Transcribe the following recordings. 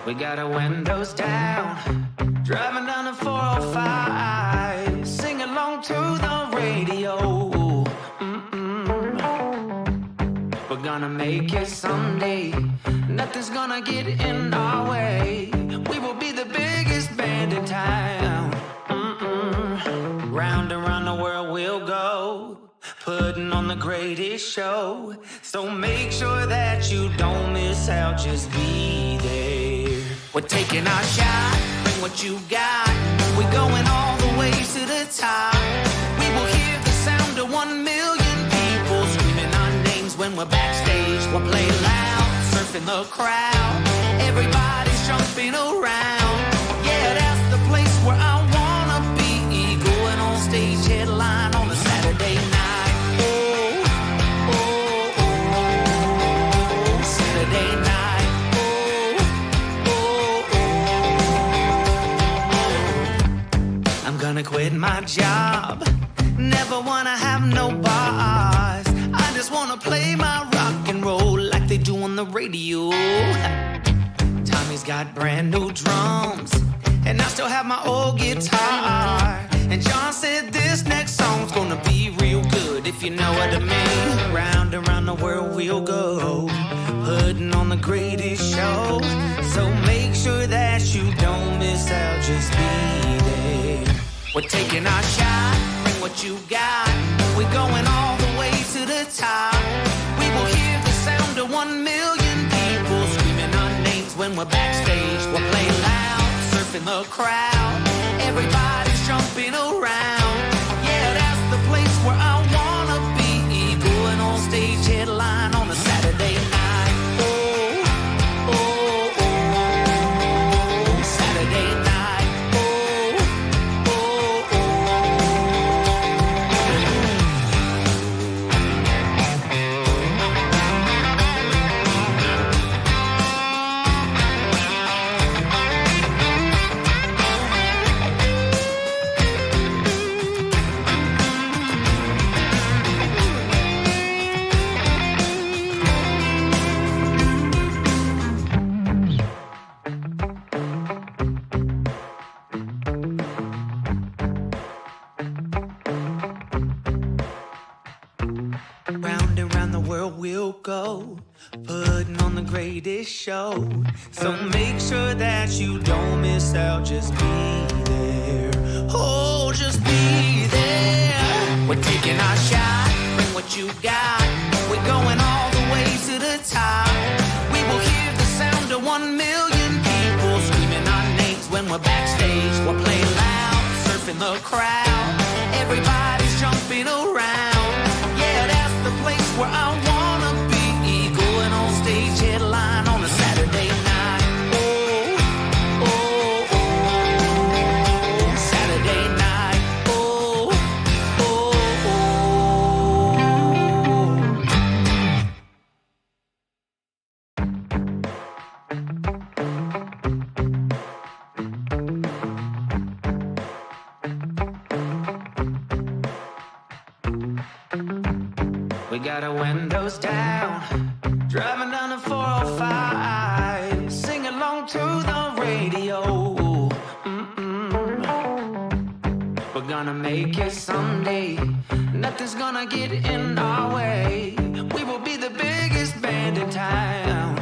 We got our windows down, driving down the 405, sing along to the radio. We're gonna make it someday, nothing's gonna get in our way. We will be the biggest band in town. Round and round the world we'll go, putting on the greatest show. So make sure that you don't miss out, just be there. We're taking our shot, bring what you got. We're going all the way to the top. We will hear the sound of 1 million people screaming our names when we're backstage. We'll play loud, surfing the crowd. Everybody's jumping around. Yeah, that's the place where I wanna be. Going on stage, headline on a Saturday night. Oh, oh, oh, Saturday night. Oh, oh, oh. I'm gonna quit my job, never wanna have no boss. I just wanna play my rock and roll like they do on the radio. Tommy's got brand new drums, and I still have my old guitar. And John said this next song's gonna be real good, if you know what I mean. Round and round the world we'll go, putting on the greatest show. So make sure that you don't miss out, just be there. We're taking our shot, bring what you got. We're going all the way to the top. We will hear the sound of 1 million people screaming our names when we're backstage. We'll play loud, surfing the crowd. Everybody's jumping around. Yeah, that's the place where I wanna be. Going on stage, headline on a Saturday night. Oh, oh, oh, Saturday night. Oh, oh, round and round the world we'll go, putting on the greatest show. So make sure that you don't miss out, just be there. Oh, just be there. We're taking our shot, bring what you got. We're going all the way to the top. We will hear the sound of 1 million people screaming our names when we're backstage. We'll play loud, surfing the crowd. Everybody's jumping around. Yeah, that's the place where I wanna be. Going on stage, headline on a Saturday night. Oh, oh, oh, Saturday night. Oh, oh, we got our windows down, driving down the 405, sing along to the radio. We're gonna make it someday, nothing's gonna get in our way. We will be the biggest band in town.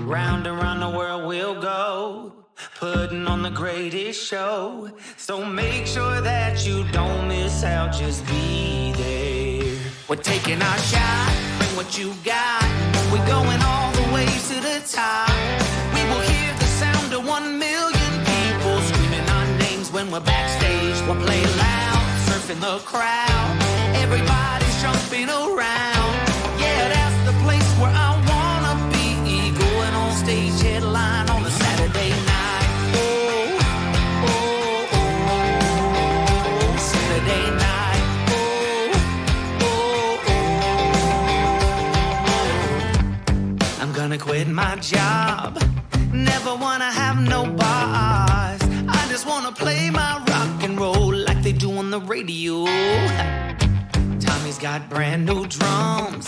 Round and round the world we'll go, putting on the greatest show. So make sure that you don't miss out, just be there. We're taking our shot, bring what you got. We're going all the way to the top. We will hear the sound of 1 million people screaming our names when we're backstage. We'll play loud, surfing the crowd. Everybody's jumping around. Yeah, that's the place where I wanna be. Going on stage, headline on a Saturday night. Oh, oh, oh, Saturday night. Oh, oh, oh. I'm gonna quit my job, never wanna have no boss. I just wanna play my rock and roll like they do on the radio. Tommy's got brand new drums,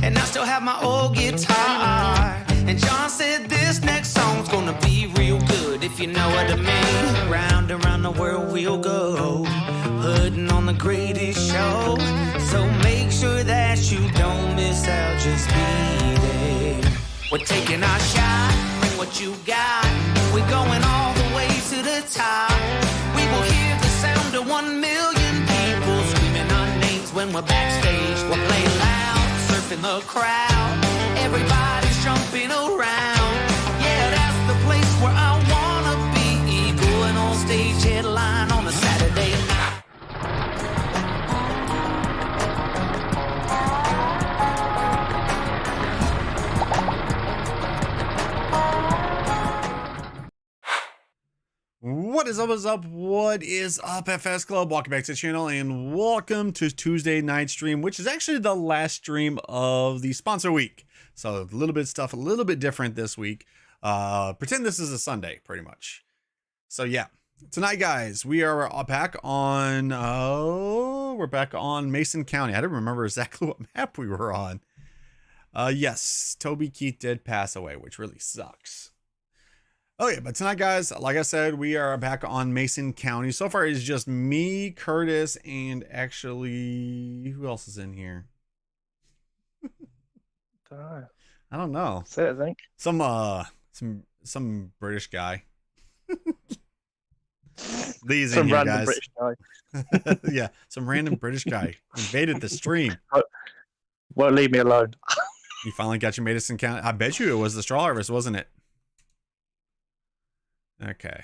and I still have my old guitar. And John said this next song's gonna be real good, if you know what I mean. Round and round the world we'll go, putting on the greatest show. So make sure that you don't miss out, just be there. We're taking our shot, bring what you got. We're going all the way to the top. We will hear the sound of 1 million people screaming our names when we're backstage. We'll play loud, surfing the crowd. Everybody's jumping around. Yeah, that's the place where I wanna be. Going on stage headline on a Saturday night. What is up, what is up, FSClub? Welcome back to the channel and welcome to Tuesday night stream, which is actually the last stream of the sponsor week. So a little bit of stuff, a little bit different this week. Pretend this is a Sunday, pretty much. So yeah, tonight, guys, we are back on, we're back on Mason County. I don't remember exactly what map we were on. Yes, Toby Keith did pass away, which really sucks. Okay, but tonight, guys, like I said, we are back on Mason County. So far, it's just me, Curtis, and actually, who else is in here? I don't know. That's it, I think. Some British guy. These Some in here, random guys. British guy. Yeah, some random British guy invaded the stream. Won't leave me alone. You finally got your Mason County. I bet you it was the Straw Harvest, wasn't it? Okay.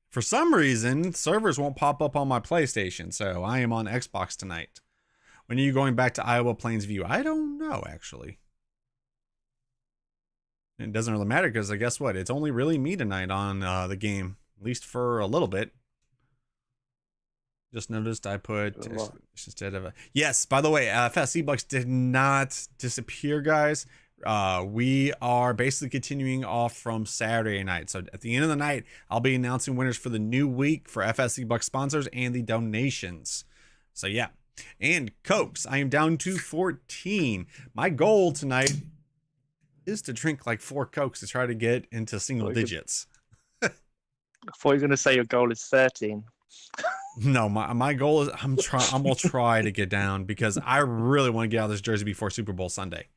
For some reason, servers won't pop up on my PlayStation, so I am on Xbox tonight. When are you going back to Iowa Plains View? I don't know, actually. It doesn't really matter, because guess what? It's only really me tonight on the game, at least for a little bit. Just noticed I put instead of a... Yes, by the way, FSClub did not disappear, guys. We are basically continuing off from Saturday night. So at the end of the night, I'll be announcing winners for the new week for FSClub sponsors and the donations. So yeah. And Cokes, I am down to 14. My goal tonight is to drink like 4 Cokes to try to get into single digits. I thought you were going to say your goal is 13. No, my goal is I'm gonna try to get down because I really want to get out of this jersey before Super Bowl Sunday.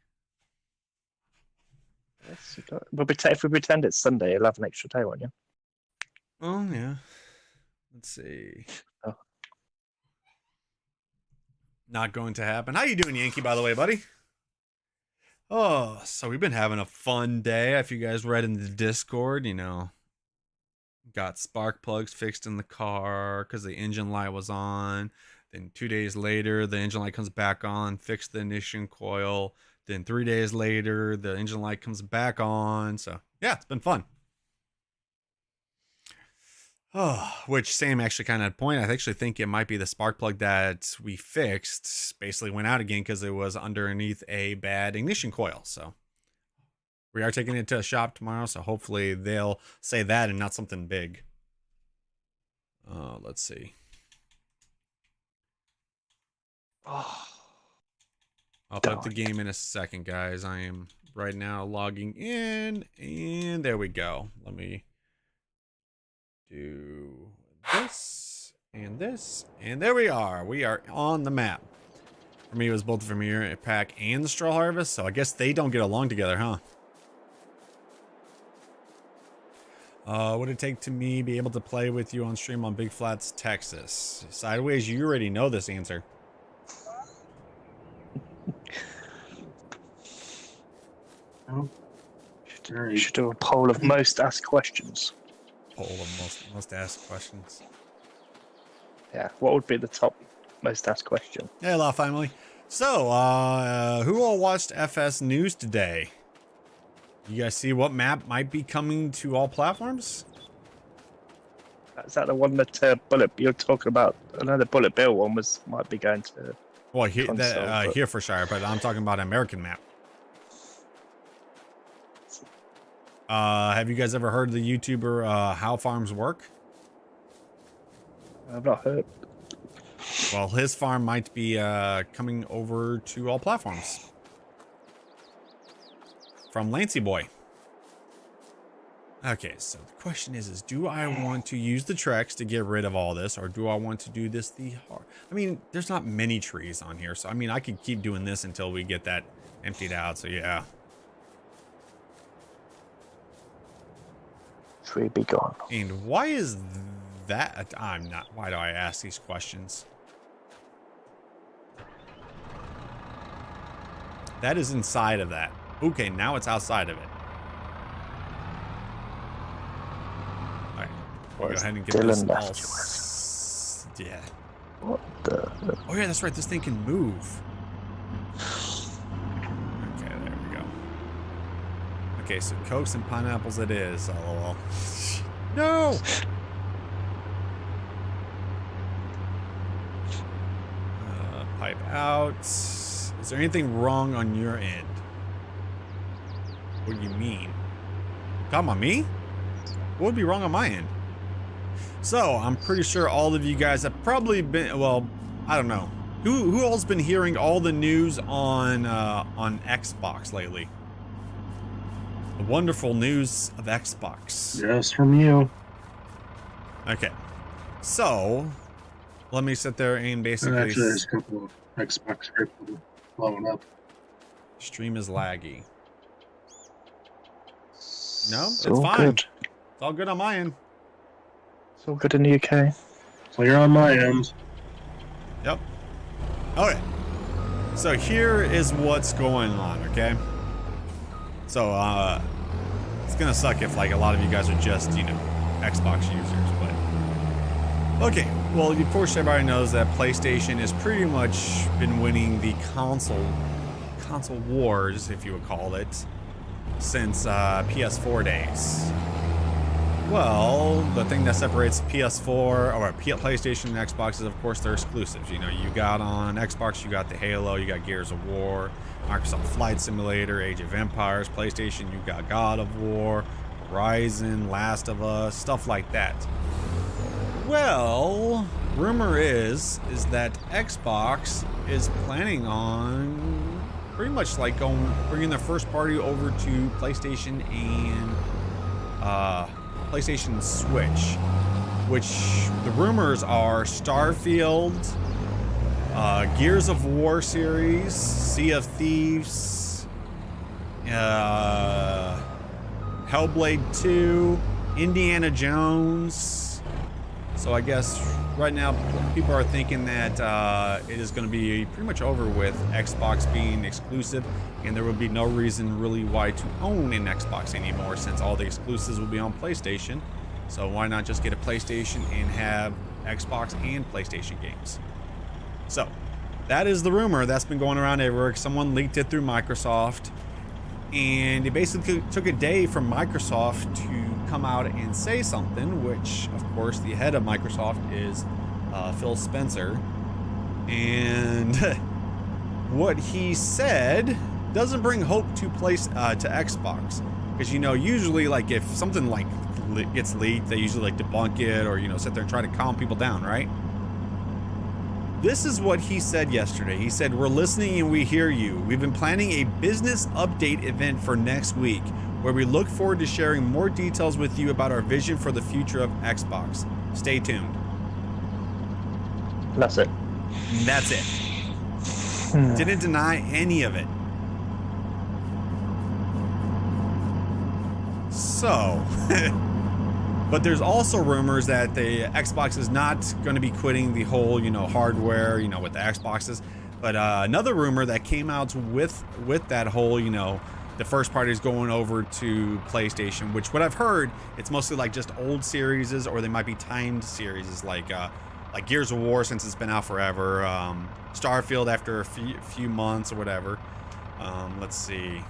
If we pretend it's Sunday, you'll have an extra day, won't you? Oh, yeah. Let's see. Oh. Not going to happen. How you doing, Yankee, by the way, buddy? Oh, so we've been having a fun day. If you guys read in the Discord, you know, got spark plugs fixed in the car because the engine light was on. Then 2 days later, the engine light comes back on, fixed the ignition coil. Then 3 days later, the engine light comes back on. So yeah, it's been fun. Oh, which Sam actually kind of had a point. I actually think it might be the spark plug that we fixed basically went out again because it was underneath a bad ignition coil. So we are taking it to a shop tomorrow. So hopefully they'll say that and not something big. Let's see. Oh. I'll put up the game in a second, guys. I am right now logging in, and there we go. Let me do this, and there we are. We are on the map. For me, it was both the Premier Pack and the Straw Harvest, so I guess they don't get along together, huh? What would it take to me be able to play with you on stream on Big Flats, Texas? Sideways, you already know this answer. You should do a poll of most asked questions. Poll of most asked questions. Yeah, what would be the top most asked question? Hey, Law Family. So, who all watched FS News today? You guys see what map might be coming to all platforms? Is that the one that you're talking about? I know the Bullet Bill one might be going to. Well, Geforce, but I'm talking about an American map. Have you guys ever heard of the YouTuber How Farms Work? I've not heard. Well, his farm might be coming over to all platforms from Lancey Boy. Okay, so the question is do I want to use the Trex to get rid of all this, or do I want to do this the hard? I mean, there's not many trees on here, so I mean, I could keep doing this until we get that emptied out. So yeah. Tree be gone. And why is that? I'm not. Why do I ask these questions? That is inside of that. Okay, now it's outside of it. All right, we'll go ahead and get this all. Yeah. What the? Oh yeah, that's right. This thing can move. Okay, there we go. Okay, so Cokes and pineapples it is. LOL. No. Pipe out. Is there anything wrong on your end? What do you mean? Come on, me? What would be wrong on my end? So, I'm pretty sure all of you guys have probably been, well, I don't know. Who all's been hearing all the news on Xbox lately? The wonderful news of Xbox. Yes, from you. Okay. So, let me sit there and basically... And actually, there's a couple of Xbox scripts blowing up. Stream is laggy. No, So it's fine. good. It's all good on my end. It's all good in the UK. Clear on my end. Yep. Okay. So here is what's going on, okay? So, it's gonna suck if, like, a lot of you guys are just, you know, Xbox users, but... Okay, well, of course, everybody knows that PlayStation has pretty much been winning the console wars, if you would call it, since PS4 days. Well, the thing that separates PS4 or PlayStation and Xbox is, of course, their exclusives. You know, you got on Xbox, you got the Halo, you got Gears of War, Microsoft Flight Simulator, Age of Empires. PlayStation, you got God of War, Ryzen, Last of Us, stuff like that. Well, rumor is that Xbox is planning on pretty much like bringing their first party over to PlayStation and PlayStation Switch, which the rumors are Starfield, Gears of War series, Sea of Thieves, Hellblade 2, Indiana Jones. So I guess right now people are thinking that it is going to be pretty much over with Xbox being exclusive, and there will be no reason really why to own an Xbox anymore, since all the exclusives will be on PlayStation. So why not just get a PlayStation and have Xbox and PlayStation games? So that is the rumor that's been going around everywhere. Someone leaked it through Microsoft, and it basically took a day from Microsoft to come out and say something, which of course the head of Microsoft is Phil Spencer, and what he said doesn't bring hope to Xbox, because, you know, usually, like, if something like gets leaked, they usually like debunk it, or, you know, sit there and try to calm people down, right? This is what he said yesterday. He said, "We're listening and we hear you. We've been planning a business update event for next week, where we look forward to sharing more details with you about our vision for the future of Xbox. Stay tuned." That's it. That's it. Didn't deny any of it. So, but there's also rumors that the Xbox is not going to be quitting the whole, you know, hardware, you know, with the Xboxes. But another rumor that came out with that whole, you know, the first party is going over to PlayStation, which, what I've heard, it's mostly like just old series, or they might be timed series, like Gears of War, since it's been out forever, Starfield after a few months or whatever. Let's see,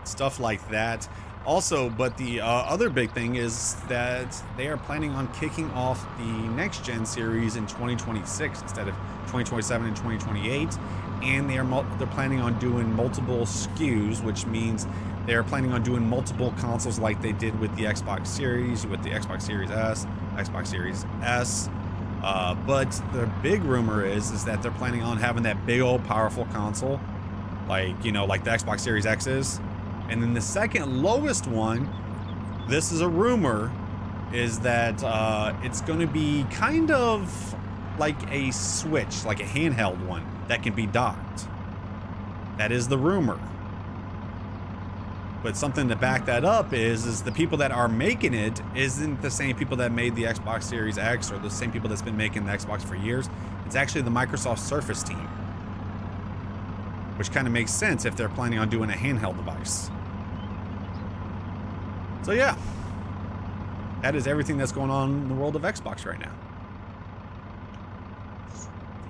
stuff like that. Also, but the other big thing is that they are planning on kicking off the next gen series in 2026 instead of 2027 and 2028, and they're planning on doing multiple SKUs, which means they're planning on doing multiple consoles like they did with the Xbox Series, with the Xbox Series S, Xbox Series S, But the big rumor is that they're planning on having that big old powerful console, like, you know, like the Xbox Series X is. And then the second lowest one, this is a rumor, is that it's going to be kind of like a Switch, like a handheld one that can be docked. That is the rumor. But something to back that up is the people that are making it isn't the same people that made the Xbox Series X or the same people that's been making the Xbox for years. It's actually the Microsoft Surface team, which kind of makes sense if they're planning on doing a handheld device. So yeah, that is everything that's going on in the world of Xbox right now.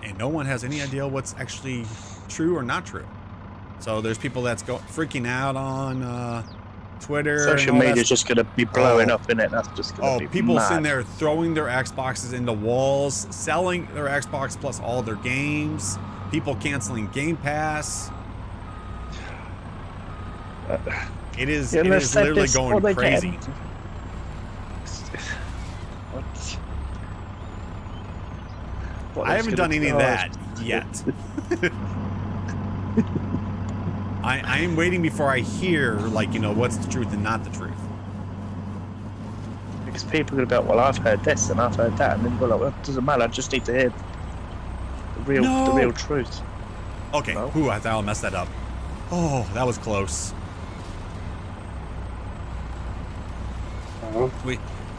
And no one has any idea what's actually true or not true. So there's people that's freaking out on Twitter. Social media is just going to be blowing up, in it. That's just going to be people mad. sitting there throwing their Xboxes into walls, selling their Xbox plus all their games. People canceling Game Pass. It is literally going crazy. What I haven't done any of that yet. I am waiting before I hear, like, you know, what's the truth and not the truth. Because people are going to be like, well, I've heard this and I've heard that, and then we're like, well, it doesn't matter, I just need to hear the real truth. Okay, No? I thought I messed that up. Oh, that was close.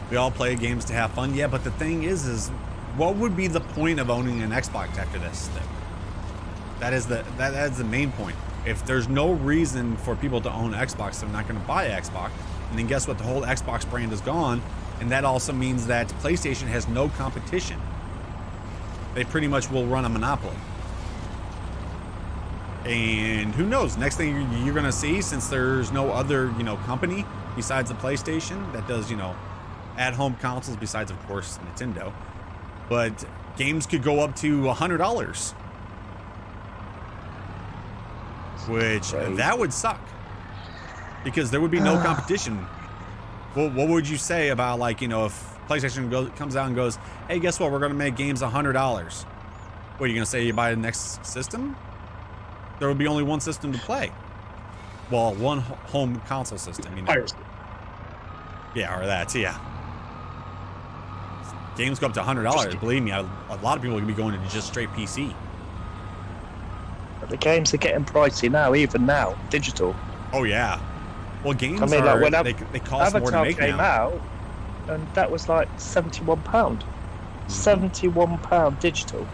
We all play games to have fun, yeah, but the thing is what would be the point of owning an Xbox after this thing? That is the main point. If there's no reason for people to own Xbox, they're not going to buy Xbox. And then guess what? The whole Xbox brand is gone. And that also means that PlayStation has no competition. They pretty much will run a monopoly. And who knows? Next thing you're going to see, since there's no other, you know, company besides the PlayStation that does, you know, at-home consoles besides, of course, Nintendo. But games could go up to $100. Which, that would suck. Because there would be no competition. Well, what would you say about, like, you know, if PlayStation comes out and goes, hey, guess what? We're going to make games $100. What, are you going to say you buy the next system? There would be only one system to play. Well, one home console system, you know. Yeah, or that, yeah. Games go up to $100. Believe me, a lot of people could be going to just straight PC. But the games are getting pricey now, even now, digital. Oh, yeah. Well, games I mean, are, like when they cost more to Avatar make came now. out, and that was like £71. £71 digital.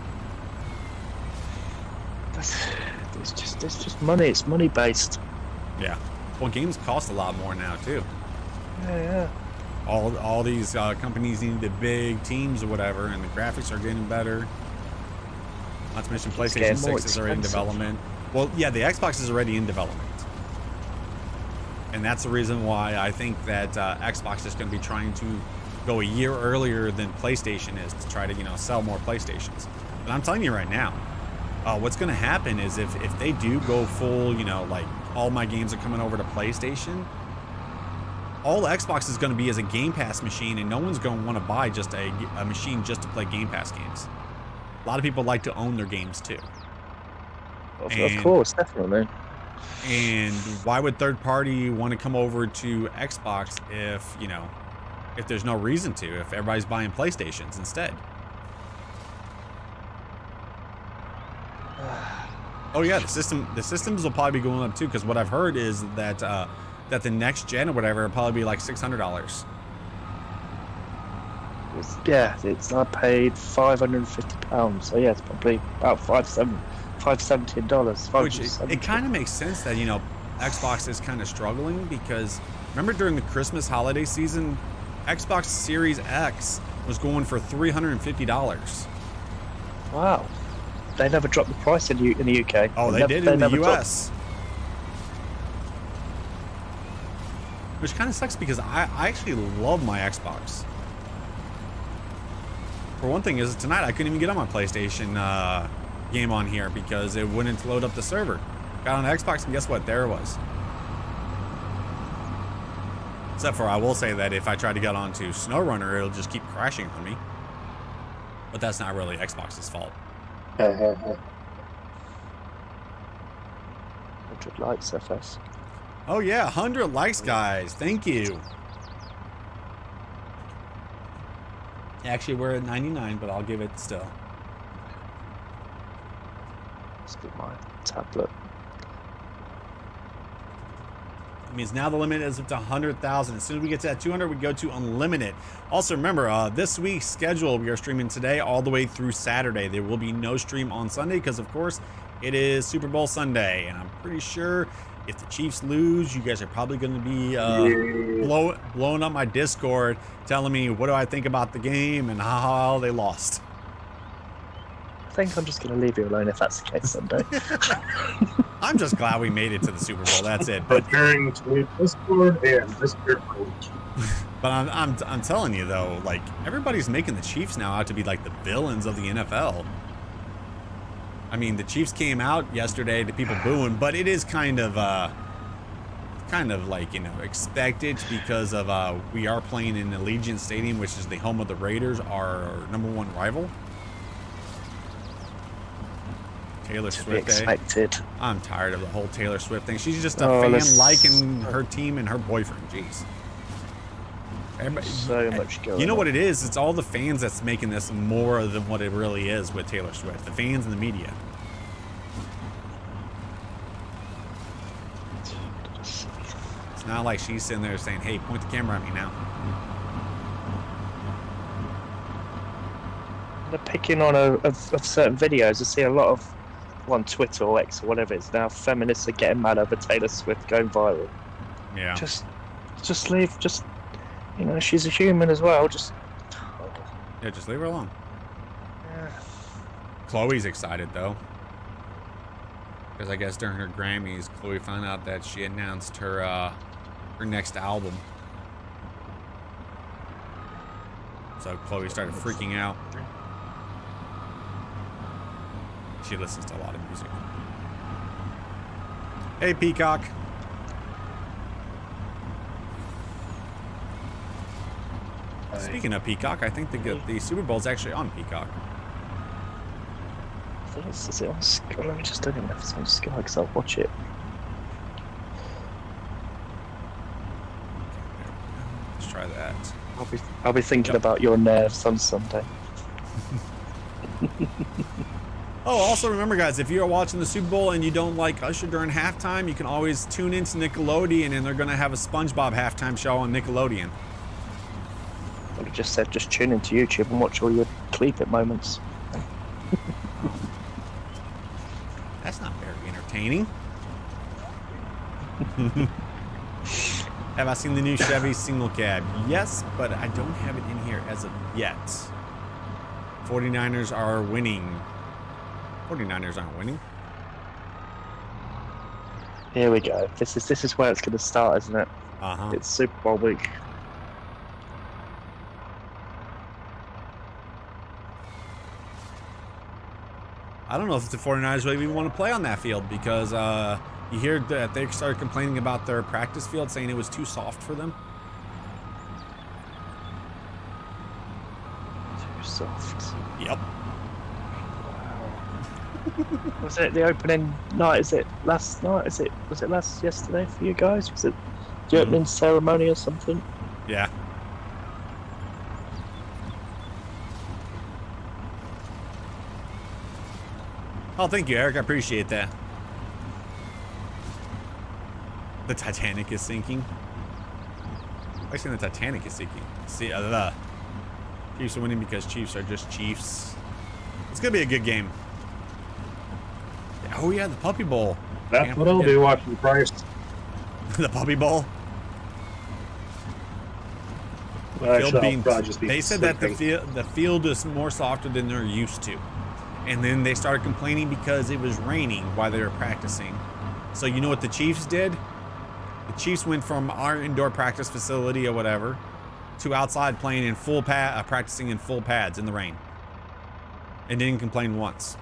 It's just money. It's money based. Yeah. Well, games cost a lot more now too. Yeah. All these companies need the big teams or whatever, and the graphics are getting better. Not to mention PlayStation 6 is already in development. Well, yeah, the Xbox is already in development. And that's the reason why I think that Xbox is going to be trying to go a year earlier than PlayStation is to try to, you know, sell more PlayStations. But I'm telling you right now, what's going to happen is if they do go full, you know, like all my games are coming over to PlayStation, all Xbox is going to be is a Game Pass machine, and no one's going to want to buy just a machine just to play Game Pass games. A lot of people like to own their games too. Of course, definitely. And why would third party want to come over to Xbox if, you know, if there's no reason to, if everybody's buying PlayStations instead? Oh yeah, the systems will probably be going up too, because what I've heard is that that the next gen or whatever will probably be like $600. I paid £550, so yeah, it's probably about $570. Which it kind of makes sense that, you know, Xbox is kind of struggling, because remember during the Christmas holiday season, Xbox Series X was going for $350. Wow. They never dropped the price in the UK. Oh, they did in the US. Which kind of sucks, because I actually love my Xbox. For one thing is, tonight I couldn't even get on my PlayStation game on here because it wouldn't load up the server. Got on the Xbox and guess what? There it was. Except for, I will say that if I try to get onto SnowRunner, it'll just keep crashing on me. But that's not really Xbox's fault. 100 likes, FS. Oh yeah, 100 likes, guys. Thank you. Actually, we're at 99, but I'll give it still. Let's get my tablet. It means now the limit is up to 100,000. As soon as we get to that 200, we go to unlimited. Also, remember, this week's schedule, we are streaming today all the way through Saturday. There will be no stream on Sunday because, of course, it is Super Bowl Sunday. And I'm pretty sure if the Chiefs lose, you guys are probably going to be blowing up my Discord, telling me what do I think about the game and how they lost. I think I'm just going to leave you alone if that's the case Sunday. I'm just glad we made it to the Super Bowl. That's it. But Preparing to leave Discord and Discord for a week. But I'm telling you though, like everybody's making the Chiefs now out to be like the villains of the NFL. I mean, the Chiefs came out yesterday to people booing, but it is kind of like, you know, expected because of we are playing in Allegiant Stadium, which is the home of the Raiders, our #1 rival. Taylor Swift expected. I'm tired of the whole Taylor Swift thing. She's just a fan liking her team and her boyfriend. Jeez. Everybody, so much going on. You know what it is? It's all the fans that's making this more than what it really is with Taylor Swift. The fans and the media. It's not like she's sitting there saying, hey, point the camera at me now. They're picking on of certain videos. I see a lot of on Twitter or X or whatever it's now. Feminists are getting mad over Taylor Swift going viral. Yeah. Just leave. Just, you know, she's a human as well. Just leave her alone. Yeah. Chloe's excited though, because I guess during her Grammys, Chloe found out that she announced her next album. So Chloe started freaking out. She listens to a lot of music. Hey, Peacock. Speaking of Peacock, I think the Super Bowl's actually on Peacock. Is it on Sky? Let me just don't even know if it's on Sky because I'll watch it. Let's try that. I'll be thinking about your nerves on Sunday. Oh, also remember, guys, if you're watching the Super Bowl and you don't like Usher during halftime, you can always tune into Nickelodeon, and they're going to have a SpongeBob halftime show on Nickelodeon. I would have just said just tune into YouTube and watch all your Cleep It moments. That's not very entertaining. Have I seen the new Chevy single cab? Yes, but I don't have it in here as of yet. 49ers are winning. 49ers aren't winning. Here we go. This is where it's going to start, isn't it? Uh-huh. It's Super Bowl week. I don't know if the 49ers really even want to play on that field because you hear that they started complaining about their practice field, saying it was too soft for them. Too soft. Yep. Was it the opening night? Is it last night? Was it last yesterday for you guys? Was it the opening ceremony or something? Yeah. Oh, thank you, Eric. I appreciate that. The Titanic is sinking. I think the Titanic is sinking. See, the Chiefs are winning because Chiefs are just Chiefs. It's gonna be a good game. Oh yeah, the Puppy Bowl. That's what I'll be watching, Price. The Puppy Bowl. They said that the field is more softer than they're used to, and then they started complaining because it was raining while they were practicing. So you know what the Chiefs did? The Chiefs went from our indoor practice facility or whatever to outside playing in full practicing in full pads in the rain, and didn't complain once.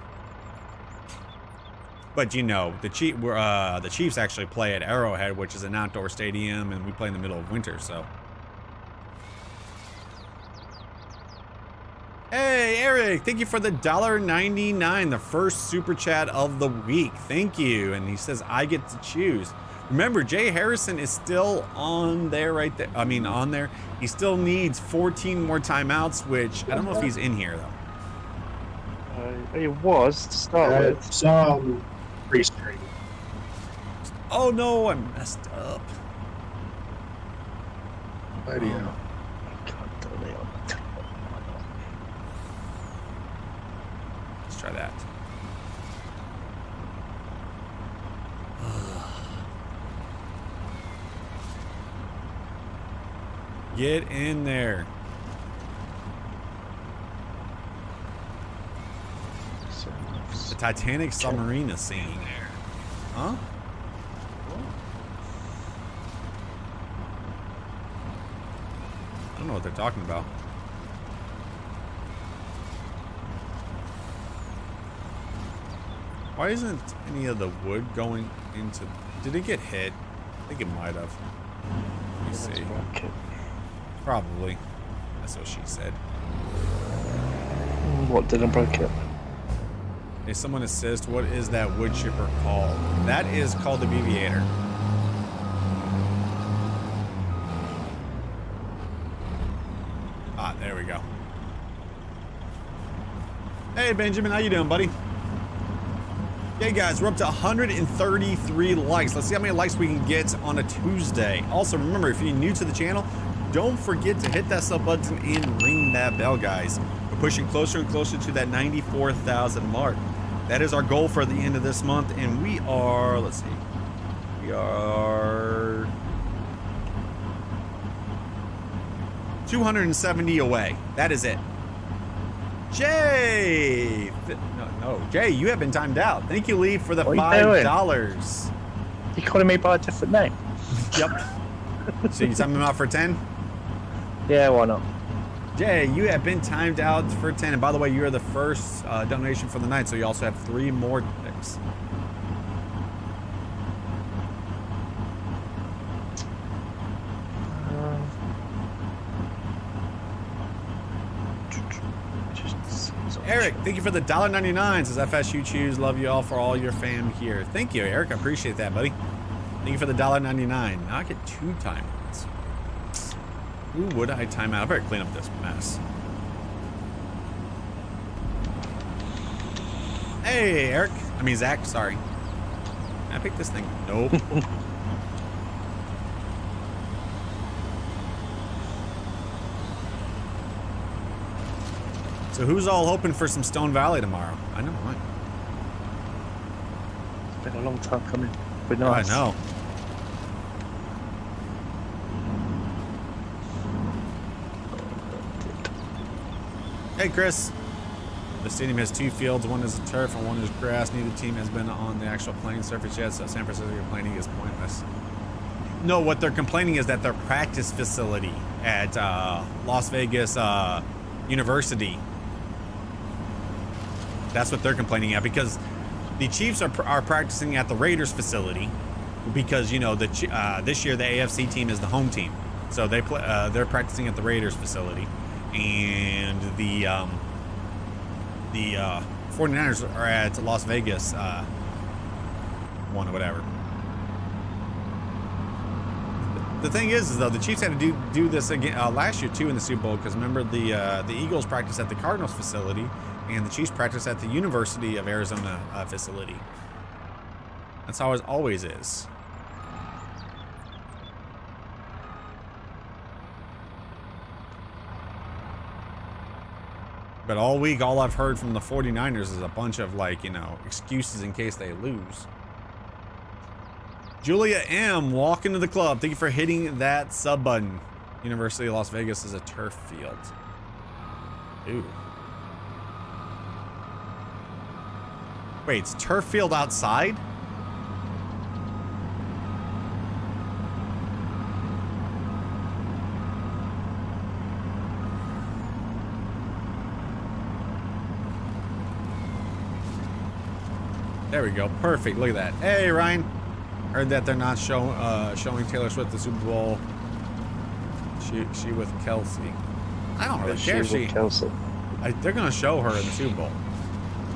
But you know, the Chiefs actually play at Arrowhead, which is an outdoor stadium, and we play in the middle of winter, so. Hey, Eric, thank you for the $1.99, the first super chat of the week. Thank you. And he says, I get to choose. Remember, Jay Harrison is still on there right there. I mean, on there. He still needs 14 more timeouts, which I don't know if he's in here, though. It was to start with. Some pre-stream. Oh, no, I messed up. Video. Let's try that. Get in there. The Titanic submarine is sinking there. Huh? I don't know what they're talking about. Why isn't any of the wood going into... Did it get hit? I think it might have. Let me see. Probably. That's what she said. What didn't break it? Hey, someone assist. What is that wood chipper called? That is called the Beaviator. Ah, there we go. Hey, Benjamin, how you doing, buddy? Hey, guys, we're up to 133 likes. Let's see how many likes we can get on a Tuesday. Also, remember, if you're new to the channel, don't forget to hit that sub button and ring that bell, guys. We're pushing closer and closer to that 94,000 mark. That is our goal for the end of this month, and we are, let's see, we are 270 away. That is it. Jay! No, Jay, you have been timed out. Thank you, Lee, for the $5. You calling me by a different name? Yep. So you timed him out for 10? Yeah, why not? Jay, you have been timed out for 10. And by the way, you are the first donation for the night, so you also have 3 more picks. Eric, thank you for the $1.99. Says FSU choose. Love you all for all your fam here. Thank you, Eric. I appreciate that, buddy. Thank you for the $1.99. Now I get 2 timeouts. Who would I time out? I better clean up this mess. Hey, Eric. I mean, Zach, sorry. Can I pick this thing? Nope. So who's all hoping for some Stone Valley tomorrow? I know mine. It's been a long time coming. But nice. I know. Hey, Chris. The stadium has 2 fields. One is turf and one is grass. Neither team has been on the actual playing surface yet, so San Francisco complaining is pointless. No, what they're complaining is that their practice facility at Las Vegas University, that's what they're complaining at, because the Chiefs are practicing at the Raiders facility because, you know, this year the AFC team is the home team. So they're practicing at the Raiders facility, and the 49ers are at Las Vegas one or whatever. The thing is though, the Chiefs had to do this again last year too in the Super Bowl, because remember the Eagles practiced at the Cardinals facility and the Chiefs practiced at the University of Arizona facility. That's how it always is. But all week, all I've heard from the 49ers is a bunch of, like, you know, excuses in case they lose. Julia M, walking to the club. Thank you for hitting that sub button. University of Las Vegas is a turf field. Ooh. Wait, it's turf field outside? There we go. Perfect. Look at that. Hey, Ryan. Heard that they're not showing Taylor Swift the Super Bowl. She with Kelsey. I don't really care. She with Kelsey. they're gonna show her in the Super Bowl.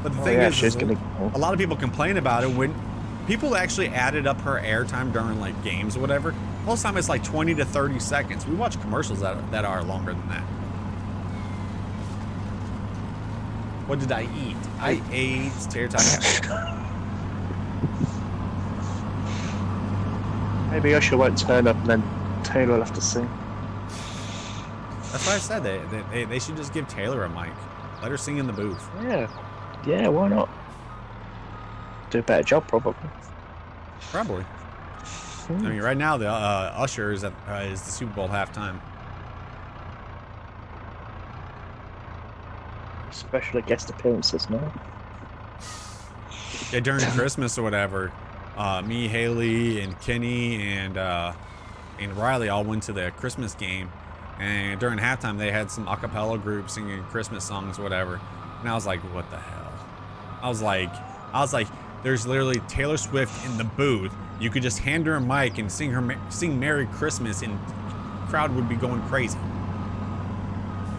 But the Oh, thing yeah, is, she's gonna. a lot of people complain about it when people actually added up her airtime during like games or whatever. Most time it's like 20 to 30 seconds. We watch commercials that are longer than that. What did I eat? I ate tater Maybe Usher won't turn up and then Taylor will have to sing. That's why I said they should just give Taylor a mic. Let her sing in the booth. Yeah. Yeah, why not? Do a better job, probably. Probably. I mean, right now the Usher is the Super Bowl halftime. Special guest appearances now. Yeah, during Christmas or whatever, me, Haley, and Kenny, and Riley all went to the Christmas game, and during halftime they had some a cappella group singing Christmas songs, or whatever. And I was like, what the hell? I was like, there's literally Taylor Swift in the booth. You could just hand her a mic and sing Merry Christmas, and the crowd would be going crazy.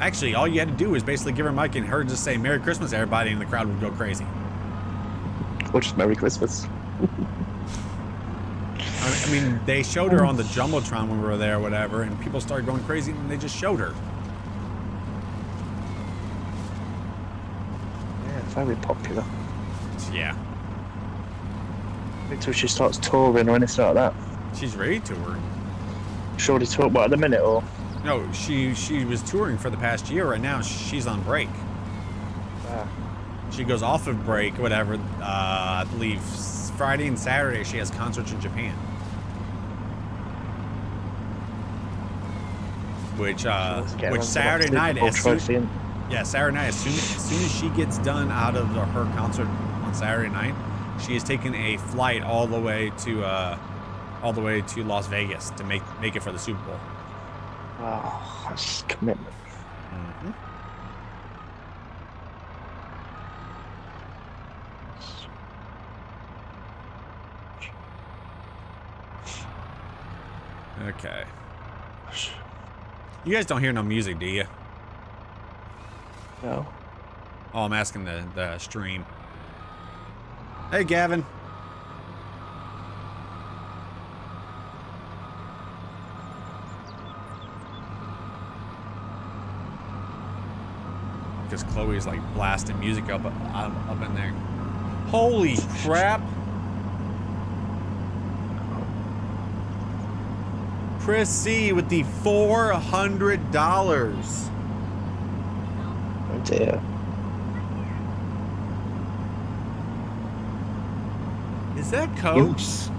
Actually, all you had to do is basically give her a mic and her just say Merry Christmas, everybody, and the crowd would go crazy. Or just Merry Christmas. I mean, they showed her on the Jumbotron when we were there or whatever, and people started going crazy, and they just showed her. Yeah, very popular. Yeah. Until she starts touring or anything like that. She's ready to tour. Surely tour, what, at the minute, or? No, she was touring for the past year. Right now, she's on break. She goes off of break, whatever. I believe Friday and Saturday she has concerts in Japan. Which Saturday night, Saturday night, as soon as she gets done out of her concert on Saturday night, she is taking a flight all the way to Las Vegas to make it for the Super Bowl. Oh, that's commitment. Mm-hmm. Okay. You guys don't hear no music, do you? No. Oh, I'm asking the stream. Hey, Gavin. Because Chloe's like blasting music up in there. Holy crap! Chris C with the $400. Oh dear. Is that Coke? Oops.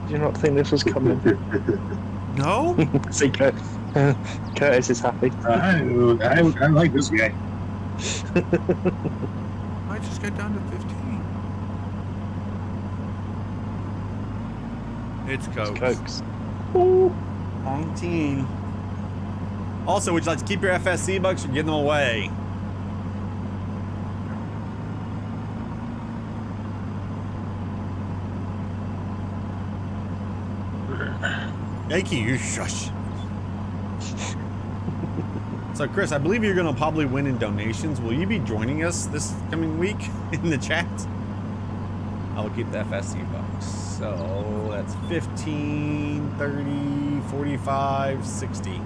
Did you not think this was coming? No? See, Curtis is happy. I like this guy. I just got down to 15. It's Coke. Cokes. 19. Also, would you like to keep your FSC bucks or give them away? Yankee, you shush. So, Chris, I believe you're going to probably win in donations. Will you be joining us this coming week in the chat? I will keep the FSC bucks. So, that's 15, 30, 45, 60.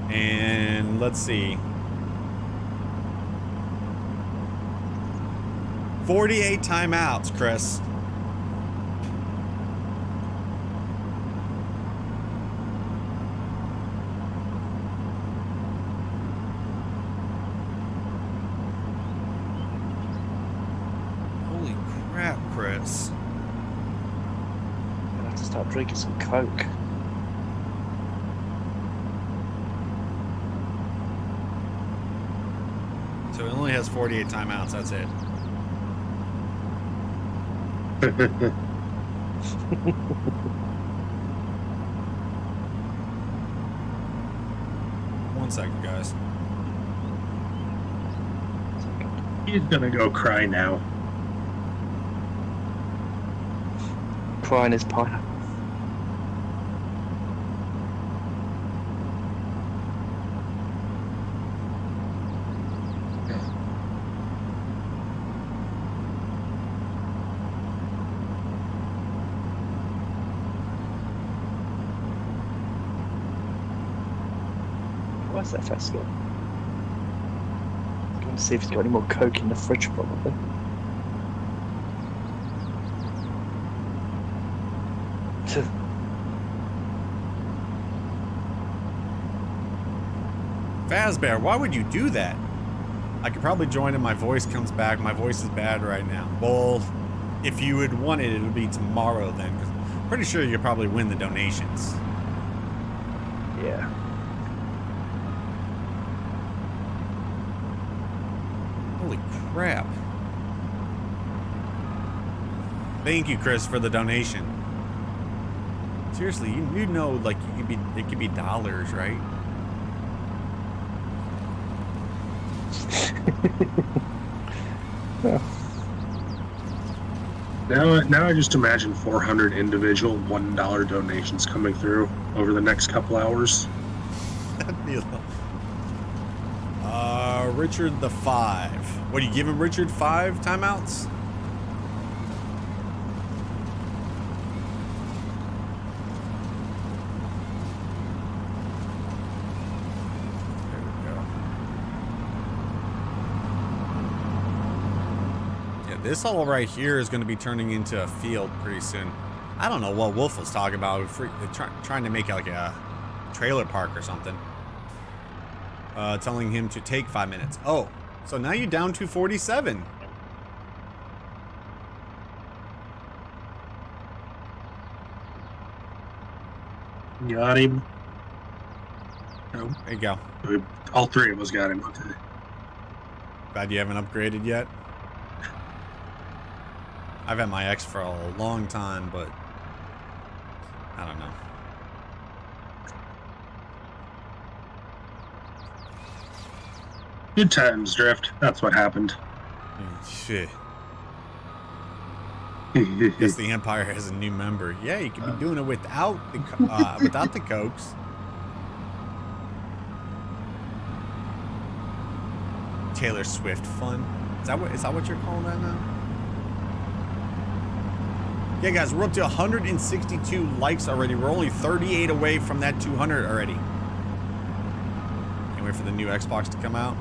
And let's see. 48 timeouts, Chris. Holy crap, Chris. I'm gonna have to start drinking some Coke. So it only has 48 timeouts, that's it. One second, guys. He's gonna go cry now. Crying is pineapple. Where's FSClub? Going to see if he's got any more Coke in the fridge, probably. Fazbear, why would you do that? I could probably join and my voice comes back. My voice is bad right now. Well, if you would want it, it would be tomorrow then. 'Cause I'm pretty sure you could probably win the donations. Yeah. Holy crap. Thank you, Chris, for the donation. Seriously, you know, like, it could be dollars, right? Now I just imagine 400 individual $1 donations coming through over the next couple hours. That'd be Richard the 5. What, do you give him Richard 5 timeouts? There we go. Yeah, this hole right here is going to be turning into a field pretty soon. I don't know what Wolf was talking about. Trying to make like a trailer park or something. Telling him to take 5 minutes. Oh, so now you're down to 47. Got him. No. There you go. All three of us got him. Okay. Glad you haven't upgraded yet. I've had my X for a long time, but I don't know. Good times, Drift. That's what happened. Shit. Guess the Empire has a new member. Yeah, you could be doing it without the without the cokes. Taylor Swift fun. Is that what you're calling that now? Yeah, guys, we're up to 162 likes already. We're only 38 away from that 200 already. Can't wait for the new Xbox to come out.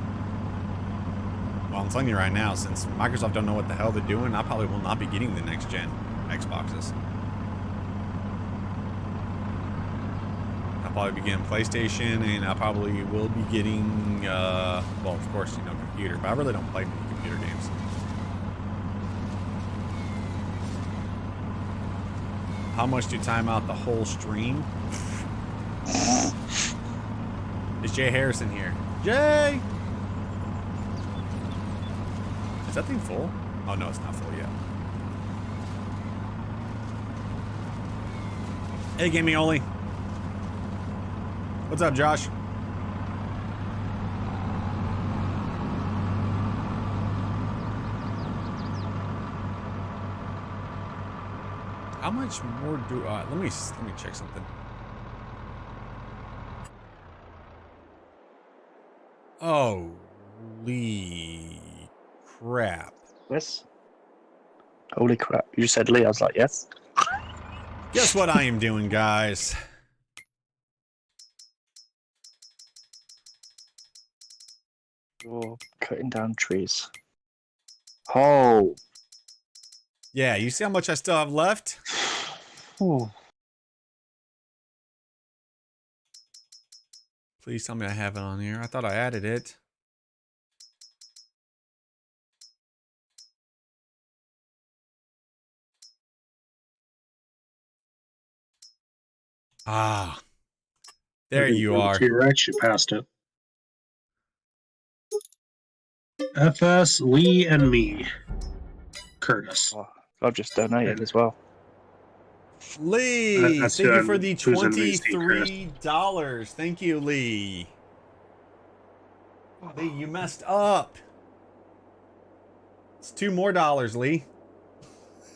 Well, I'm telling you right now, since Microsoft don't know what the hell they're doing, I probably will not be getting the next gen Xboxes. I'll probably be getting PlayStation, and I probably will be getting, well, of course, you know, computer, but I really don't play many computer games. How much do you time out the whole stream? Is Jay Harrison here? Jay! Is that thing full? Oh, no, it's not full yet. Hey, Gimme Oli. What's up, Josh? How much more do let me check something. Holy crap. Yes. Holy crap. You just said Lee. I was like, yes. Guess what I am doing, guys? You're cutting down trees. Oh. Yeah, you see how much I still have left? Ooh. Please tell me I have it on here. I thought I added it. Ah. There you are. To your right, you passed it. FS, Lee, and me. Curtis. Oh, I've just donated as well. Lee, That's thank you for the who's in VC, $23. Thank you, Lee. Lee, you messed up. It's $2 more, Lee.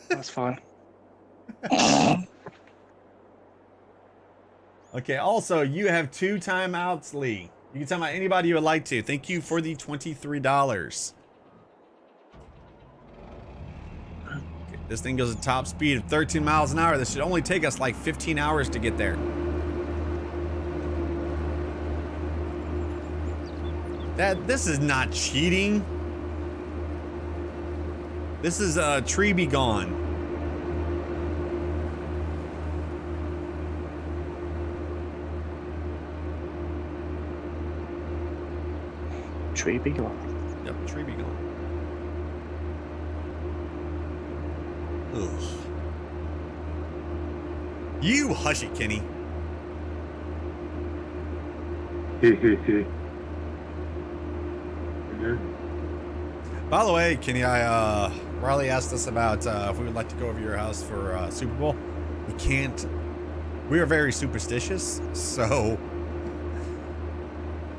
That's fine. Okay, also, you have 2 timeouts, Lee. You can time out anybody you would like to. Thank you for the $23. Okay, this thing goes at top speed of 13 miles an hour. This should only take us like 15 hours to get there. This is not cheating. This is tree be gone. Tree be gone. Yep, tree be gone. Ugh. You hush it, Kenny. By the way, Kenny, Riley asked us about if we would like to go over your house for Super Bowl. We can't. We are very superstitious, so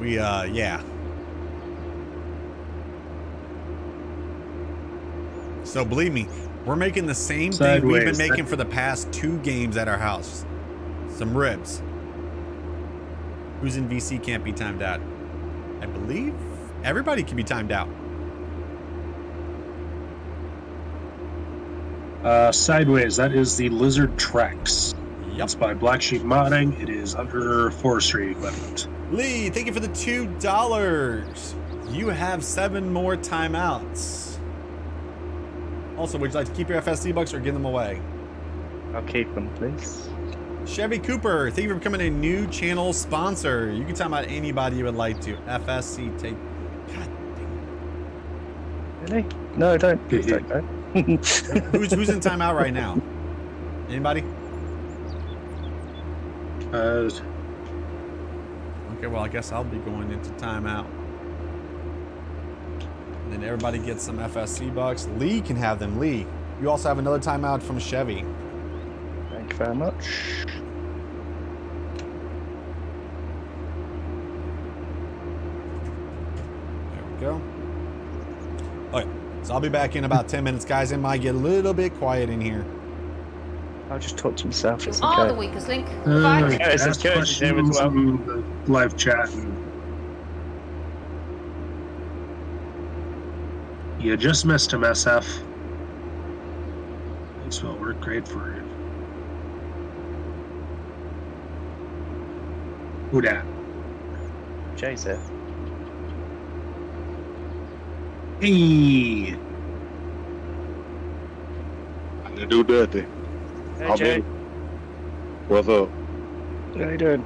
we yeah. So believe me, we're making the same thing we've been making for the past 2 games at our house. Some ribs. Who's in VC can't be timed out. I believe everybody can be timed out. Sideways, that is the Lizard Trex. Yep. It's by Black Sheep Modding. It is under Forestry equipment. Lee, thank you for the $2. You have 7 more timeouts. Also, would you like to keep your FSC bucks or give them away? I'll keep them, please. Chevy Cooper, thank you for becoming a new channel sponsor. You can time out anybody you would like to. FSC take. God Really? No, don't. Please don't go. who's in timeout right now? Anybody? Okay, well, I guess I'll be going into timeout. And then everybody gets some FSC bucks. Lee can have them. Lee, you also have another timeout from Chevy. Thank you very much. There we go. Okay, so I'll be back in about 10 minutes, guys. It might get a little bit quiet in here. I'll just talk to myself. It's You are the okay. weakest link. Goodbye. Yeah, it's ask good. questions As well. on the live chat. And you just missed him, SF. This will work great for you. Who dat? Jay's here. Hey! I'm gonna do dirty. Hey, I'm Jay. in. What's up? How you doing?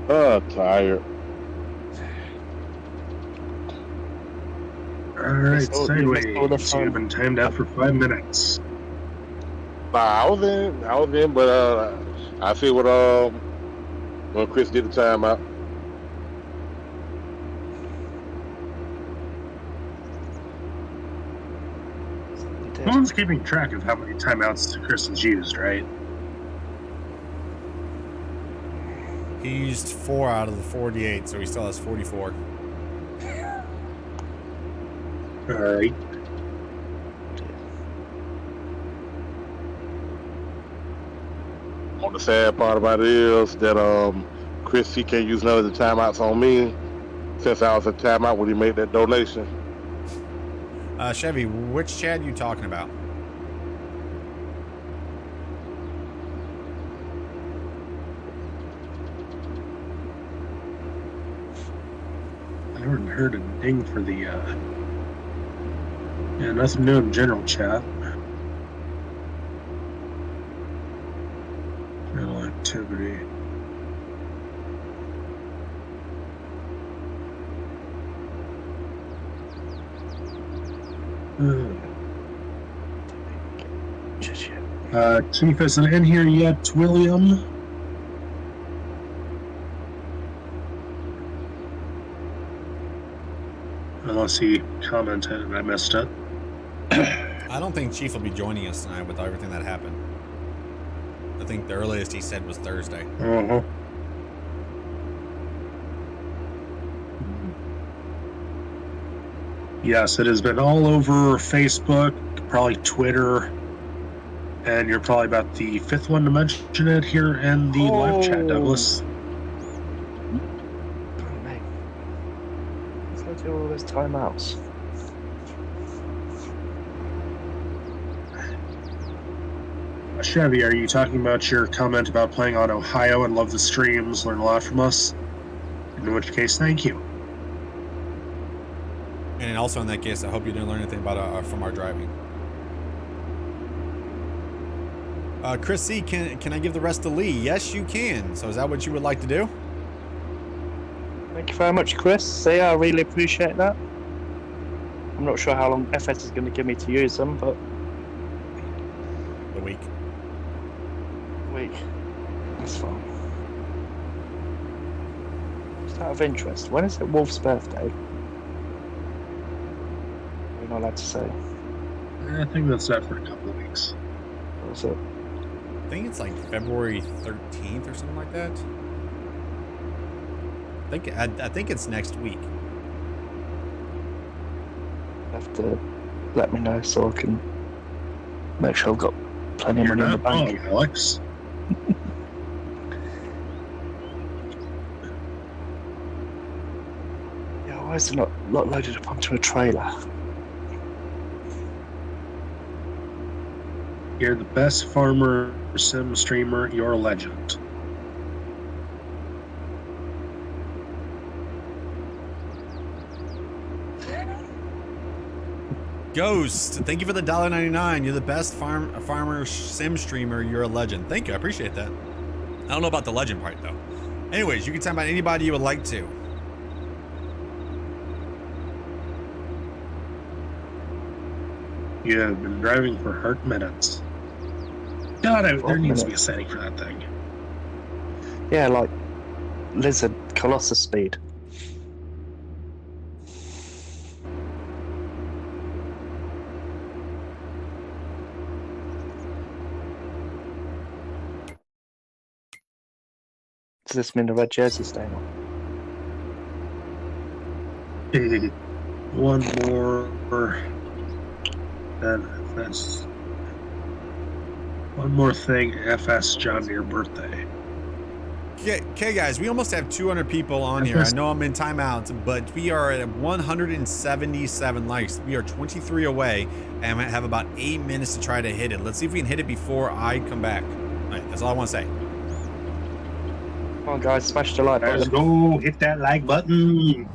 Tired. Alright, Missed all the sideways. fun. You've been timed out for 5 minutes. Nah, I was in, but I see what when Chris did the timeout. No one's keeping track of how many timeouts Chris has used, right? He used 4 out of the 48, so he still has 44. Alright. The sad part about it is that Chris, he can't use none of the timeouts on me since I was at timeout when he made that donation. Chevy, which chat are you talking about? I haven't heard a ding for the, yeah, nothing new in general chat. General activity. Chief isn't in here yet, William. Unless he commented and I missed it. I don't think Chief will be joining us tonight with everything that happened. I think the earliest he said was Thursday. Uh-huh. Yes, it has been all over Facebook, probably Twitter, and you're probably about the 5th one to mention it here in the live chat, Douglas. Oh, mate. Let's go do all those timeouts. Chevy, are you talking about your comment about playing on Ohio and love the streams, learn a lot from us? In which case, thank you. And also in that case, I hope you didn't learn anything about from our driving. Chris C, can I give the rest to Lee? Yes, you can. So is that what you would like to do? Thank you very much, Chris. Yeah, I really appreciate that. I'm not sure how long FS is going to give me to use them, but The week. week. That's fine. Just out of interest, when is it Wolf's birthday? We're not allowed to say. I think that's that for a couple of weeks. What is it? I think it's like February 13th or something like that. I think it's next week. You have to let me know so I can make sure I've got plenty of You're money in the not bank. wrong, Alex. Yeah, why is it not loaded up onto a trailer? You're the best farmer, sim streamer. You're a legend. Ghost, thank you for the $1.99. You're the best farmer sim streamer. You're a legend. Thank you. I appreciate that. I don't know about the legend part though. Anyways, you can talk about anybody you would like to. You have been driving for hurt minutes. God, there needs to be a setting for that thing. Yeah, like lizard colossus speed. Does this mean the red jersey's staying on? One more. That's one more thing. FS John, your birthday. Okay, guys, we almost have 200 people on here. I know I'm in timeouts, but we are at 177 likes. We are 23 away, and I have about 8 minutes to try to hit it. Let's see if we can hit it before I come back. All right, that's all I want to say. Come on, guys, smash the like Let's button. go. Hit that like button.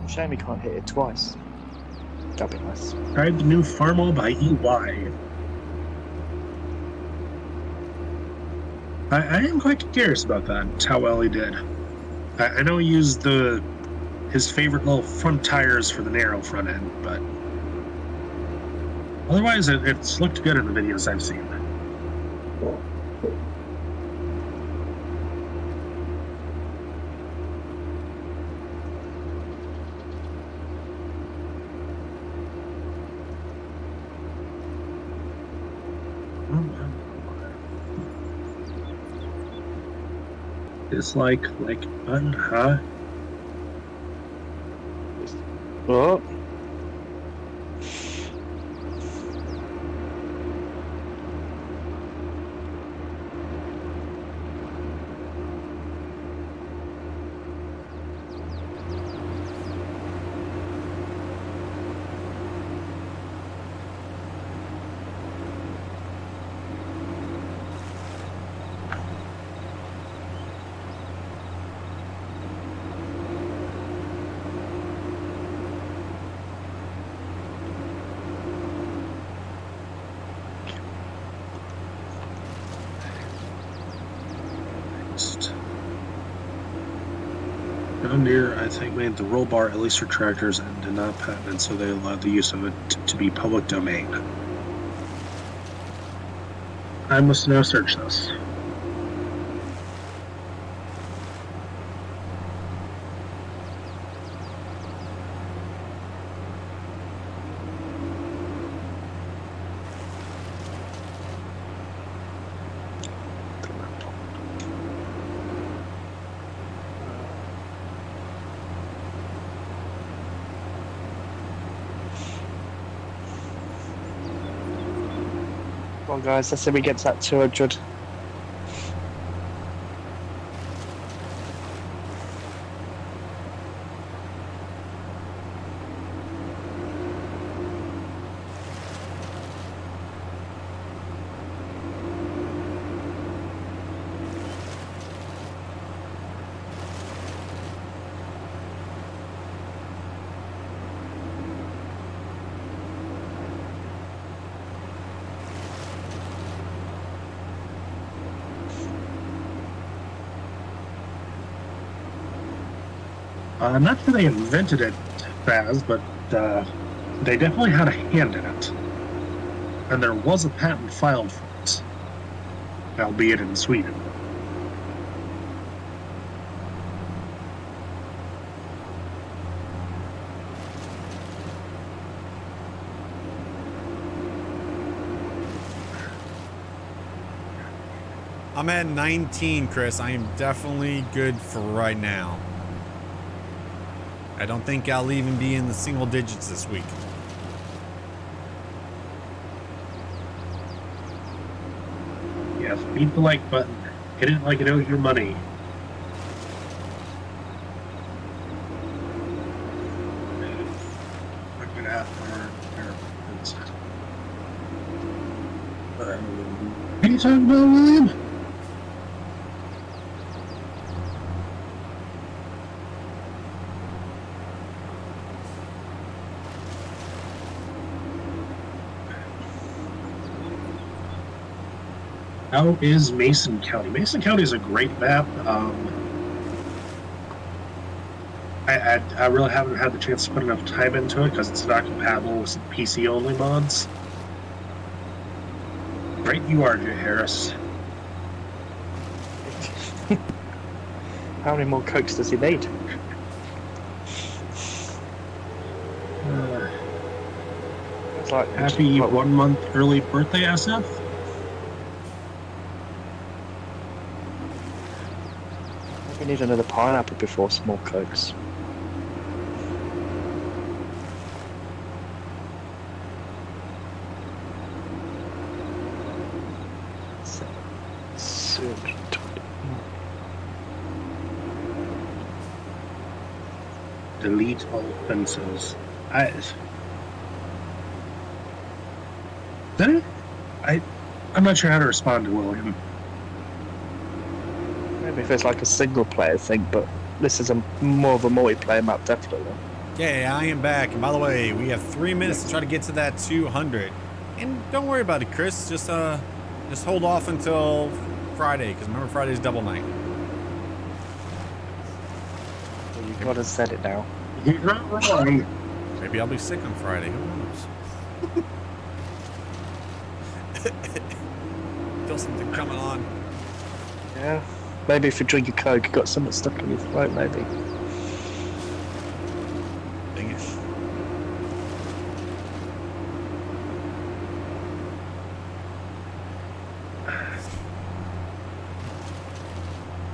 Shame we can't hit it twice. That'd be nice. Try the new Farmo by EY. I am quite curious about that, how well he did. I know he used his favorite little front tires for the narrow front end, but otherwise it's looked good in the videos I've seen. Dislike, like button, huh? Oh. John Deere, I think, made the roll bar at least for tractors and did not patent it, so they allowed the use of it to be public domain. I must now search this. Well, guys, let's see if we get to that 200. I'm not sure they invented it, Baz, but they definitely had a hand in it. And there was a patent filed for it, albeit in Sweden. I'm at 19, Chris. I am definitely good for right now. I don't think I'll even be in the single digits this week. Yeah, beat the like button. Hit it like it owes your money. What are you talking about, William? How is Mason County? Mason County is a great map. I really haven't had the chance to put enough time into it because it's not compatible with some PC-only mods. Great you are, Jay Harris. How many more cokes does he need? It's like Happy 1 month early birthday, SF. We need another pineapple before some more cokes. Delete all offenses. I'm not sure how to respond to William. Maybe if it's like a single player thing, but this is more of a multiplayer map, definitely. Okay, I am back. And by the way, we have 3 minutes to try to get to that 200. And don't worry about it, Chris. Just hold off until Friday, because remember Friday's double night. Well, you've got to set it now. You're not wrong. Maybe I'll be sick on Friday. Who knows? Feel something coming on. Yeah. Maybe if you drink a Coke, you got something stuck in your throat, maybe. Dang it.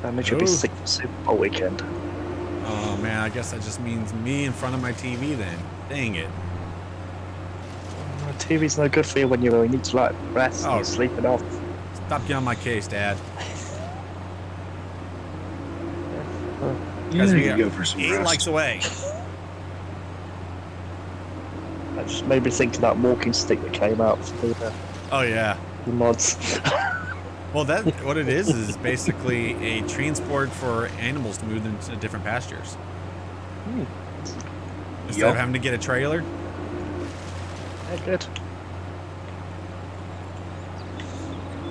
That means you'll be sick for Super Bowl weekend. Oh man, I guess that just means me in front of my TV then. Dang it. TV's no good for you when you really need to like rest Oh. and sleep it off. Stop getting on my case, Dad. Yeah, we you got go for some 8 rest. likes away. That just made me think of that walking stick that came out for Oh yeah. the mods. Well, that what it is basically a transport for animals to move them to different pastures. Instead of having to get a trailer. Yeah, good.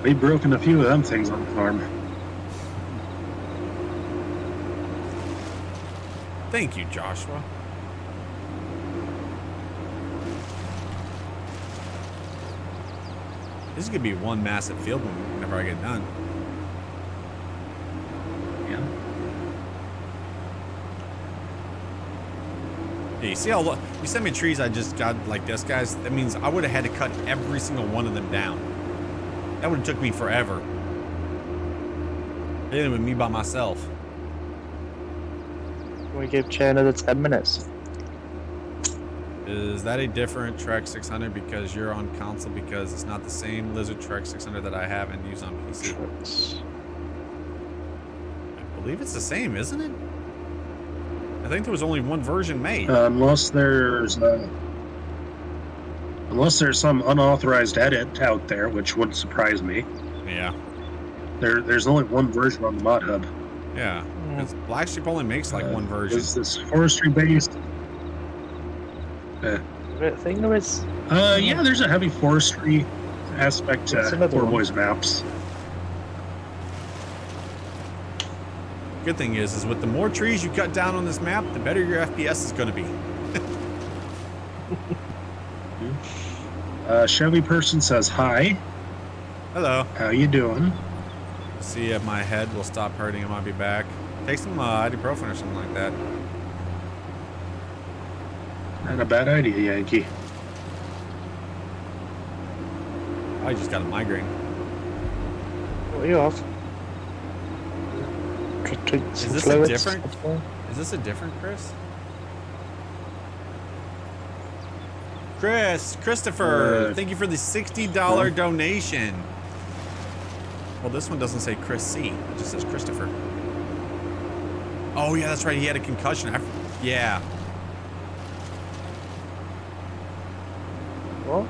We've broken a few of them things on the farm. Thank you, Joshua. This is gonna be one massive field whenever I get done. Yeah. Yeah, you see how you sent me trees I just got like this, guys? That means I would have had to cut every single one of them down. That would have took me forever. Dealing with me by myself. Can we give Jay another 10 minutes? Is that a different Trek 600 because you're on console? Because it's not the same Lizard Trek 600 that I have and use on PC. I believe it's the same, isn't it? I think there was only one version made. Unless there's some unauthorized edit out there, which wouldn't surprise me. Yeah. There's only one version on the mod hub. Yeah. Because Black Sheep only makes like one version. Is this Forestry based? Is it a thing or is? Yeah, there's a heavy forestry aspect to What's another Poor one? Boys maps. Good thing is with the more trees you cut down on this map, the better your FPS is going to be. Chevy person says hi. Hello. How you doing? See if my head will stop hurting. I might be back. Take some ibuprofen or something like that. Not a bad idea, Yankee. I just got a migraine. What are you off? Is this a different? Is this a different Chris? Christopher, thank you for the $60 donation. Well, this one doesn't say Chris C. It just says Christopher. Oh yeah, that's right. He had a concussion. Yeah. What?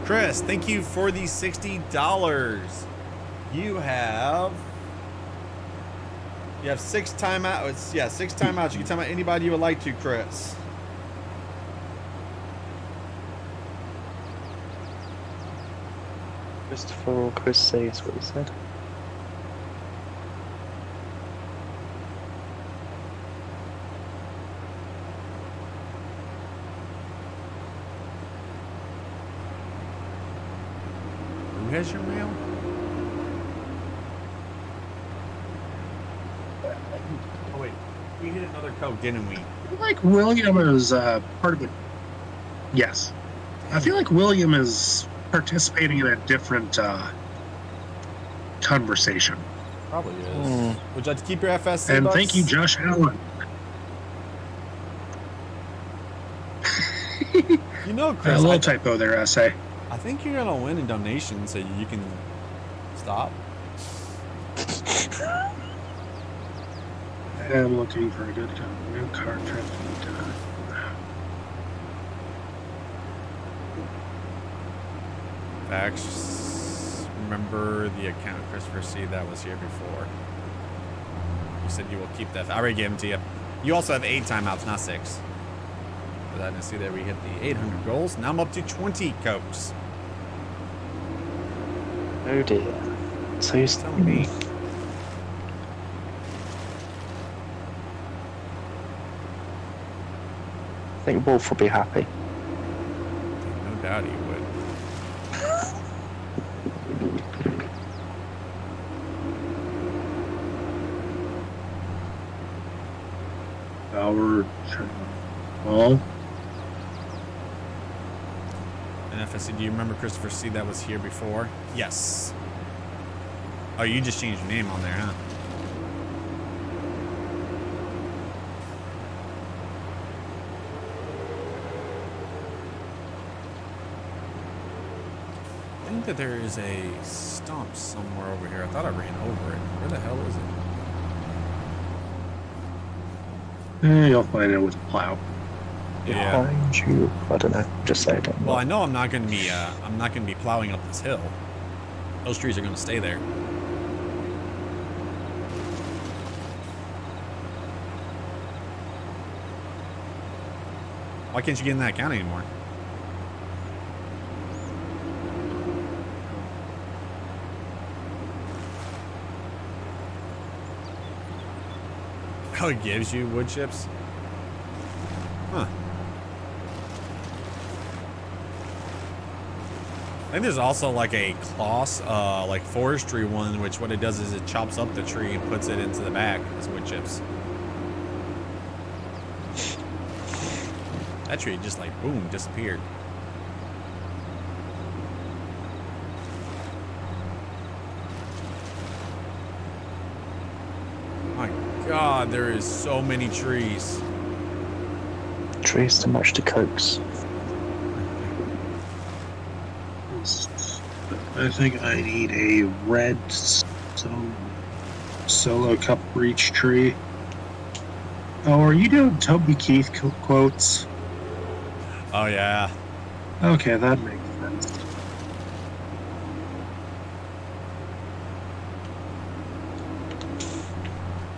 Chris, thank you for the $60. You have 6 timeouts. Yeah, 6 timeouts. You can time out anybody you would like to, Chris. Christopher or Chris C is what he said. Who has your mail? Oh wait, we hit another code, didn't we? I feel like William is part of it. Yes. I feel like William is participating in a different conversation. Probably is. Would you like to keep your FSC And bucks? thank you, Josh Allen. You know, A Chris, little typo there, essay. I think you're gonna win in donations, so you can stop. I'm looking for a good new car trip. Facts. Remember the account Christopher C that was here before. You said you will keep that. I already gave them to you. You also have 8 timeouts, not 6. But I didn't see that we hit the 800 goals. Now I'm up to 20 cokes. Oh dear. So you're Tell me. I think Wolf will be happy. No doubt he would. Well, And FSC, do you remember Christopher C that was here before? Yes. Oh, you just changed your name on there, huh? I think that there is a stump somewhere over here. I thought I ran over it. Where the hell is it? you'll find it with a plow. Yeah. Behind you. I don't know. Just say it. Well, I know I'm not going to be plowing up this hill. Those trees are going to stay there. Why can't you get in that account anymore? Oh, it gives you wood chips? Huh. I think there's also like a cloth, like forestry one, which what it does is it chops up the tree and puts it into the back as wood chips. That tree just like, boom, disappeared. My God, there is so many trees. Trees to match the cokes. I think I need a red solo cup reach tree. Oh, are you doing Toby Keith quotes? Oh yeah. Okay, that makes sense.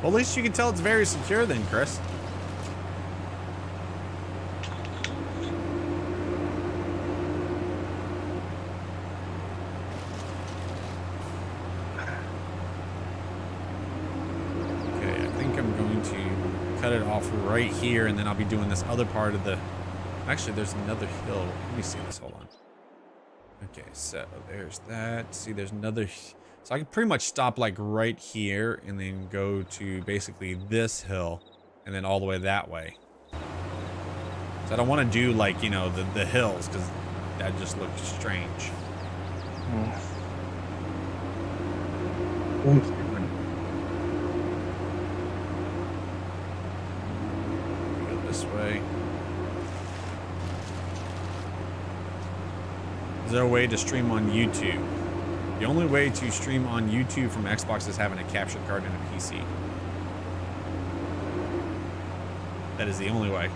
Well, at least you can tell it's very secure then, Chris. it off right here, and then I'll be doing this other part of the... Actually, there's another hill. Let me see this. Hold on. Okay, so there's that. See, there's another... So I can pretty much stop like right here and then go to basically this hill and then all the way that way. So I don't want to do like, you know, the hills because that just looks strange. Go This way. Is there a way to stream on YouTube? The only way to stream on YouTube from Xbox is having a capture card and a PC. That is the only way.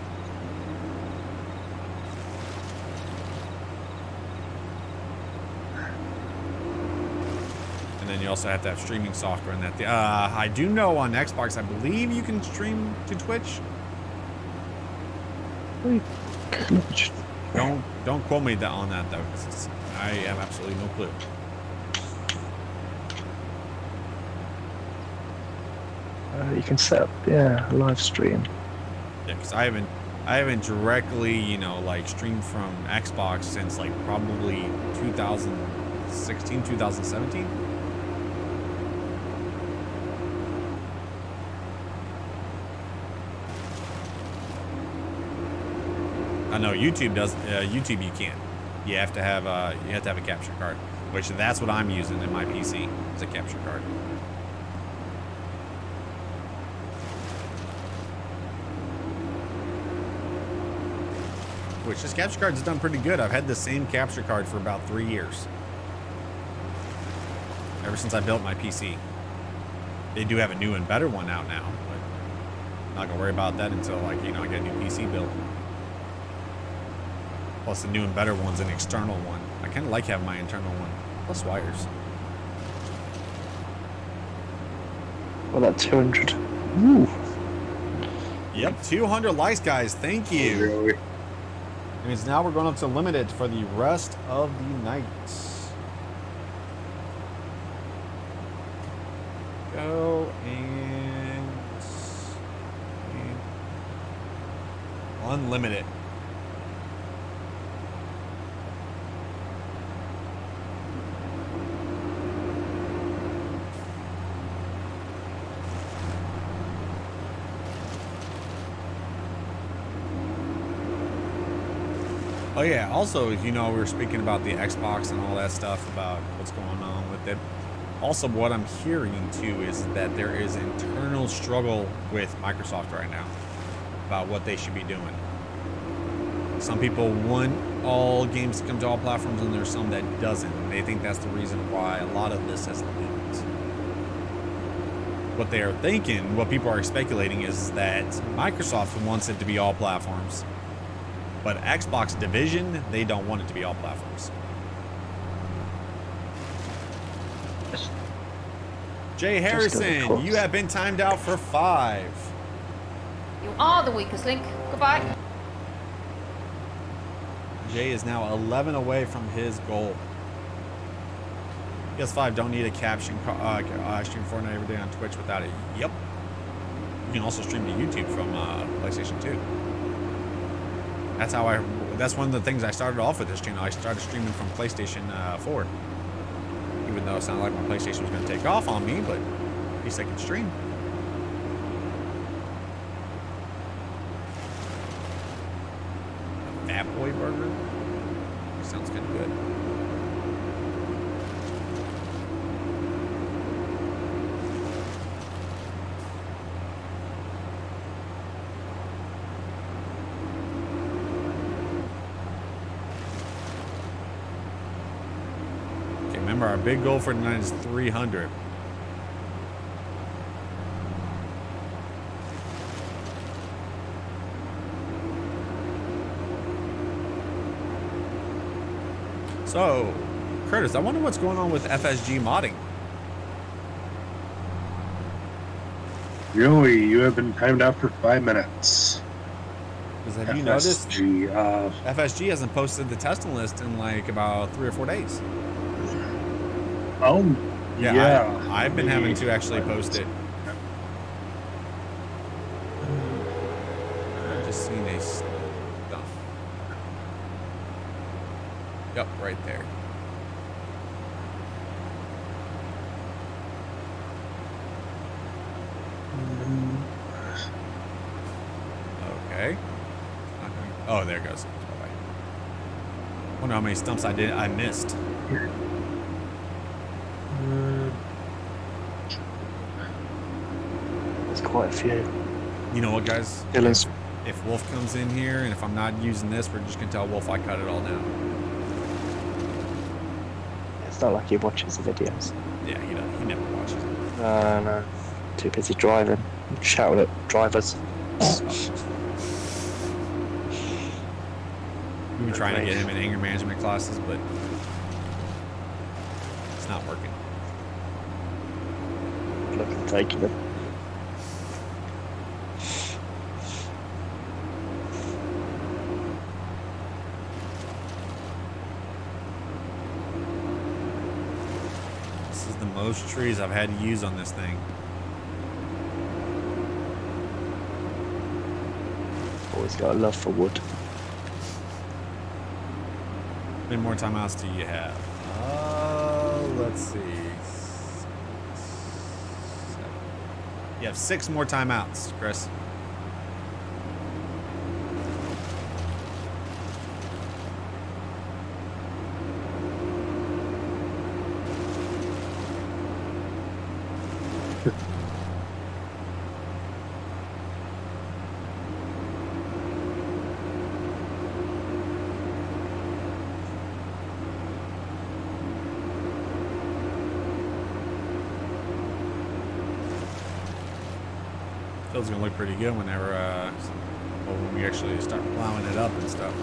And then you also have to have streaming software and that. I do know on Xbox, I believe you can stream to Twitch. Don't quote me on that though, because I have absolutely no clue. You can set up, yeah, a live stream. Yeah, because I haven't directly, you know, like streamed from Xbox since like probably 2016, 2017. I know YouTube does. YouTube you can't. You have to have a capture card, which that's what I'm using in my PC. Is a capture card. Which this capture card has done pretty good. I've had the same capture card for about 3 years. Ever since I built my PC. They do have a new and better one out now, but I'm not gonna worry about that until like, you know, I get a new PC built. Plus the new and better one's an external one. I kinda like having my internal one. Plus wires. Well, that 200. Ooh. Yep, 200 likes, guys. Thank you. Really? It means now we're going up to limited for the rest of the night. Go and unlimited. Oh yeah, also, you know, we were speaking about the Xbox and all that stuff about what's going on with it. Also, what I'm hearing too is that there is internal struggle with Microsoft right now about what they should be doing. Some people want all games to come to all platforms, and there's some that doesn't. And they think that's the reason why a lot of this has leaked. What they are thinking, what people are speculating, is that Microsoft wants it to be all platforms. But Xbox Division, they don't want it to be all platforms. Jay Harrison, you have been timed out for 5. You are the weakest link. Goodbye. Jay is now 11 away from his goal. PS5 don't need a caption. Stream Fortnite every day on Twitch without it. Yep. You can also stream to YouTube from PlayStation 2. That's one of the things I started off with this channel. I started streaming from PlayStation 4. Even though it sounded like my PlayStation was going to take off on me, but at least I could stream. A Fat Boy Burger? Sounds kind of good. Remember, our big goal for tonight is 300. So, Curtis, I wonder what's going on with FSG modding. Joey, you have been timed out for 5 minutes. Because have you noticed FSG hasn't posted the testing list in like about 3 or 4 days? Oh, yeah. I've been having to actually post it. Yep, right there. Okay. Oh, there it goes. Bye-bye. Wonder how many stumps I missed. There's quite a few. You know what, guys? Dylan's. If Wolf comes in here, and if I'm not using this, we're just gonna tell Wolf I cut it all down. It's not like he watches the videos. Yeah, he does. He never watches it. No. Too busy driving. Shouting at drivers. We've been trying to get him in anger management classes, but it's not working. Look at taking them. This is the most trees I've had to use on this thing. Always got a love for wood. How many more timeouts do you have? Let's see. 7. You have 6 more timeouts, Chris. Field's gonna look pretty good whenever, well, when we actually start plowing it up and stuff.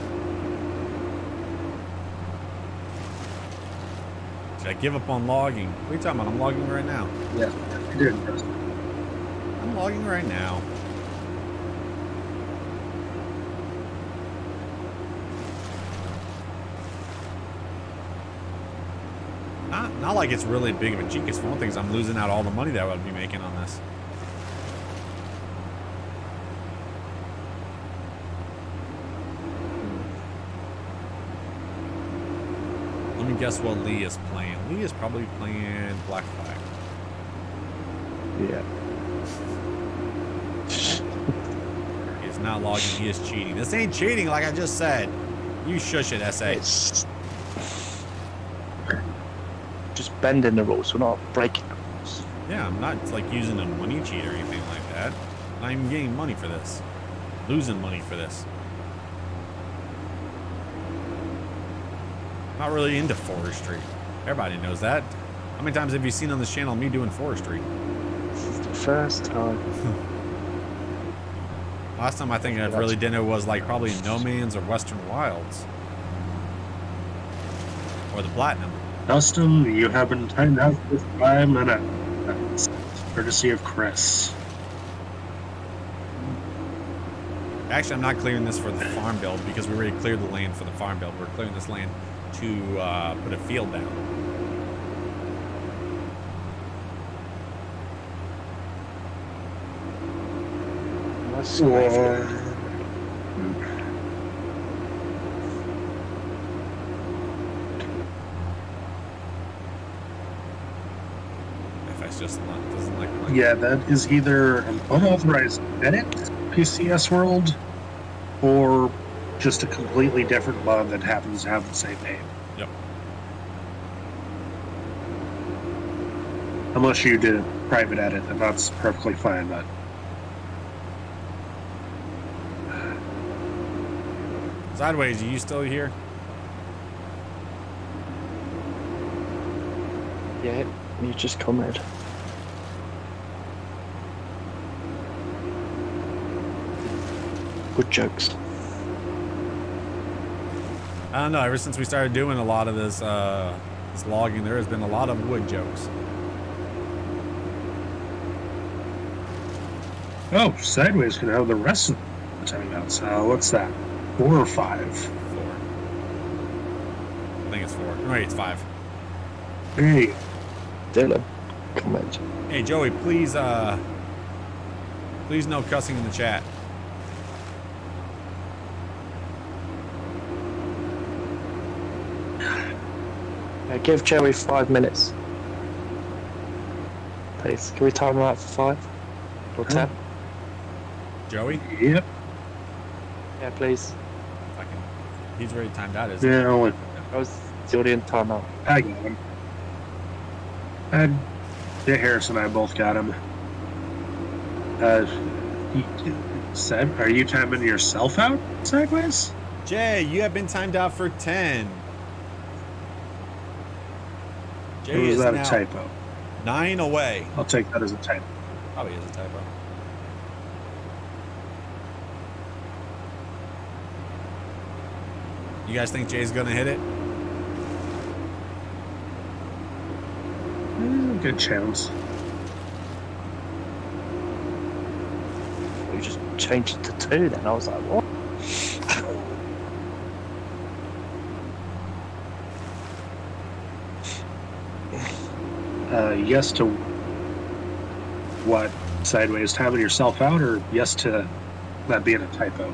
Should I give up on logging? What are you talking about? I'm logging right now. Yeah, you did. I'm logging right now. Not like it's really big of a cheat, because for one thing, I'm losing out all the money that I would be making on this. Let me guess what Lee is playing. Lee is probably playing Black Flag. Yeah. He is not logging, he is cheating. This ain't cheating like I just said. You shush it, SA. It's just bending the rules. We're not breaking the rules. Yeah, I'm not like using a money cheat or anything like that. I'm not even getting money for this. Losing money for this. Not really into forestry. Everybody knows that. How many times have you seen on this channel me doing forestry? This is the first time. Last time I think I really did it was like probably No Man's or Western Wilds. Or the Platinum. Dustin, you have been timed out for 5 minutes. Courtesy of Chris. Actually, I'm not clearing this for the farm build because we already cleared the land for the farm build. We're clearing this land to put a field down. Let's go after. FS just doesn't like money. Yeah, that is either an unauthorized edit PCS World or just a completely different mod that happens to have the same name. Yep. Unless you did a private edit, and that's perfectly fine, but Sideways, are you still here? Yeah, you just commented. Good jokes. I don't know. Ever since we started doing a lot of this this logging, there has been a lot of wood jokes. oh, Sideways can have the rest of the timeouts. What's that? 4 or 5? 4. I think it's 4. No, wait, it's 5. Hey, Dylan, comment. Hey, Joey, please please no cussing in the chat. Give Joey 5 minutes. Please, can we time him out for 5? Or 10? Joey? Yep. Yeah, please. Fucking, he's already timed out, isn't Yeah, only I was the audience time out. I got him. And Harris and I both got him. Seb, are you timing yourself out sideways? Jay, you have been timed out for 10. Or Jay was is that now a typo? 9 away. I'll take that as a typo. Probably is a typo. You guys think Jay's gonna hit it? Good chance. We just changed it to 2 then. I was like, what? Yes to what? Sideways timing yourself out, or yes to that being a typo?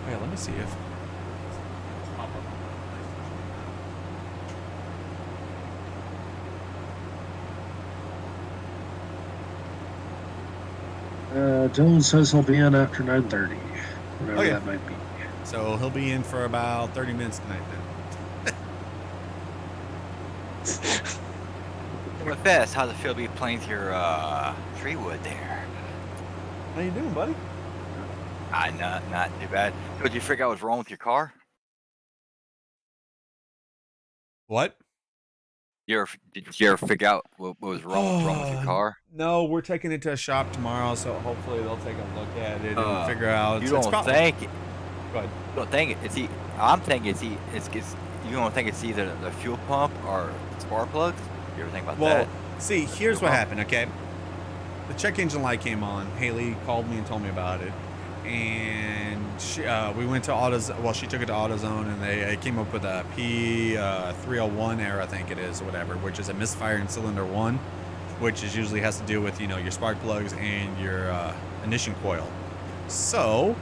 Wait, let me see if. Dylan says he'll be in after 9:30, whatever Okay. that might be. So he'll be in for about 30 minutes tonight then. With this, how's it feel to be playing through your tree wood there? How you doing, buddy? Not too bad. Did you figure out what's wrong with your car? What? Did you ever figure out what was wrong with your car? No, we're taking it to a shop tomorrow, so hopefully they'll take a look at it and figure out. You don't think it? Go ahead. You don't think it? I'm thinking it's you don't think it's either the fuel pump or spark plugs? You ever think about that? Well, see, here's what happened, okay? The check engine light came on. Haley called me and told me about it. And we went to AutoZone. Well, she took it to AutoZone, and they came up with a P301 error, I think it is, or whatever, which is a misfire in cylinder 1, which is usually has to do with, you know, your spark plugs and your ignition coil. So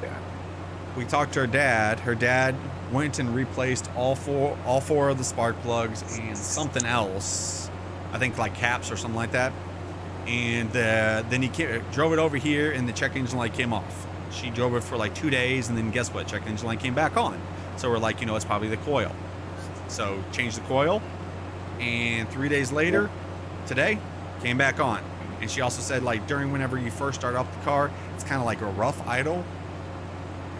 we talked to her dad. Her dad went and replaced all four of the spark plugs and something else. I think like caps or something like that. And then he drove it over here, and the check engine light came off. She drove it for like 2 days, and then guess what? Check engine light came back on. So we're like, you know, it's probably the coil. So changed the coil, and 3 days later, today, came back on. And she also said, like, during whenever you first start up the car, it's kind of like a rough idle.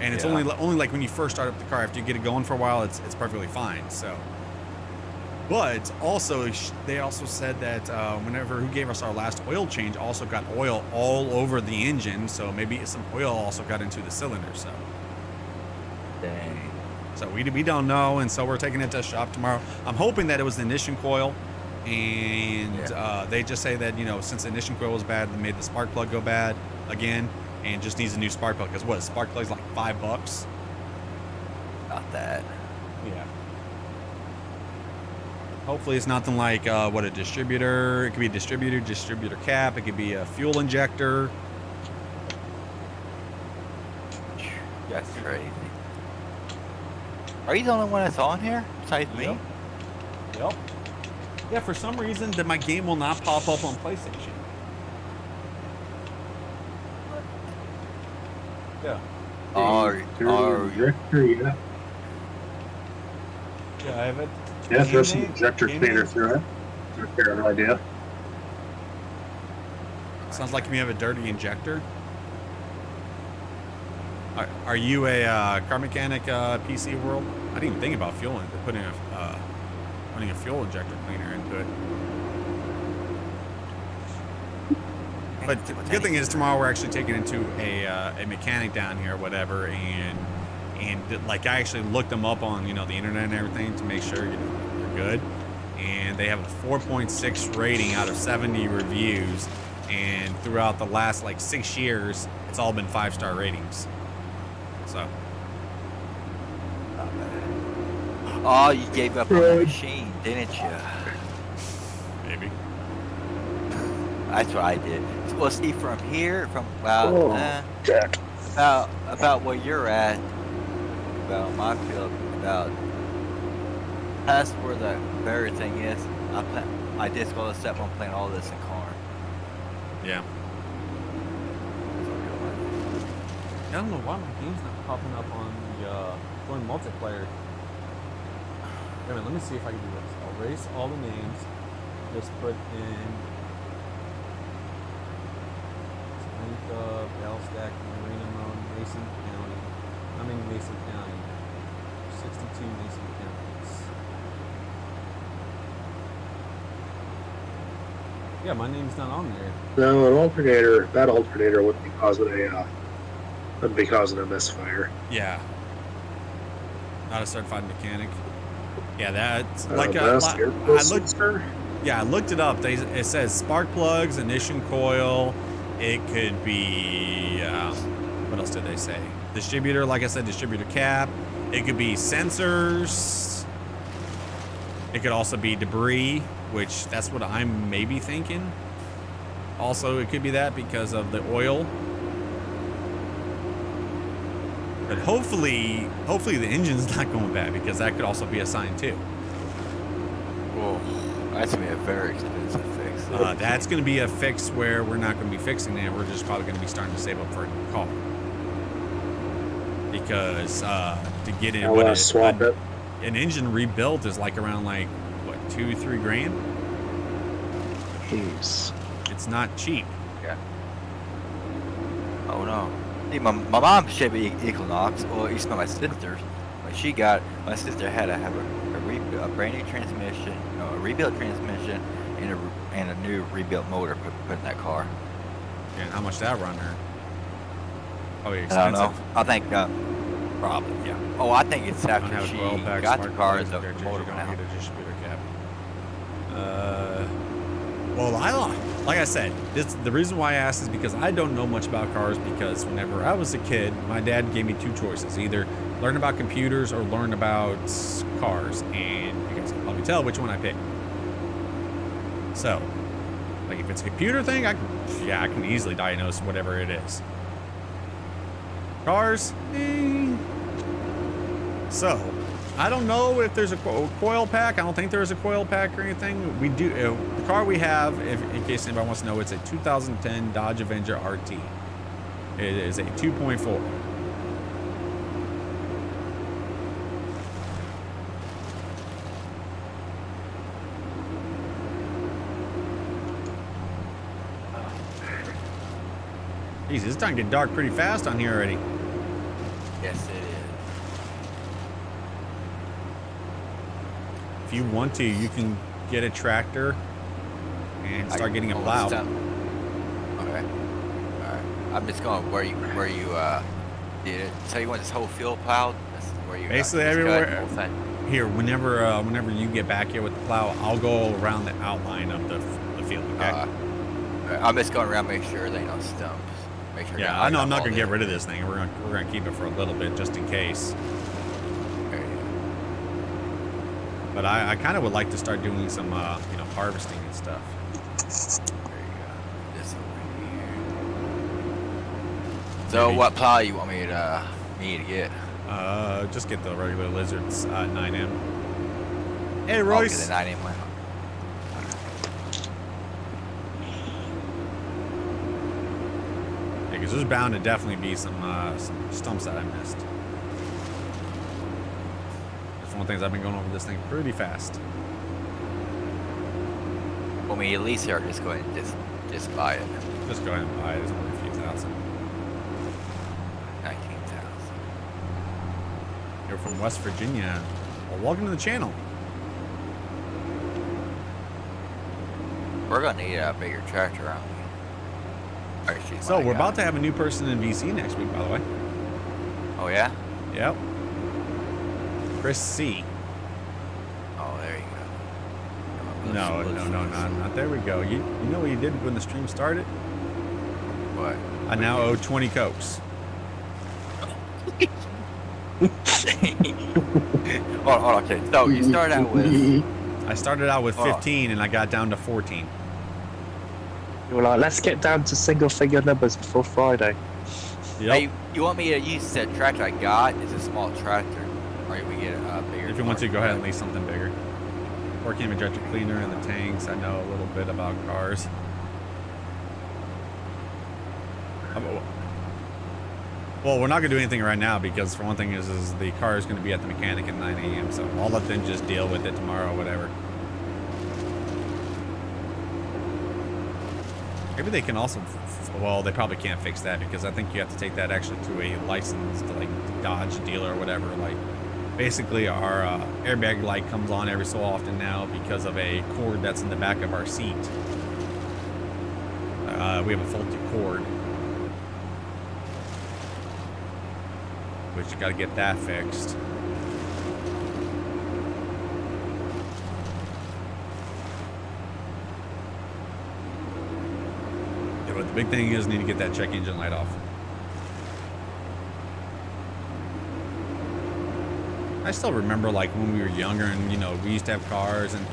And it's only like when you first start up the car. After you get it going for a while, it's perfectly fine. So, but also they also said that whenever who gave us our last oil change also got oil all over the engine, so maybe some oil also got into the cylinder. So, Dang. so we don't know, and so we're taking it to a shop tomorrow. I'm hoping that it was the ignition coil, and they just say that, you know, since the ignition coil was bad, they made the spark plug go bad again. And just needs a new spark plug, because what, spark plug's like $5? Not that. Yeah. Hopefully it's nothing like what, a distributor. It could be a distributor cap. It could be a fuel injector. That's crazy. Are you the only one that's on here besides me? Yep. Yeah, for some reason that my game will not pop up on PlayStation. Yeah. Injector, yeah. Yeah, I have it. Yeah, throw some injector cleaner through it. Fair idea. Sounds like you have a dirty injector. Are you a car mechanic, PC world? I didn't even think about putting a fuel injector cleaner into it. But the good thing is tomorrow we're actually taking it to a mechanic down here or whatever, and like I actually looked them up on, you know, the internet and everything to make sure, you know, they're good. And they have a 4.6 rating out of 70 reviews, and throughout the last like 6 years, it's all been 5-star ratings. So. Oh, you gave up on the machine, didn't you? Maybe. That's what I did. Well, see, from here, from about where you're at, about my field, about That's where the very thing is. I just go to Sept on playing all this in car. Yeah. I don't know why my game's not popping up on the join multiplayer. Wait a minute, let me see if I can do this. I'll erase all the names. Just put in Bellstack, Marina Mode, Mason County. I'm in Mason County. 62 Mason Counties. Yeah, my name's not on there. No, that alternator wouldn't be causing a misfire. Yeah. Not a certified mechanic. Yeah, that's I looked it up. It says spark plugs, ignition coil. It could be what else did they say? Distributor, like I said, distributor cap. It could be sensors. It could also be debris, which that's what I'm maybe thinking. Also, it could be that because of the oil. But hopefully the engine's not going bad, because that could also be a sign too. Whoa, that's gonna be a very expensive fix. That's going to be a fix where we're not going to be fixing it. We're just probably going to be starting to save up for a new car. Because to get in, an engine rebuilt is like around like what, $2-3 grand. Jeez. It's not cheap. Yeah. Oh no. See, my mom's Chevy Equinox, or at least my sister's. When my sister had to have a brand new transmission, a rebuilt transmission, and a new rebuilt motor put in that car. And how much that run her? Probably I don't expensive. know. I think probably, yeah. Oh, I think it's Don't after have she 12 pack, got the smart car, plugs, the cartridge, motor you went don't out. get a distributor cap. Well, like I said, the reason why I asked is because I don't know much about cars, because whenever I was a kid, my dad gave me two choices: either learn about computers or learn about cars, and you guys can probably tell which one I picked. So, like, if it's a computer thing, I can easily diagnose whatever it is. Cars, So, I don't know if there's a coil pack. I don't think there is a coil pack or anything. We do. The car we have, in case anybody wants to know, it's a 2010 Dodge Avenger RT. It is a 2.4. Jeez, it's starting to get dark pretty fast on here already. Yes, it is. If you want to, you can get a tractor and start getting a plow. Okay. All right. I'm just going where you did it. So you want this whole field plowed? That's where you Basically just cut everywhere. the whole thing. Here, whenever you get back here with the plow, I'll go around the outline of the field. Okay. I'm just going around, make sure there ain't no stumps. Make sure. Yeah, I know I'm not gonna get rid of this thing. We're gonna keep it for a little bit just in case. But I kind of would like to start doing some harvesting and stuff. There you go. This over here. So what plow you want me to get? Just get the regular Lizards 9M. Hey Royce. Okay, the 9M one. Because there's bound to definitely be some stumps that I missed. That's one of the things I've been going over this thing pretty fast. Well, I mean, at least here, just go ahead and just buy it. Just go ahead and buy it. It's only a few thousand. 19,000. You're from West Virginia. Well, welcome to the channel. We're gonna need a bigger tractor, aren't we? So we're about to have a new person in VC next week, by the way. Oh yeah? Yep. Chris C. Oh, there you go. No, not there we go. You know what you did when the stream started? What? I now owe 20 Cokes. Oh, okay. So you start out with. I started out with 15 and I got down to 14. You were like, let's get down to single-figure numbers before Friday. Yep. Hey, you want me to use that tractor I got? It's a small tractor. Or we get a bigger. If you want to, go ahead and lease something bigger. Or cam injector cleaner and the tanks. I know a little bit about cars. Well, we're not gonna do anything right now because, for one thing, is the car is gonna be at the mechanic at 9 a.m. So I'll let them just deal with it tomorrow or whatever. Maybe they can also, well, they probably can't fix that because I think you have to take that actually to a licensed like Dodge dealer or whatever. Like, basically our airbag light comes on every so often now because of a cord that's in the back of our seat. We have a faulty cord, which you got to get that fixed. Yeah, but the big thing is need to get that check engine light off. I still remember like when we were younger and, you know, we used to have cars, and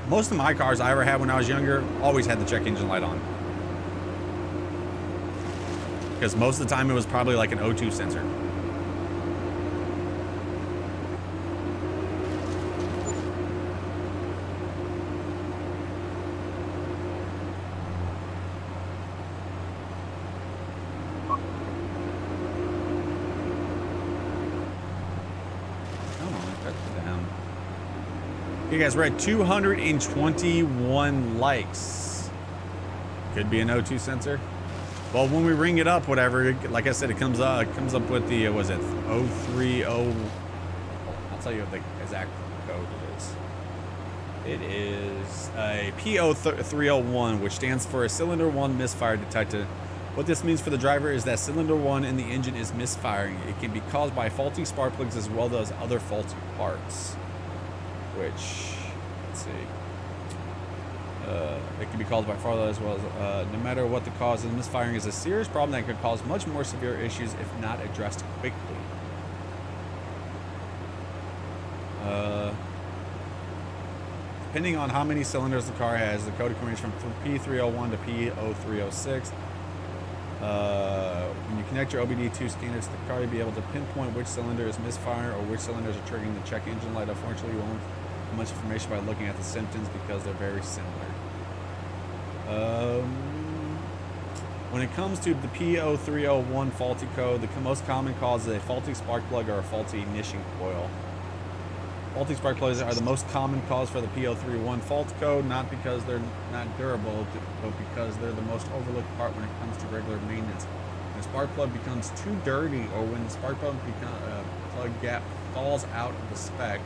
most of my cars I ever had when I was younger always had the check engine light on. Because most of the time it was probably like an O2 sensor. Okay, guys, we're at 221 likes. Could be an O2 sensor. Well, when we ring it up, whatever, like I said, it comes up with the, was it 030? I'll tell you what the exact code it is. It is a P0301, which stands for a cylinder 1 misfire detected. What this means for the driver is that cylinder 1 in the engine is misfiring. It can be caused by faulty spark plugs as well as other faulty parts. Which, let's see, it can be caused by farther as well as, no matter what the cause of misfiring is a serious problem that could cause much more severe issues if not addressed quickly. Depending on how many cylinders the car has, the code can range from P301 to P0306. When you connect your OBD2 scanner to the car, you'll be able to pinpoint which cylinder is misfiring or which cylinders are triggering the check engine light. Unfortunately, you won't have much information by looking at the symptoms because they're very similar. When it comes to the P0301 faulty code, the most common cause is a faulty spark plug or a faulty ignition coil. Faulty spark plugs are the most common cause for the P0301 fault code, not because they're not durable, but because they're the most overlooked part when it comes to regular maintenance. When the spark plug becomes too dirty or when the spark plug gap falls out of the spec,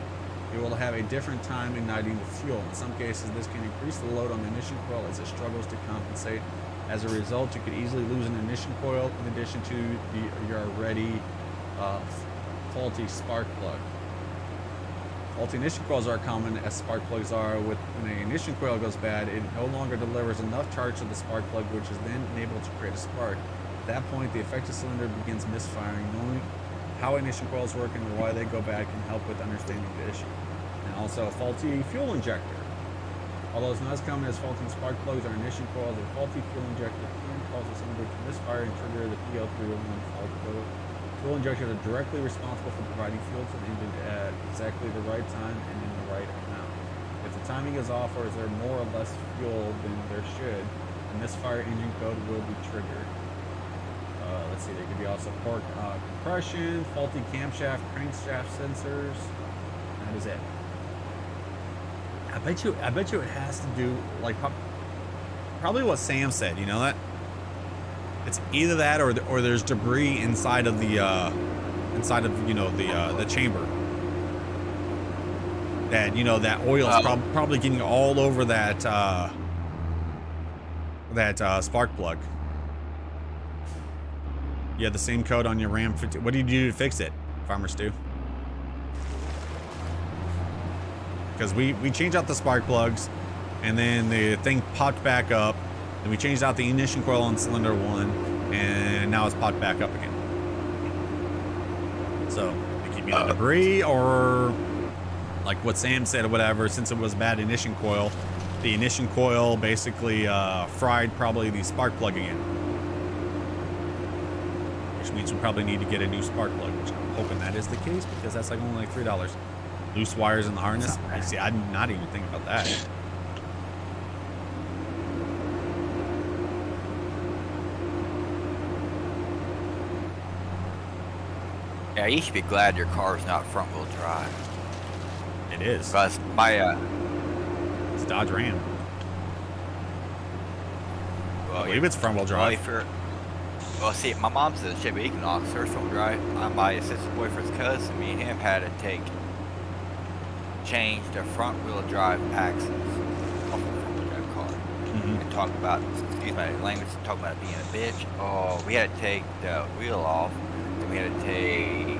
it will have a different time igniting the fuel. In some cases, this can increase the load on the ignition coil as it struggles to compensate. As a result, you could easily lose an ignition coil in addition to your already faulty spark plug. Faulty ignition coils are common as spark plugs are. When an ignition coil goes bad, it no longer delivers enough charge to the spark plug, which is then unable to create a spark. At that point, the affected cylinder begins misfiring. Knowing how ignition coils work and why they go bad can help with understanding the issue. And also, a faulty fuel injector. Although it's not as common as faulty spark plugs or ignition coils, a faulty fuel injector can cause the cylinder to misfire and trigger the P0301 fault code. Fuel injectors are directly responsible for providing fuel to the engine at exactly the right time and in the right amount. If the timing is off or is there more or less fuel than there should, a misfire engine code will be triggered. Let's see, there could be also poor compression, faulty camshaft, crankshaft sensors. That is it. I bet you it has to do like probably what Sam said. You know that it's either that or there's debris inside of the you know the chamber. That you know that oil is probably getting all over that spark plug. You have the same code on your Ram 50. What do you do to fix it, Farmer Stu? Because we changed out the spark plugs, and then the thing popped back up. Then we changed out the ignition coil on cylinder 1, and now it's popped back up again. So it could be the debris, or like what Sam said or whatever. Since it was bad ignition coil, the ignition coil basically fried probably the spark plug again. Which which means we probably need to get a new spark plug, which I'm hoping that is the case because that's like only like $3. Loose wires in the harness. See, I did not even think about that. Yeah, you should be glad your car's not front-wheel drive. It is. Because my It's Dodge Ram. I believe it's front-wheel drive. Well, see, my mom's a Chevy Equinox, hers front-wheel drive. My sister's boyfriend's cousin, me and him had to change the front-wheel drive axles off the front-wheel drive car. And talk about, excuse my language, talk about being a bitch. Oh, we had to take the wheel off. Then we had to take,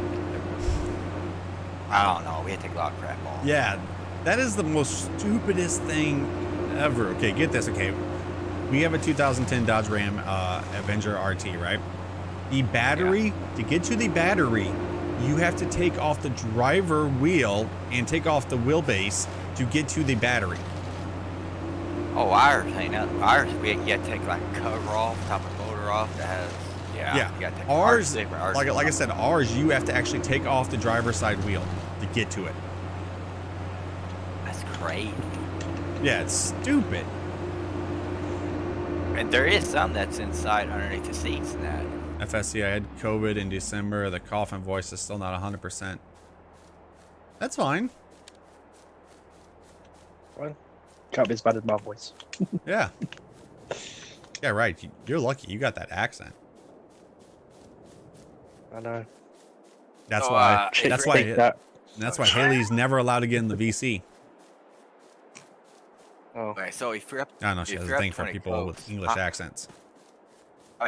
I don't know, we had to take a lot of crap off. Yeah, that is the most stupidest thing ever. Okay, get this. Okay, we have a 2010 Dodge Ram Avenger RT, right? The battery, to get to the battery, you have to take off the driver wheel and take off the wheelbase to get to the battery. Oh, ours ain't nothing. Ours, you got to take like a cover off, top of the motor off. That has, yeah. You got to take Ours, ours like I said, ours, you have to actually take off the driver's side wheel to get to it. That's crazy. Yeah, it's stupid. And there is some that's inside underneath the seats and that. FSC, I had COVID in December. The cough and voice is still not 100%. That's fine. Well, can't be as bad as my voice. Yeah. Yeah, right. You're lucky. You got that accent. I know. That's Oh, why. That's why. that. That's why Haley's never allowed to get in the VC. Oh, Okay, so if you're up, I don't know. She if has you're a up thing for 20 people close, with English accents.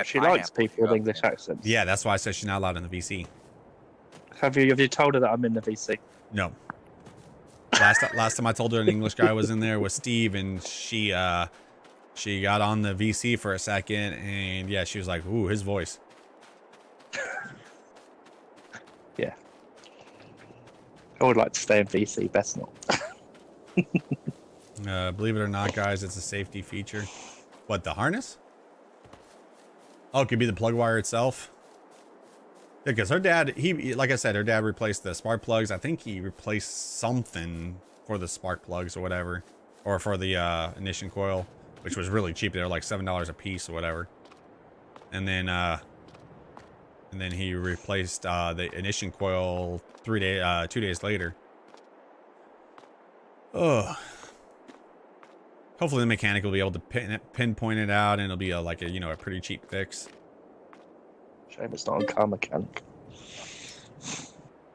she likes people with English accents. accents. Yeah, that's why I said she's not allowed in the VC. Have you told her that I'm in the VC? No. Last time I told her an English guy was in there was Steve, and she got on the VC for a second, and yeah, she was like, "Ooh, his voice." Yeah. I would like to stay in VC, best not. Believe it or not, guys, it's a safety feature. What, the harness? Oh, it could be the plug wire itself. Yeah, because her dad, like I said, her dad replaced the spark plugs. I think he replaced something for the spark plugs or whatever, or for the ignition coil, which was really cheap. They were like $7 a piece or whatever. And then he replaced the ignition coil 2 days later. Oh. Hopefully the mechanic will be able to pinpoint it out, and it'll be a pretty cheap fix. Shame it's not a car mechanic.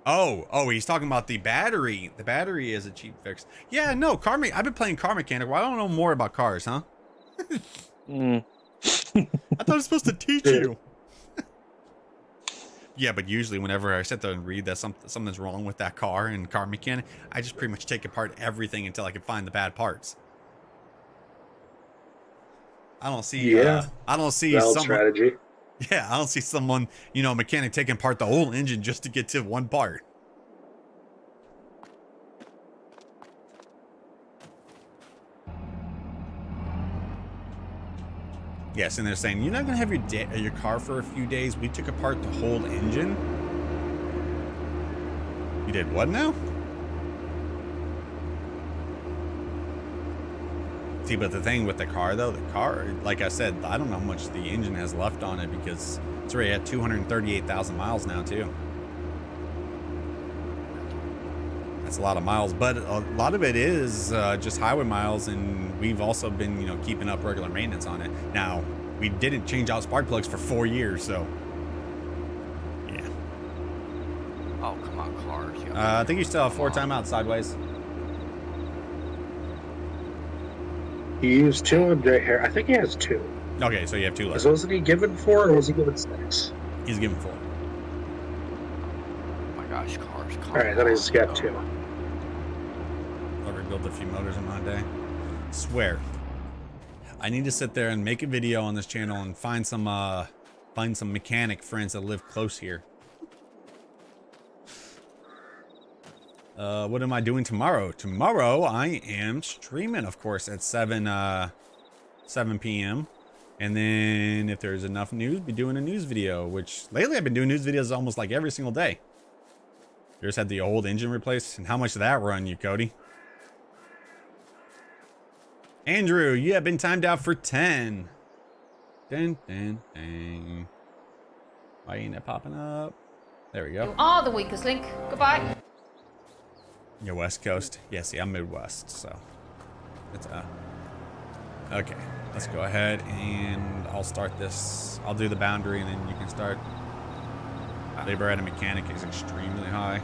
Oh, he's talking about the battery. The battery is a cheap fix. Yeah, no, I've been playing car mechanic. Well, I don't know more about cars, huh? I thought I was supposed to teach you. Yeah, but usually whenever I sit there and read that something's wrong with that car and car mechanic, I just pretty much take apart everything until I can find the bad parts. I don't see. I don't see Valid strategy. Yeah, I don't see someone, mechanic taking apart the whole engine just to get to one part. Yes, and they're saying you're not gonna have your car for a few days. We took apart the whole engine. You did what now? See, but the thing with the car, though, like I said, I don't know how much the engine has left on it because it's already at 238,000 miles now, too. That's a lot of miles, but a lot of it is just highway miles, and we've also been, keeping up regular maintenance on it. Now, we didn't change out spark plugs for 4 years, so yeah. Oh, come on, cars. I think you still have 4 timeouts sideways. He used 2 on right here. I think he has 2. Okay, so you have 2 left. So wasn't he given 4 or was he given 6? He's given 4. Oh my gosh, cars. Alright, then he's got 2. I'll rebuild a few motors in my day. Swear. I need to sit there and make a video on this channel and find some mechanic friends that live close here. What am I doing tomorrow? Tomorrow I am streaming, of course, at 7 p.m. And then if there's enough news, be doing a news video, which lately I've been doing news videos almost like every single day. Yours had the old engine replaced. And how much did that run you, Cody? Andrew, you have been timed out for 10. Dun, dun, dun. Why ain't that popping up? There we go. You are the weakest link. Goodbye. You're West Coast. Yeah, see, I'm Midwest, so it's okay. Let's go ahead and I'll start this. I'll do the boundary and then you can start. Labor at a mechanic is extremely high.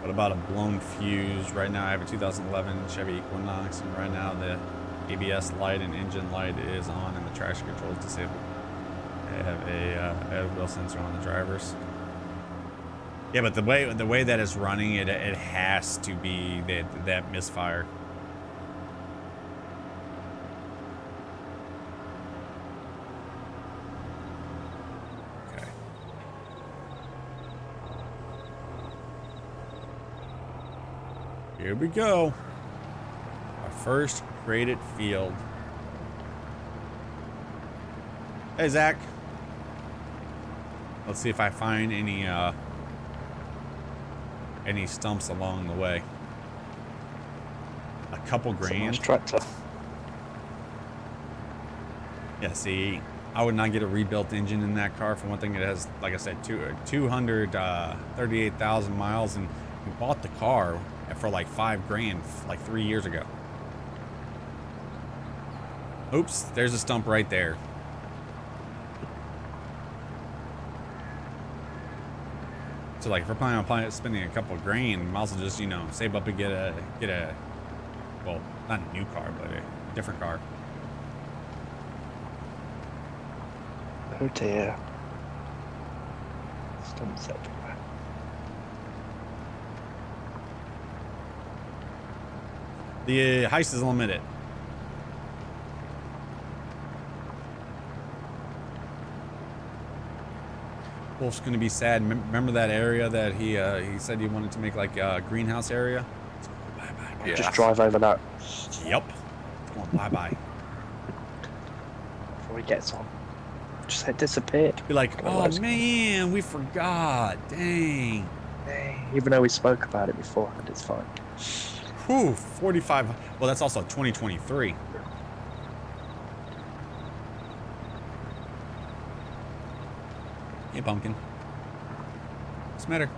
What about a blown fuse? Right now I have a 2011 Chevy Equinox, and right now the ABS light and engine light is on and the traction control is disabled. I have a wheel sensor on the drivers. Yeah, but the way that it's running, it has to be that misfire. Okay. Here we go. Our first graded field. Hey, Zach. Let's see if I find any stumps along the way. A couple grand. Nice tractor. Yeah, see, I would not get a rebuilt engine in that car. For one thing, it has, like I said, 238,000 miles, and we bought the car for like $5 grand like 3 years ago. Oops, there's a stump right there. So like if we're planning on spending a couple of grand, might as well just, you know, save up and get a well, not a new car, but a different car. Oh dear. Stumps everywhere. The heist is limited. Wolf's gonna be sad. Remember that area that he said he wanted to make like a greenhouse area? Yeah. Just drive over that Yep. It's going bye-bye. before he gets on. Just had disappeared. Be like, oh Otherwise- man, we forgot. Dang. Even though we spoke about it beforehand, it's fine. Whew, 45. Well, that's also 2023. Hey, pumpkin. What's the matter?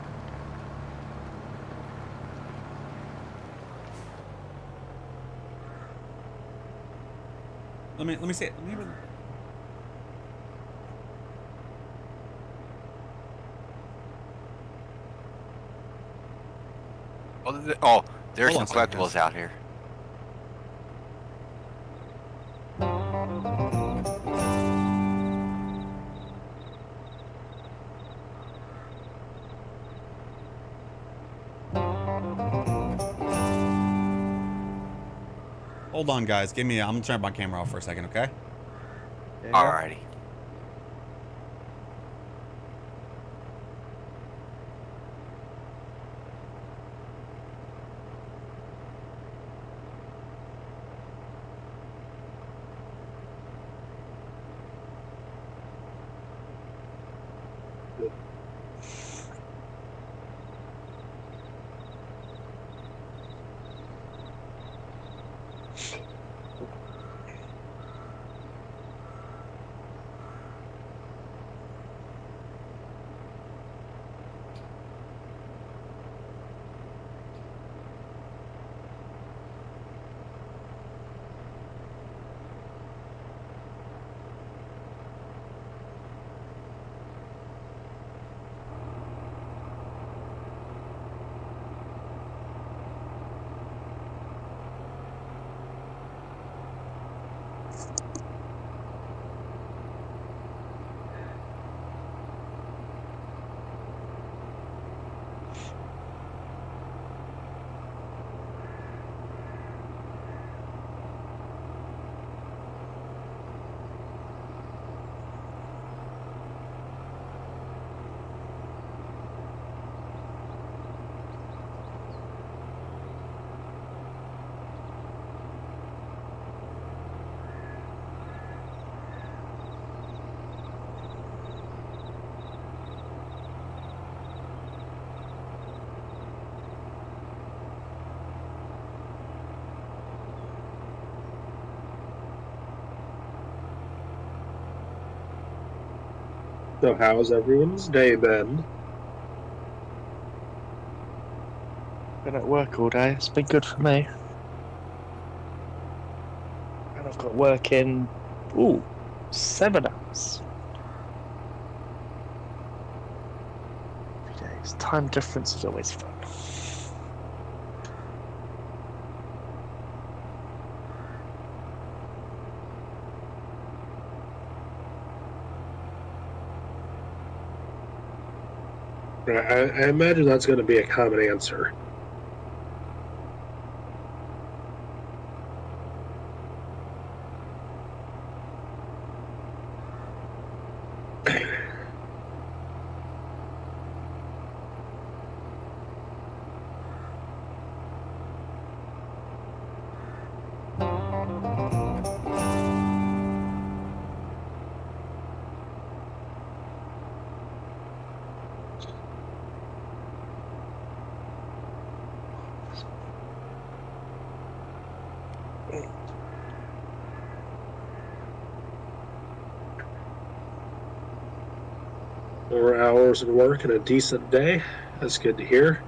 Let me see it. Oh, there's Hold some on a second, collectibles out here. Hold on, guys. I'm gonna turn my camera off for a second, okay? Alrighty. So how's everyone's day been? Been at work all day. It's been good for me. And I've got work in 7 hours. Every day. Time difference is always fun. I imagine that's going to be a common answer. More hours of work and a decent day. That's good to hear.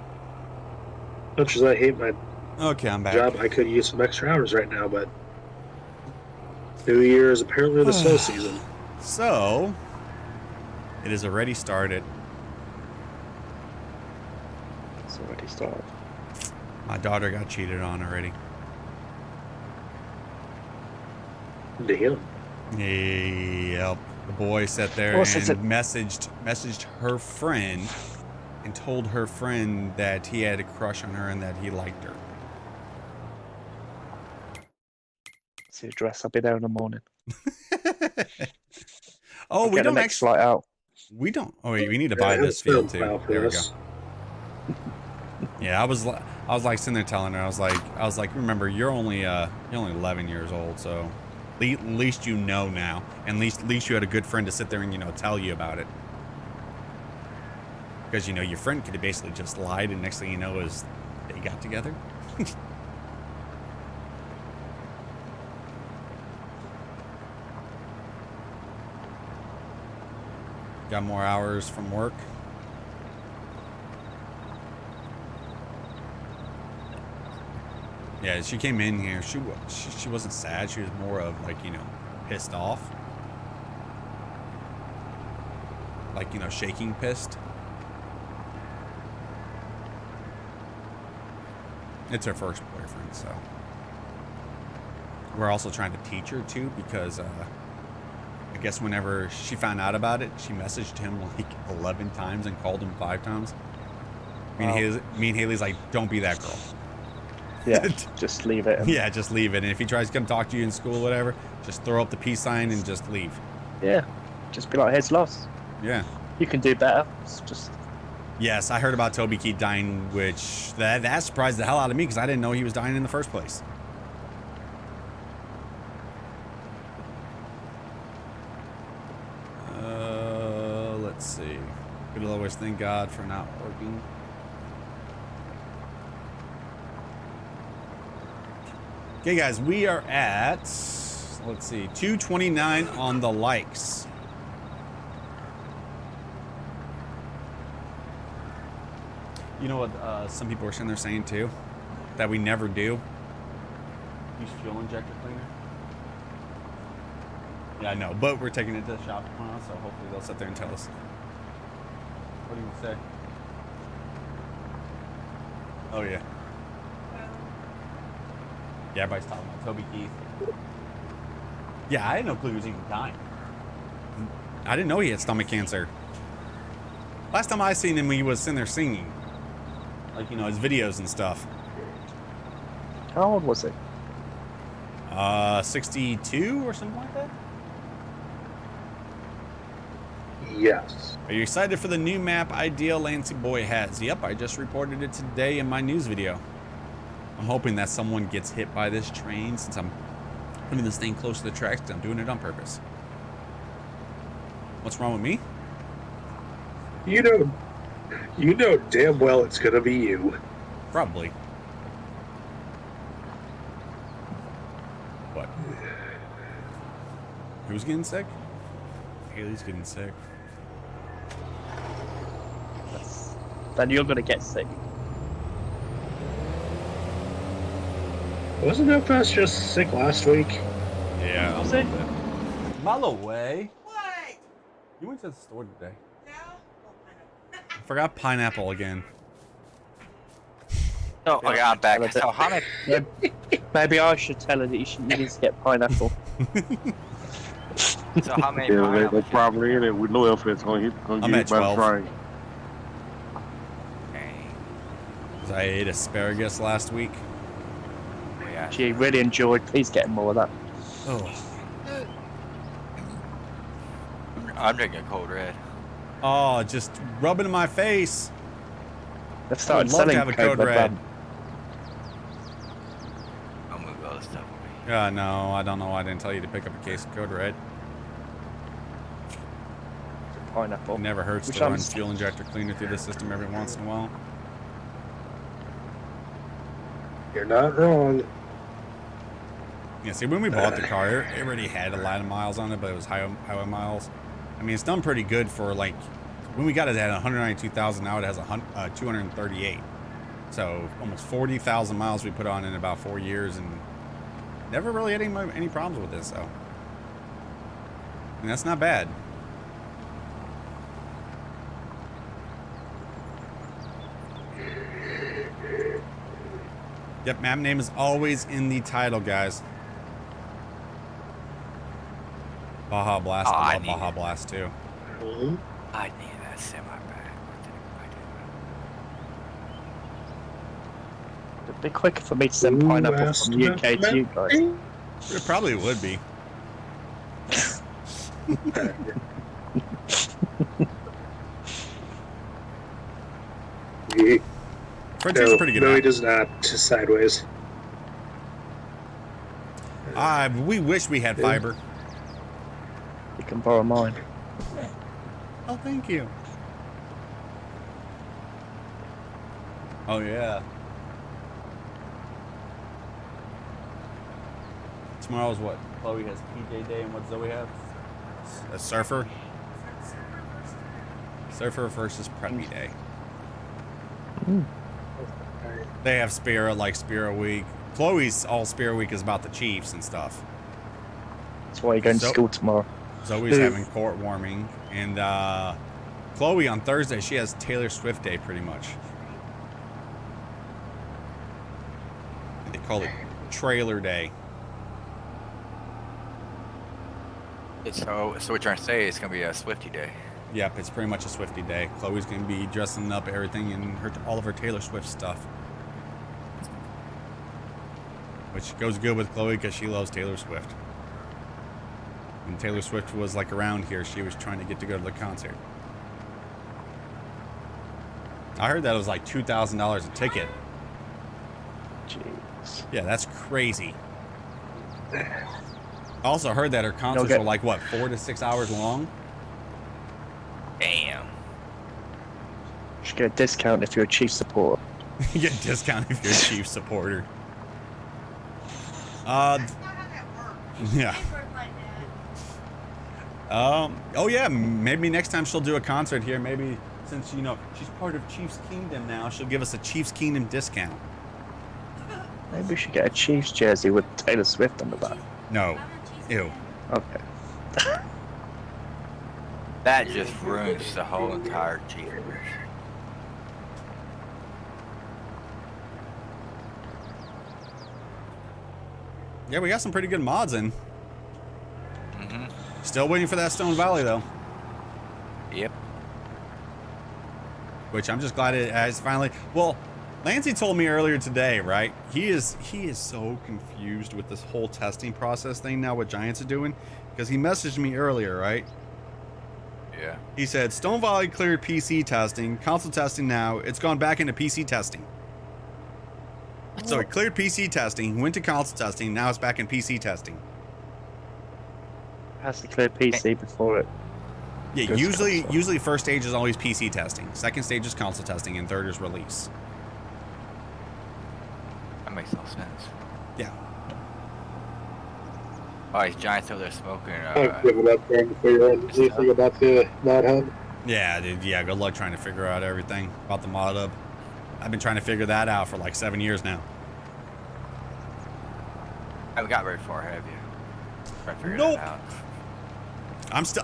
Much as I hate my Okay, I'm back. job, I could use some extra hours right now, but New Year is apparently the slow season. So, it is already started. It's already started. My daughter got cheated on already. Damn. Yep. The boy sat there Well, since and messaged her friend and told her friend that he had a crush on her and that he liked her. See his dress. I'll be there in the morning. Oh, we Get the don't next actually. flight out. We don't. Oh, wait, we need to buy this field too. There we go. Yeah, I was like sitting there telling her, I was like, remember, you're only 11 years old, so at least you know now, and at least you had a good friend to sit there and tell you about it, because your friend could have basically just lied, and next thing you know is they got together. Got more hours from work. Yeah, she came in here. She wasn't sad. She was more of like, pissed off. Like, shaking pissed. It's her first boyfriend, so. We're also trying to teach her too, because I guess whenever she found out about it, she messaged him like 11 times and called him 5 times. Me and Haley's like, don't be that girl. Yeah, just leave it. Yeah, just leave it. And if he tries to come talk to you in school, whatever, just throw up the peace sign and just leave. Yeah, just be like, heads lost. Yeah. You can do better. It's just. Yes, I heard about Toby Keith dying, which that surprised the hell out of me because I didn't know he was dying in the first place. Let's see. Could always thank God for not working. Okay, guys, we are at, let's see, 229 on the likes. You know what some people are sitting there saying too? That we never do? Use fuel injector cleaner? Yeah, I know, but we're taking it to the shop tomorrow, so hopefully they'll sit there and tell us. What do you say? Oh, yeah. Yeah, everybody's talking about Toby Keith. Yeah, I had no clue he was even dying. I didn't know he had stomach cancer. Last time I seen him, he was sitting there singing. Like, his videos and stuff. How old was he? 62 or something like that? Yes. Are you excited for the new map Ideal Lancy Boy has? Yep, I just reported it today in my news video. I'm hoping that someone gets hit by this train since I'm putting this thing close to the tracks because I'm doing it on purpose. What's wrong with me? You know damn well it's gonna be you. Probably. What? Who's getting sick? Haley's getting sick. then you're gonna get sick. Wasn't FS just sick last week? Yeah. Was it? Mile away. What? You went to the store today. Yeah? Oh, I forgot pineapple again. So, okay, I'm back. So how many? Maybe I should tell her that you need to get pineapple. So how many? Yeah, pineapples they probably in it. We know if it's gonna I'm get at hit by 12. the train. Dang. 'Cause I ate asparagus last week. Yeah. Gee, really enjoyed. Please get more of that. Oh. I'm drinking a cold red. Oh, just rubbing in my face. They've I'd started love to selling have a code red. I'll move all this stuff away. Yeah, no, I don't know why I didn't tell you to pick up a case of code red. Pineapple. It never hurts Which to run I'm- fuel injector cleaner through the system every once in a while. You're not wrong. Yeah, see, when we bought the car, it already had a lot of miles on it, but it was highway miles. I mean, it's done pretty good for, like, when we got it, it had 192,000. Now it has 238. So almost 40,000 miles we put on in about 4 years, and never really had any problems with this, so. And that's not bad. Yep, map name is always in the title, guys. Baja Blast. Oh, I I love need Baja it. Blast too. I need that semi back. It'd be quicker for me to send pineapple from the UK to you guys. It probably would be. Frontier's pretty good. No, map. he does not. Just sideways. We wish we had fiber. You can borrow mine. Oh, thank you. Oh, yeah. Tomorrow's what? Chloe has PJ Day, and what Zoe have? A surfer? Surfer versus Preppy Day. They have Spirit, like Spirit Week. Chloe's all Spirit Week is about the Chiefs and stuff. That's why you're going to school tomorrow. Zoe's having court warming, and Chloe on Thursday, she has Taylor Swift Day pretty much. They call it Trailer Day. So what you're trying to say is gonna be a Swifty day. Yep, it's pretty much a Swifty Day. Chloe's gonna be dressing up everything in all of her Taylor Swift stuff, which goes good with Chloe because she loves Taylor Swift. When Taylor Swift was like around here, she was trying to get to go to the concert. I heard that it was like $2,000 a ticket. Jeez. Yeah, that's crazy. I also heard that her concerts were like, what, 4 to 6 hours long? Damn. You should get a discount if you're a Chief supporter. You get a discount if you're a Chiefs supporter. Yeah. Oh yeah, maybe next time she'll do a concert here. Maybe since, you know, she's part of Chiefs Kingdom now, she'll give us a Chiefs Kingdom discount. Maybe we should get a Chiefs jersey with Taylor Swift on the back. No. Ew. Okay. That just ruins the whole entire Chiefs. Yeah, we got some pretty good mods in. Still waiting for that Stone Valley though. Yep. Which I'm just glad it has finally. Well, Lancey told me earlier today, right? He is so confused with this whole testing process thing now. What Giants are doing, because he messaged me earlier, right? Yeah. He said Stone Valley cleared PC testing, console testing now. It's gone back into PC testing. So it cleared PC testing, went to console testing, now it's back in PC testing. Has to clear PC before it. Yeah, goes to console. usually first stage is always PC testing, second stage is console testing, and third is release. That makes no sense. Yeah. Oh, these Giants over there smoking. I've given up trying to figure out anything about the mod hub. Yeah, dude. Yeah, good luck trying to figure out everything about the mod up. I've been trying to figure that out for like 7 years now. I haven't got very far, have you? Trying to figure Nope. that out.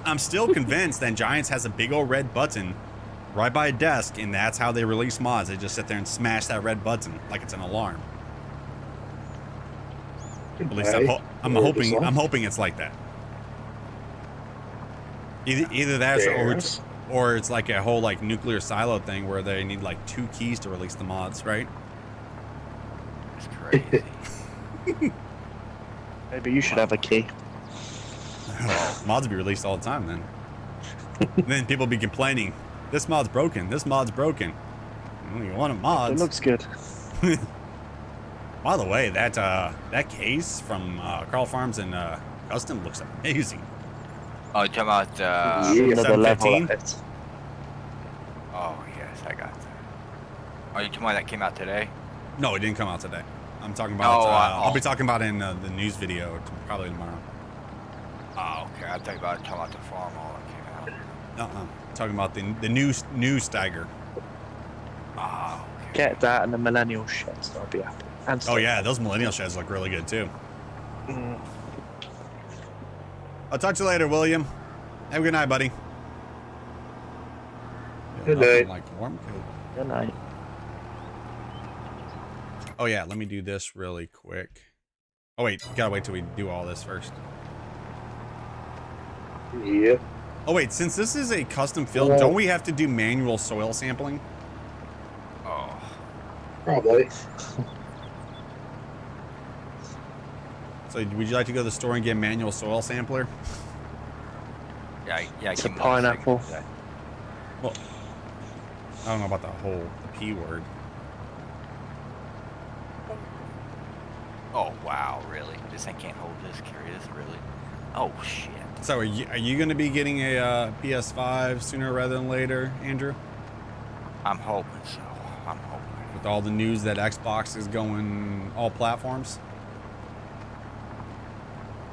I'm still convinced that Giants has a big old red button right by a desk, and that's how they release mods. They just sit there and smash that red button like it's an alarm. At least I'm hoping it's like that. Either that or it's like a whole like nuclear silo thing where they need like 2 keys to release the mods, right? It's crazy. Maybe you should have a key. Mods be released all the time then. And then people be complaining, this mod's broken, this mod's broken. Well, you want a mod. It looks good. By the way, that case from Carl Farms and Custom looks amazing. Oh, you're talking about, Another level 715? of it. oh, yes, I got that. Oh, you talking about that came out today? No, it didn't come out today. I'm talking about, Oh, I'll be talking about it in the news video probably tomorrow. Oh, okay. I'm talking about the farm all that came out. Talking about the new Steiger. Oh, okay. Get that and the millennial sheds. I'll be happy. And Oh stuff. yeah, those millennial sheds look really good too. I'll talk to you later, William. Have a good night, buddy. Good Nothing night. like warm coat. Good night. Oh yeah, let me do this really quick. Oh wait, gotta wait till we do all this first. Yeah. Oh wait, since this is a custom field, don't we have to do manual soil sampling? Oh, Probably. So would you like to go to the store and get a manual soil sampler? yeah, It's a give me 1 second pineapple. for that. Well, I don't know about the P word. Oh, wow, really? This thing can't hold this, carry this, really? Oh, shit. So are you going to be getting a PS5 sooner rather than later, Andrew? I'm hoping so. I'm hoping. With all the news that Xbox is going all platforms?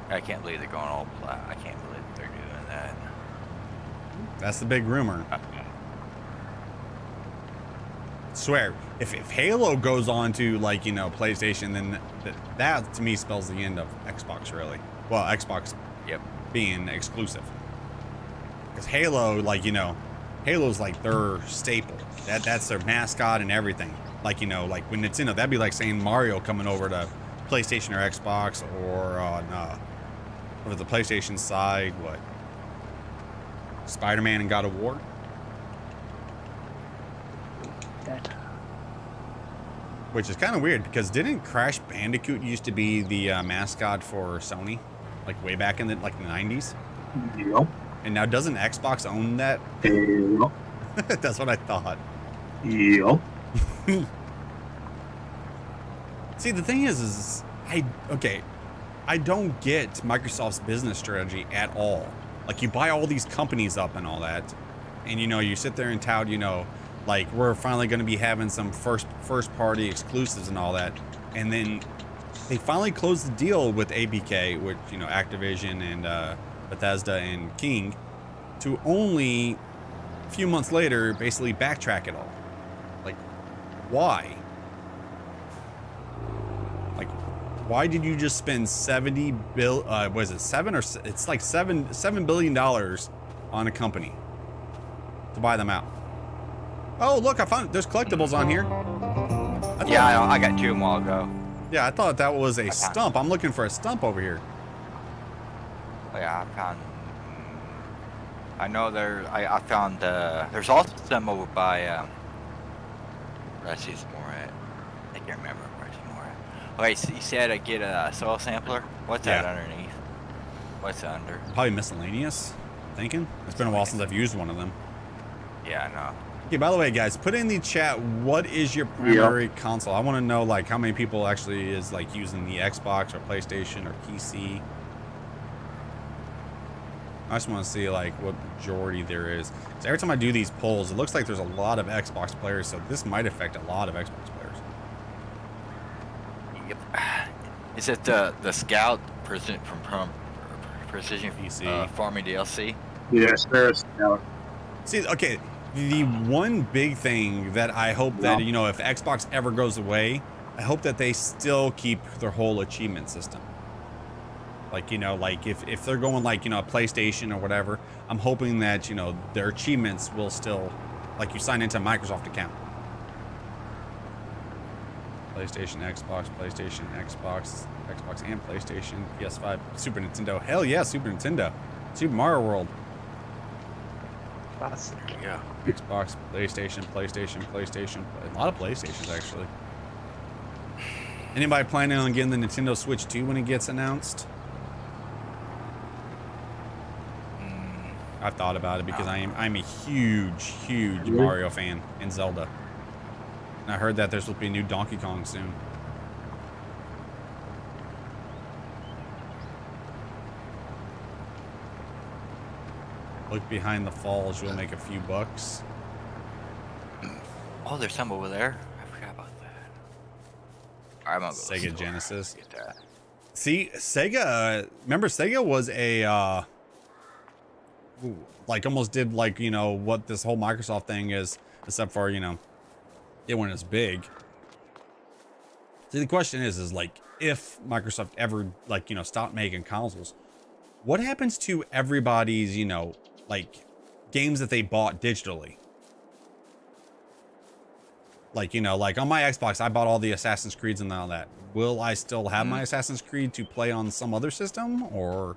I can't believe they're going all plat. I can't believe they're doing that. That's the big rumor. Swear, if Halo goes on to like, you know, PlayStation, then that to me spells the end of Xbox, really. Well, Xbox Yep. being exclusive. Because Halo, like, you know, Halo's like their staple. That's their mascot and everything. Like, you know, like when Nintendo, that'd be like saying Mario coming over to PlayStation or Xbox, or on over the PlayStation side, what? Spider-Man and God of War? Dead. Which is kind of weird because didn't Crash Bandicoot used to be the mascot for Sony, like way back in the 90s? Yep. And now doesn't Xbox own that? Yep. That's what I thought. Yep. See, the thing is I don't get Microsoft's business strategy at all. Like, you buy all these companies up and all that, and you know, you sit there and tout, you know, like, we're finally going to be having some first party exclusives and all that, and then they finally closed the deal with ABK, which, you know, Activision and Bethesda and King, to only a few months later basically backtrack it all. Like, why? Like, why did you just spend 70 bill? Was it 7 or it's like $7 billion on a company to buy them out? Oh, look, I found there's collectibles on here. Yeah, I got 2 a while ago. Yeah, I thought that was a stump. I'm looking for a stump over here. Oh, yeah, I found. I know I found. There's also some over by. Where I see some more at. I can't remember where I see more at. Okay, so you said I get a soil sampler. What's that underneath? What's it under? Probably miscellaneous. Thinking. It's been a while since I've used one of them. Yeah, I know. Okay, by the way, guys, put in the chat, what is your primary console? I want to know, like, how many people actually is, like, using the Xbox or PlayStation or PC. I just want to see, like, what majority there is. Because every time I do these polls, it looks like there's a lot of Xbox players, so this might affect a lot of Xbox players. Yep. Is it the Scout from Precision PC. Farming DLC? Yes, there's Scout. See, okay, the one big thing that I hope that, you know, if Xbox ever goes away, I hope that they still keep their whole achievement system. Like, you know, like if they're going like, you know, a PlayStation or whatever, I'm hoping that, you know, their achievements will still, like you sign into a Microsoft account. PlayStation, Xbox, Xbox and PlayStation, PS5, Super Nintendo. Hell yeah, Super Nintendo. Super Mario World. Classic. Yeah. Xbox, PlayStation. A lot of PlayStations, actually. Anybody planning on getting the Nintendo Switch 2 when it gets announced? I've thought about it because I'm a huge Mario fan and Zelda. And I heard that there's supposed to be a new Donkey Kong soon. Look behind the falls, you'll make a few bucks. Oh, there's some over there. I forgot about that. I'm gonna go to the Sega store. Genesis. Get that. See, Sega, remember Sega was a, like almost did like, you know, what this whole Microsoft thing is, except for, you know, it wasn't as big. See, the question is like, if Microsoft ever, like, you know, stopped making consoles, what happens to everybody's, you know, like games that they bought digitally? Like, you know, like on my Xbox, I bought all the Assassin's Creeds and all that. Will I still have my Assassin's Creed to play on some other system, or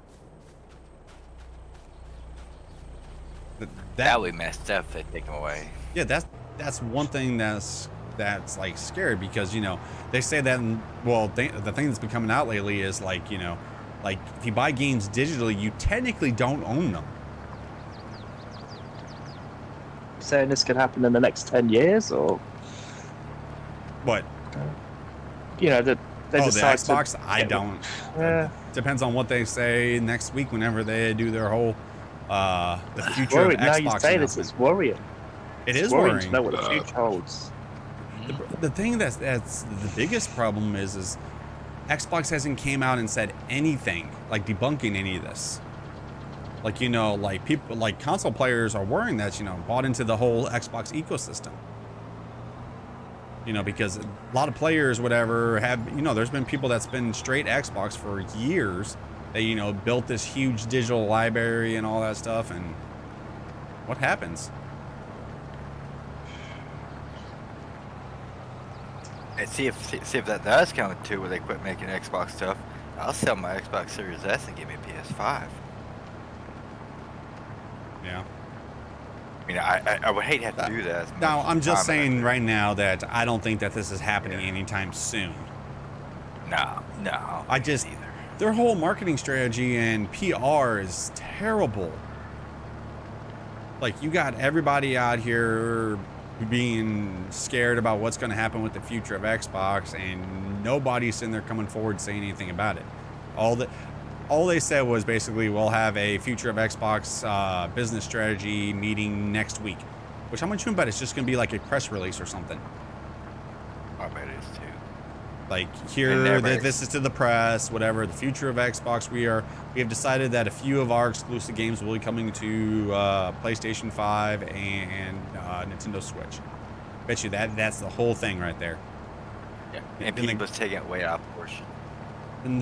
That would be messed up if they take them away. yeah, that's one thing that's like scary, because, you know, they say that, well, the thing that's been coming out lately is like, you know, like if you buy games digitally, you technically don't own them. Saying this could happen in the next 10 years, or What? you know, that they Oh, the decide Xbox? to, I don't. Yeah. Depends on what they say next week whenever they do their whole the future of Worried. Now you Xbox say this, announcement. it's worrying. It It's is worrying worrying. to know what the future holds. The thing that's the biggest problem is Xbox hasn't came out and said anything like debunking any of this. Like, you know, like people, like console players are worrying that, you know, bought into the whole Xbox ecosystem. You know, because a lot of players, whatever, have, you know, there's been people that's been straight Xbox for years. They, you know, built this huge digital library and all that stuff, and what happens? And see if that does come to where they quit making Xbox stuff. I'll sell my Xbox Series S and give me a PS5. Yeah. I mean, I would hate to have to do that. Now, I'm just saying right now that I don't think that this is happening anytime soon. No. I just, either. their whole marketing strategy and PR is terrible. Like, you got everybody out here being scared about what's going to happen with the future of Xbox, and nobody's sitting there coming forward saying anything about it. All they said was basically, we'll have a future of Xbox business strategy meeting next week, which I'm going to bet it's just going to be like a press release or something. I bet it is too. Like, here, this is to the press, whatever, the future of Xbox. We have decided that a few of our exclusive games will be coming to PlayStation 5 and Nintendo Switch. Bet you that's the whole thing right there. Yeah, and people's taking it way out of proportion.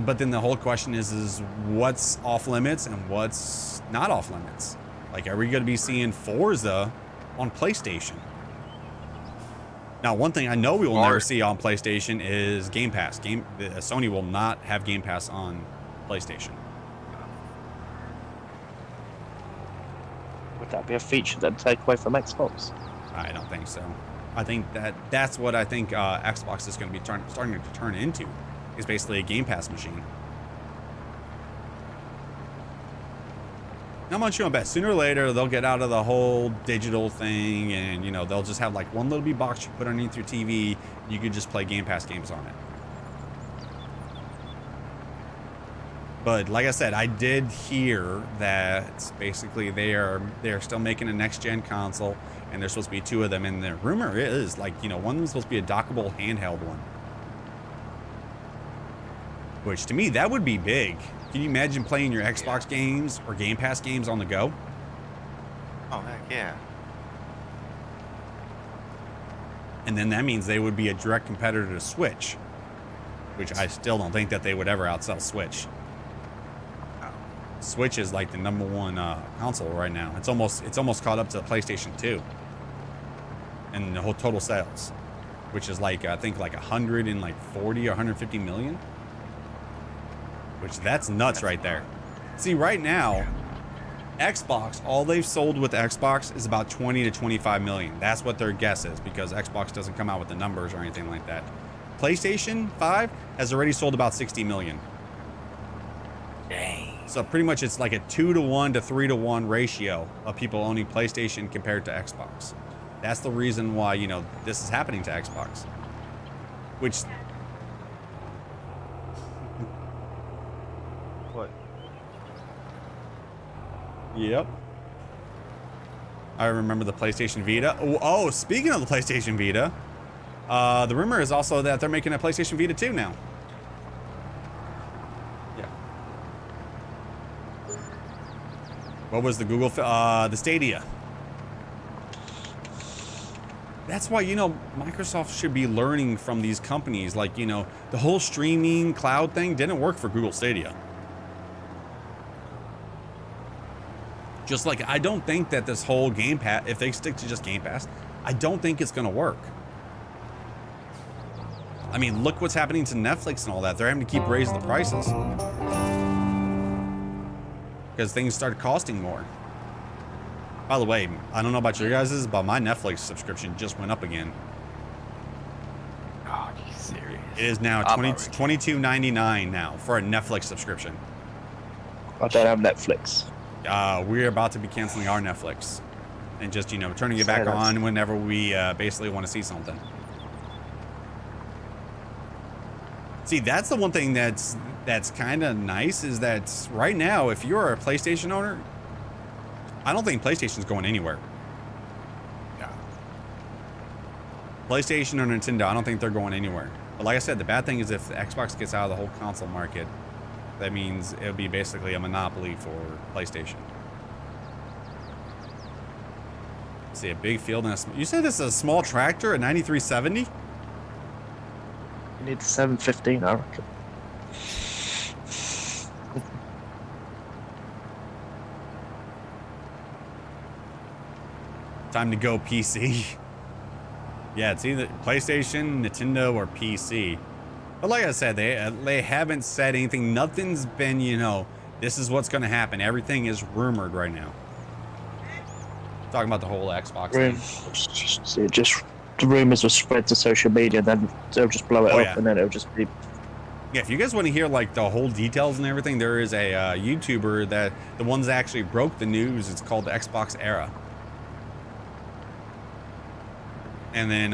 But then the whole question is what's off limits and what's not off limits? Like, are we going to be seeing Forza on PlayStation? Now, one thing I know we will never see on PlayStation is Game Pass. Sony will not have Game Pass on PlayStation. Would that be a feature that take away from Xbox? I don't think so. I think that's what I think Xbox is going to be starting to turn into, is basically a Game Pass machine. Not much you bet. Sooner or later, they'll get out of the whole digital thing, and, you know, they'll just have like one little box you put underneath your TV. And you can just play Game Pass games on it. But like I said, I did hear that basically they are still making a next gen console, and there's supposed to be two of them. And the rumor is, like, you know, one was supposed to be a dockable handheld one, which to me that would be big. Can you imagine playing your Xbox games or Game Pass games on the go? Oh heck yeah! And then that means they would be a direct competitor to Switch, which I still don't think that they would ever outsell Switch. Switch is like the #1 console right now. It's almost caught up to the PlayStation 2 and the whole total sales, which is like I think like 140 or 150 million, which that's nuts right there. See, right now, Xbox, all they've sold with Xbox is about 20 to 25 million. That's what their guess is, because Xbox doesn't come out with the numbers or anything like that. PlayStation 5 has already sold about 60 million. Dang. So pretty much it's like a 2-to-1 to 3-to-1 ratio of people owning PlayStation compared to Xbox. That's the reason why, you know, this is happening to Xbox. Which... What? Yep. I remember the PlayStation Vita. Oh, speaking of the PlayStation Vita, the rumor is also that they're making a PlayStation Vita 2 now. Yeah. What was the Google, the Stadia? That's why, you know, Microsoft should be learning from these companies. Like, you know, the whole streaming cloud thing didn't work for Google Stadia. Just like, I don't think that this whole Game Pass, if they stick to just Game Pass, I don't think it's going to work. I mean, look what's happening to Netflix and all that. They're having to keep raising the prices because things started costing more. By the way, I don't know about your guys's, but my Netflix subscription just went up again. Oh, are you serious? It is now $22.99 now for a Netflix subscription. I don't have Netflix. We're about to be canceling our Netflix and just, you know, turning it back on whenever we basically want to see something. See, that's the one thing that's kind of nice is that right now, if you're a PlayStation owner, I don't think PlayStation's going anywhere. Yeah. PlayStation or Nintendo, I don't think they're going anywhere. But like I said, the bad thing is if Xbox gets out of the whole console market, that means it'll be basically a monopoly for PlayStation. See, a big field and you said this is a small tractor, a 9370? You need the 715, I reckon. Time to go PC. Yeah, it's either PlayStation, Nintendo, or PC. But like I said, they haven't said anything. Nothing's been, you know, this is what's going to happen. Everything is rumored right now. Talking about the whole Xbox thing. Just the rumors will spread to social media, then they'll just blow it up, yeah. and then it'll just be... Yeah, if you guys want to hear like the whole details and everything, there is a YouTuber that the ones that actually broke the news. It's called the Xbox Era. And then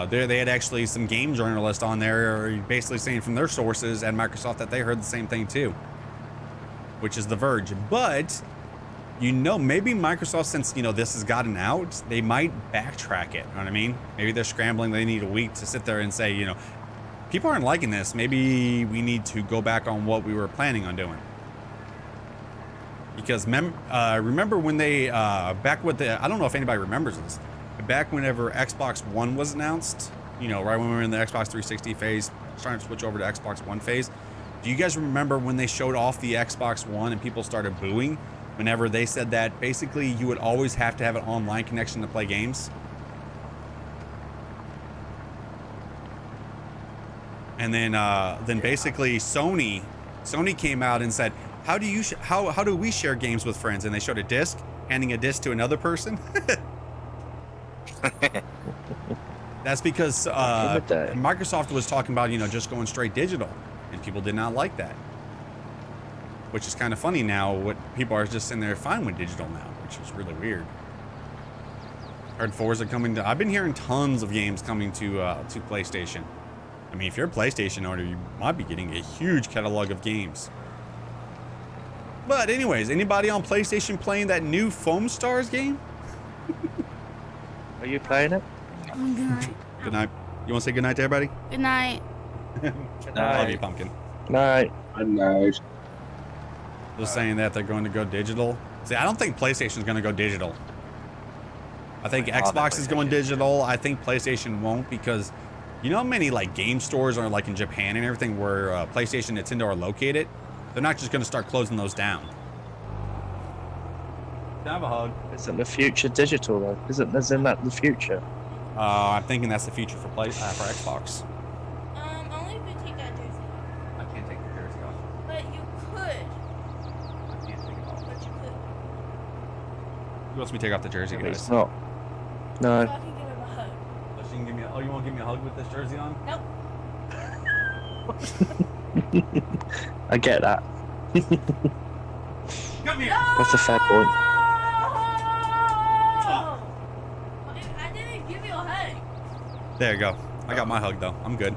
they had actually some game journalists on there basically saying from their sources at Microsoft that they heard the same thing too, which is The Verge. But, you know, maybe Microsoft, since, you know, this has gotten out, they might backtrack it. You know what I mean? Maybe they're scrambling. They need a week to sit there and say, you know, people aren't liking this. Maybe we need to go back on what we were planning on doing. Because remember when they, back with the, I don't know if anybody remembers this, back whenever Xbox One was announced, you know, right when we were in the Xbox 360 phase, starting to switch over to Xbox One phase. Do you guys remember when they showed off the Xbox One and people started booing whenever they said that basically you would always have to have an online connection to play games? And then basically Sony came out and said, how do we share games with friends? And they showed a disc, handing a disc to another person. That's because Microsoft was talking about, you know, just going straight digital, and people did not like that. Which is kind of funny now. What people are just sitting there fine with digital now, which is really weird. Heard Forza coming to. I've been hearing tons of games coming to PlayStation. I mean, if you're a PlayStation owner, you might be getting a huge catalog of games. But anyways, anybody on PlayStation playing that new Foam Stars game? Are you playing it? Good night. Good night. You want to say good night to everybody? Good night. I love you, Pumpkin. No. Nice. Just saying that they're going to go digital. See, I don't think PlayStation's going to go digital. I think All the Xbox is going PlayStation. digital. I think PlayStation won't, because you know how many like game stores are like in Japan and everything where PlayStation and Nintendo are located? They're not just going to start closing those down. Can I have a hug? Isn't the future digital though? Isn't that the future? I'm thinking that's the future for Xbox. Only if you take that jersey. I can't take the jersey off. But you could. I can't take it off. But you could. Who wants me to take off the jersey, But guys? it's not. No. So I can give him a hug. Oh, she can give me you want to give me a hug with this jersey on? Nope. I get that. Come here! That's a fair point. Oh! I didn't give you a hug. There you go. I got my hug though. I'm good.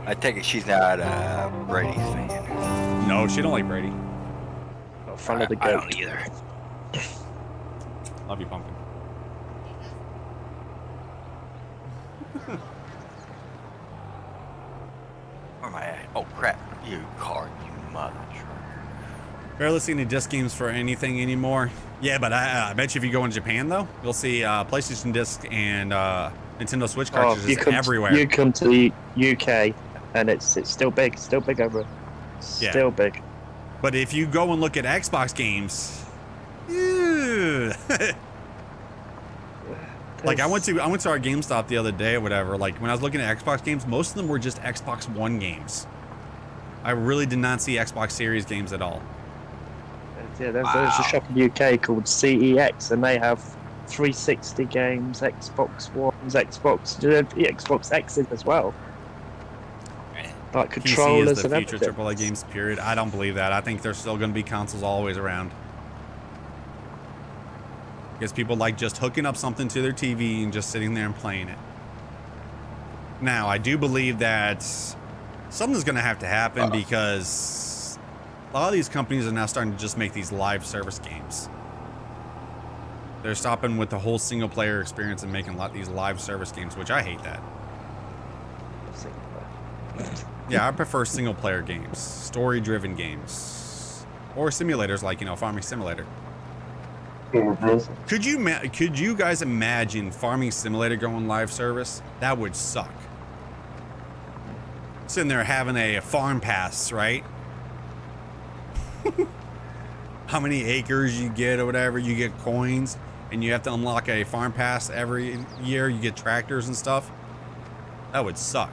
I take it she's not a Brady's fan. No, she don't like Brady. Not follow the I goat. don't either. Love you, Pumpkin. Where am I at? Oh crap! You car, you mother trucker. Barely see any disc games for anything anymore. Yeah, but I bet you if you go in Japan though, you'll see PlayStation disc and Nintendo Switch cartridges everywhere. You come to the UK and it's still big, over. Yeah. Still big. But if you go and look at Xbox games, ew. Like I went to our GameStop the other day or whatever. Like when I was looking at Xbox games, most of them were just Xbox One games. I really did not see Xbox Series games at all. Yeah, there's a shop in the UK called CEX, and they have 360 games, Xbox Ones, Xbox X's as well. Like controllers PC is the and future everything. AAA games, period. I don't believe that. I think there's still going to be consoles always around. Because people like just hooking up something to their TV and just sitting there and playing it. Now, I do believe that something's going to have to happen because a lot of these companies are now starting to just make these live service games. They're stopping with the whole single player experience and making a lot of these live service games, which I hate that. Yeah, I prefer single player games, story driven games, or simulators like, Farming Simulator. Could you guys imagine Farming Simulator going live service? That would suck. Sitting there having a farm pass, right? How many acres you get or whatever, you get coins, and you have to unlock a farm pass every year. You get tractors and stuff. That would suck.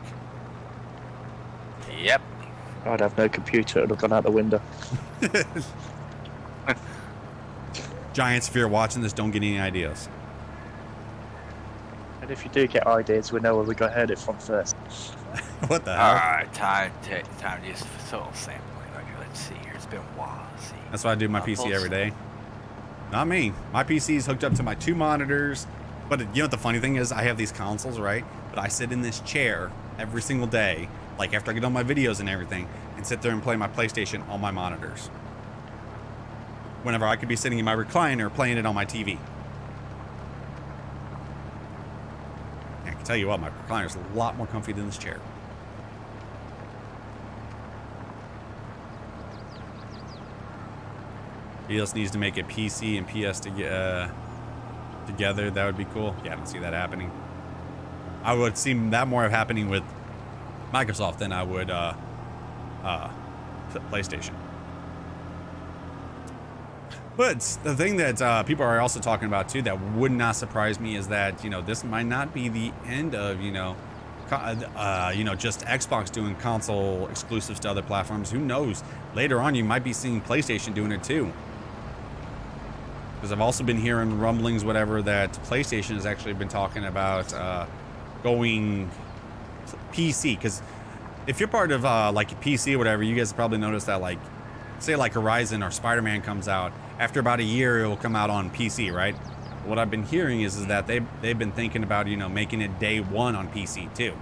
Yep. I'd have no computer, it would have gone out the window. Giants, if you're watching this, don't get any ideas. And if you do get ideas, we know where we got heard it from first. What the hell? Alright, time to just soil sampling. Okay, let's see here. It's been a while. Let's see. That's why I do my PC every day. Not me. My PC is hooked up to my 2 monitors. But you know what the funny thing is? I have these consoles, right? But I sit in this chair every single day, like after I get on my videos and everything, and sit there and play my PlayStation on my monitors. Whenever I could be sitting in my recliner playing it on my TV. I can tell you what, my recliner is a lot more comfy than this chair. He just needs to make a PC and PS together. That would be cool. Yeah, I don't see that happening. I would see that more of happening with Microsoft than I would PlayStation. But the thing that people are also talking about too that would not surprise me is that this might not be the end of just Xbox doing console exclusives to other platforms. Who knows? Later on, you might be seeing PlayStation doing it too. Because I've also been hearing rumblings, whatever, that PlayStation has actually been talking about going PC. Because if you're part of like a PC or whatever, you guys have probably noticed that, like, say like Horizon or Spider-Man comes out, after about a year it will come out on PC, right? What I've been hearing is that they've been thinking about making it day one on PC too.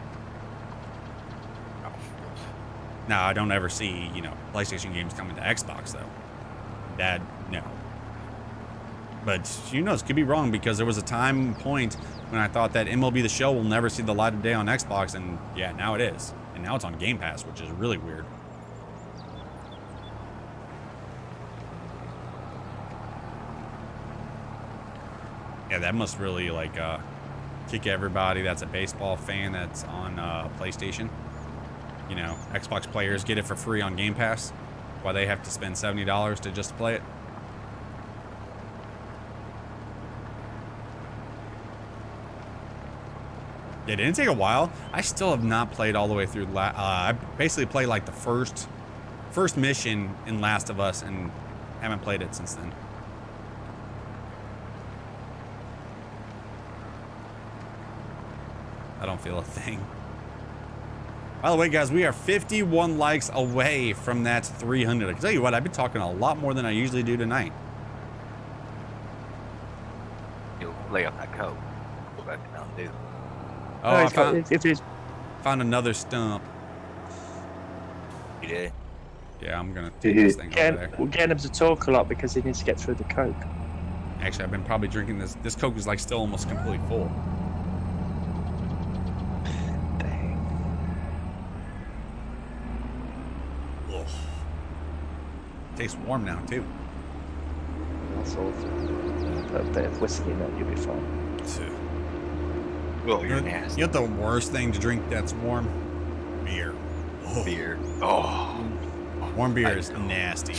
Now I don't ever see PlayStation games coming to Xbox though. That no. But who knows? Could be wrong, because there was a time point when I thought that MLB The Show will never see the light of day on Xbox, and yeah, now it is, and now it's on Game Pass, which is really weird. Yeah, that must really like kick everybody that's a baseball fan that's on PlayStation. You know, Xbox players get it for free on Game Pass, while they have to spend $70 to just play it. Yeah, it didn't take a while. I still have not played all the way through. I basically played like the first mission in Last of Us and haven't played it since then. I don't feel a thing. By the way, guys, we are 51 likes away from that 300. I can tell you what, I've been talking a lot more than I usually do tonight. You'll lay off that coat. Go back to Mountain Dew. Oh, I found another stump. You did? Yeah, I'm gonna take this thing over there. We're getting him to talk a lot because he needs to get through the Coke. Actually, I've been probably drinking this. This Coke is like still almost completely full. Ugh. Tastes warm now too. That's awful. A bit of whiskey in that, you'll be fine. Oh, you're You nasty. know what the worst thing to drink that's warm? Beer. Oh. Beer. Oh. Warm beer is nasty.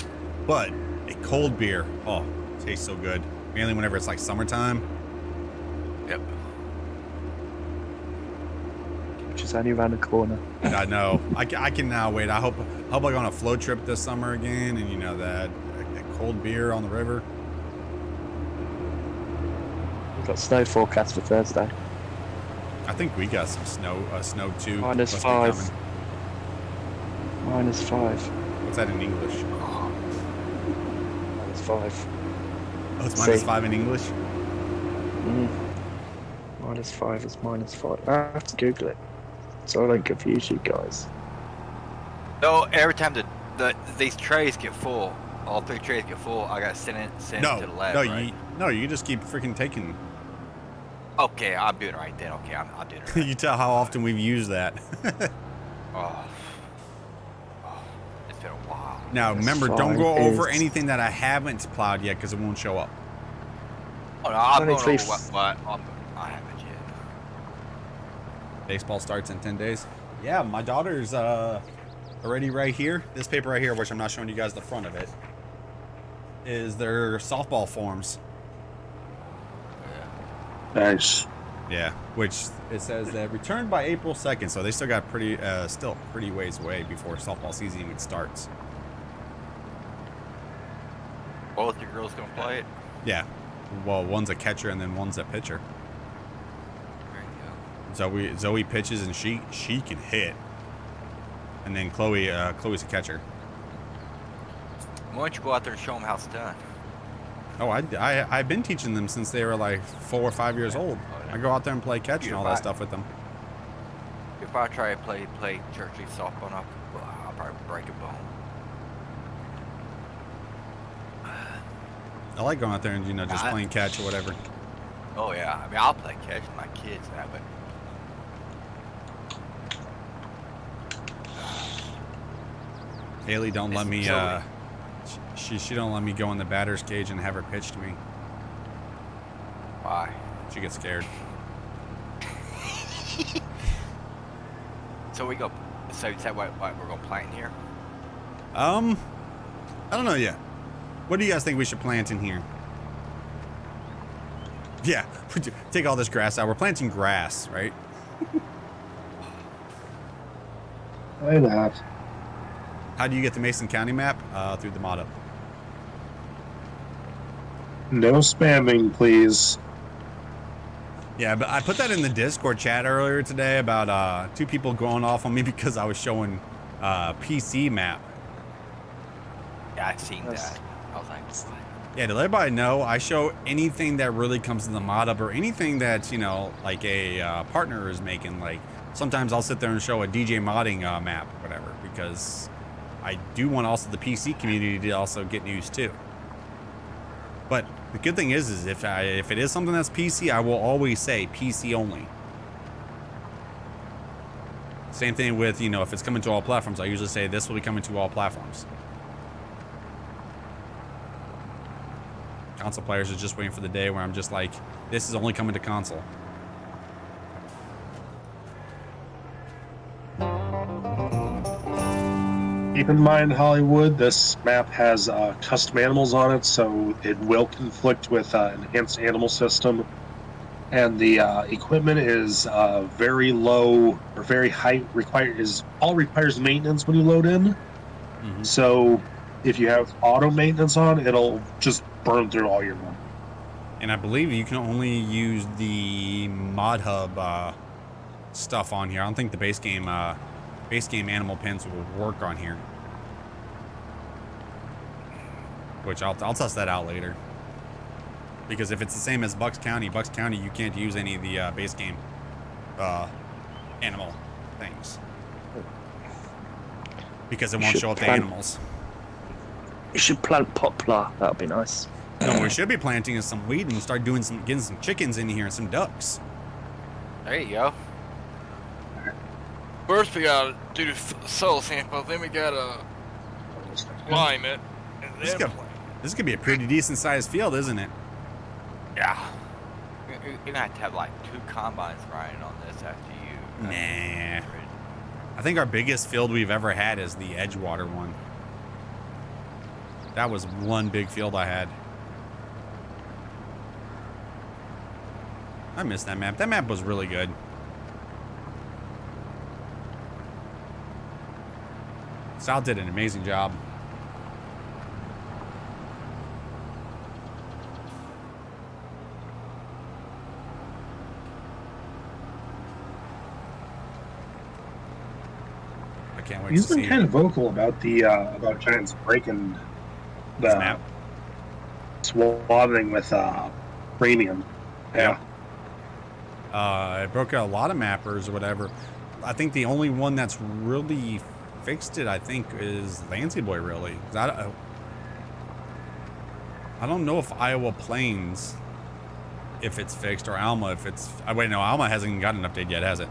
But a cold beer, oh, tastes so good. Mainly whenever it's like summertime. Yep. Which is only around the corner. I know. I can now wait. I hope I go on a float trip this summer again, and you know that cold beer on the river. We've got snow forecast for Thursday. I think we got some snow too. -5. Must be coming. -5. What's that in English? -5. Oh, it's See. -5 in English? -5 is -5. I have to Google it, so I don't confuse you guys. No, every time these trays get full, all 3 trays get full, I gotta send it to the lab. No, you just keep freaking taking. Okay, I'm doing it right then. Okay, I'm doing it right. You tell how often we've used that. Oh, it's been a while. Now, remember, That's don't go fine. over It's- anything that I haven't plowed yet because it won't show up. Oh, no, I'm only going three over what I haven't yet. Baseball starts in 10 days. Yeah, my daughter's already right here. This paper right here, which I'm not showing you guys the front of it, is their softball forms. Nice. Yeah, which it says that returned by April 2nd, so they still got still pretty ways away before softball season even starts. Both your girls gonna play it? Yeah, well, one's a catcher and then one's a pitcher. There you go. Zoe pitches and she can hit, and then Chloe's a catcher. Why don't you go out there and show them how it's done? Oh, I've been teaching them since they were like 4 or 5 years old. I go out there and play catch and all that stuff with them. If I try to play church league softball, I'll probably break a bone. I like going out there and just playing catch or whatever. Oh yeah, I mean I'll play catch with my kids now, but Haley don't let me. Zoe. She don't let me go in the batter's cage and have her pitch to me. why? She gets scared. So we go. So is that what we're gonna plant in here? I don't know yet. What do you guys think we should plant in here? Yeah, take all this grass out. We're planting grass, right? Why not? How do you get the Mason County map? Through the mod up. No spamming, please. Yeah, but I put that in the Discord chat earlier today about 2 people going off on me because I was showing PC map. Yeah, I've seen Yes. that. I was like, what? Yeah, to let everybody know, I show anything that really comes in the mod up or anything that's, like a partner is making. Like, sometimes I'll sit there and show a DJ modding map or whatever, because I do want also the PC community to also get news too. But the good thing is if it is something that's PC, I will always say PC only. Same thing with, if it's coming to all platforms, I usually say this will be coming to all platforms. Console players are just waiting for the day where I'm just like, this is only coming to console. Keep in mind, Hollywood, this map has custom animals on it, so it will conflict with enhanced animal system. And the equipment is very low or very high. All requires maintenance when you load in. Mm-hmm. So if you have auto maintenance on, it'll just burn through all your money. And I believe you can only use the mod hub stuff on here. I don't think the base game animal pins will work on here. Which I'll test that out later. Because if it's the same as Bucks County, you can't use any of the base game animal things. Because it won't show up the animals. You should plant poplar. That would be nice. No, what we should be planting is some wheat and start getting some chickens in here and some ducks. There you go. First we gotta do the soil sample, then we gotta lime it, and then This could be a pretty decent sized field, isn't it? Yeah. You're gonna have to have like 2 combines riding on this after you. Nah. I think our biggest field we've ever had is the Edgewater one. That was one big field I had. I missed that map. That map was really good. Sal did an amazing job. I can't wait He's to see been kind of vocal about the about Giants breaking the map. swathing with premium. Yeah. It broke out a lot of mappers or whatever. I think the only one that's really fixed it, I think, is Lancey Boy, really. I don't know if Iowa Plains, if it's fixed, or Alma, if it's... wait, no, Alma hasn't gotten an update yet, has it?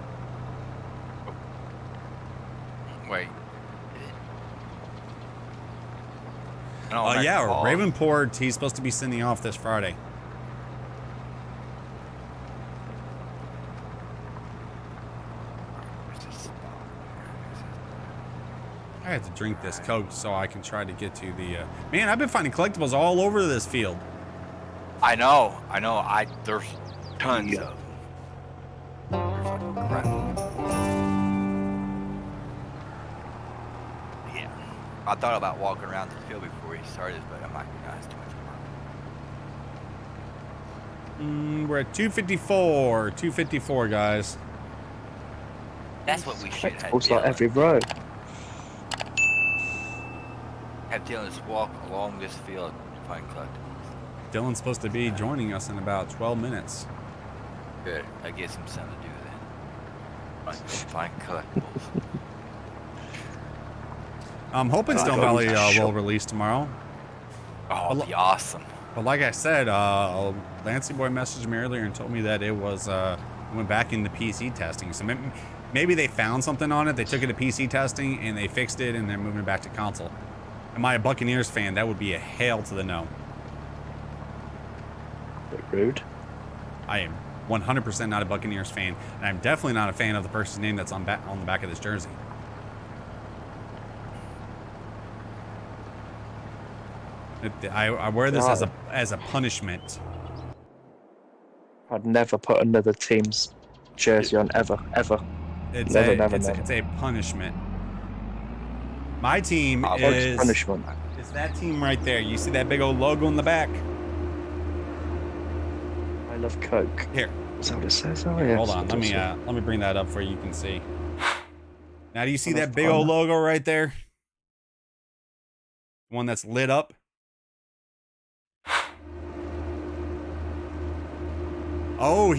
Wait. Yeah, Ravenport, he's supposed to be sending off this Friday. I have to drink this Coke so I can try to get to the... Man, I've been finding collectibles all over this field. I know. There's tons of them. There's like crap. Yeah. I thought about walking around the field before he started, but I'm like, no, it's too much work. We're at 254. 254, guys. That's what we should have. Also, like every road. Have Dylan just walk along this field to find collectibles. Dylan's supposed to be joining us in about 12 minutes. Good. That gives him something to do then. Find collectibles. I'm hoping Stone Valley will release tomorrow. Oh, it'd be awesome. But like I said, Lancey Boy messaged me earlier and told me that it was went back into PC testing. So maybe they found something on it. They took it to PC testing and they fixed it and they're moving it back to console. Am I a Buccaneers fan? That would be a hail to the no. Bit rude. I am 100% not a Buccaneers fan, and I'm definitely not a fan of the person's name that's on the back of this jersey. I wear this as a punishment. I'd never put another team's jersey on ever. It's Never. It's a punishment. My team is punishment. It's that team right there. You see that big old logo in the back? I love Coke. Here. Is that what it says? Oh yeah. Hold on. Let me bring that up for you can see. Now do you see that big old logo right there? The one that's lit up? Oh,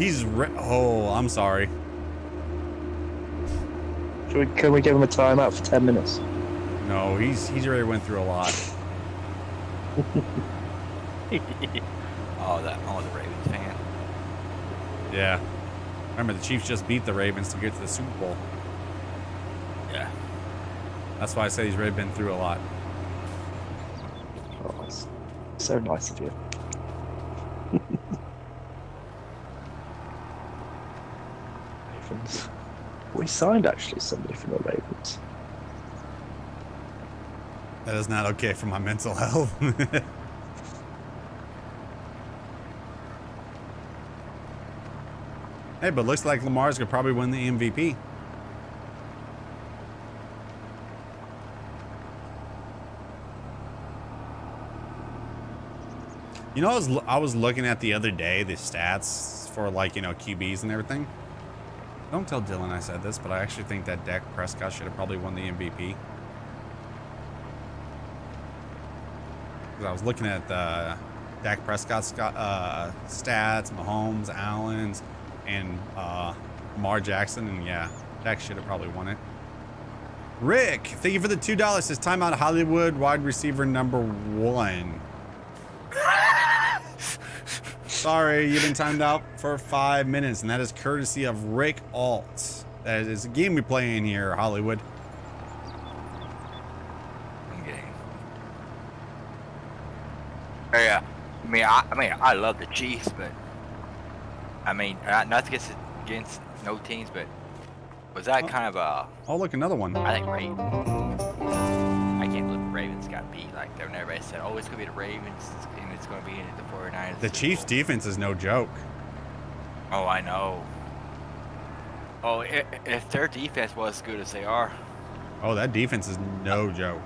I'm sorry. Can we give him a timeout for 10 minutes? No, he's already went through a lot. The Ravens fan. Yeah. Remember, the Chiefs just beat the Ravens to get to the Super Bowl. Yeah. That's why I said he's already been through a lot. Oh, so nice of you. Ravens. We signed actually somebody from the Ravens. That is not okay for my mental health. Hey, but looks like Lamar's gonna probably win the MVP. You know, I was looking at the other day the stats for, like, you know, QBs and everything. Don't tell Dylan I said this, but I actually think that Dak Prescott should have probably won the MVP. Because I was looking at Dak Prescott's stats, Mahomes, Allen's, and Lamar Jackson, and yeah, Dak should have probably won it. Rick, thank you for the $2. Says timeout Hollywood wide receiver number 1. Sorry, you've been timed out for 5 minutes, and that is courtesy of Rick Alt. That is a game we play in here, Hollywood. Okay. Yeah, I mean, I love the Chiefs, but I mean, not against no teams, but was that kind of a? Oh, look, another one. I think Ravens. I can't believe the Ravens got beat like that. When everybody said, "Oh, it's gonna be the Ravens, and it's gonna be the 49ers." The Chiefs' defense is no joke. Oh, I know. Oh, if their defense was as good as they are. Oh, that defense is no joke.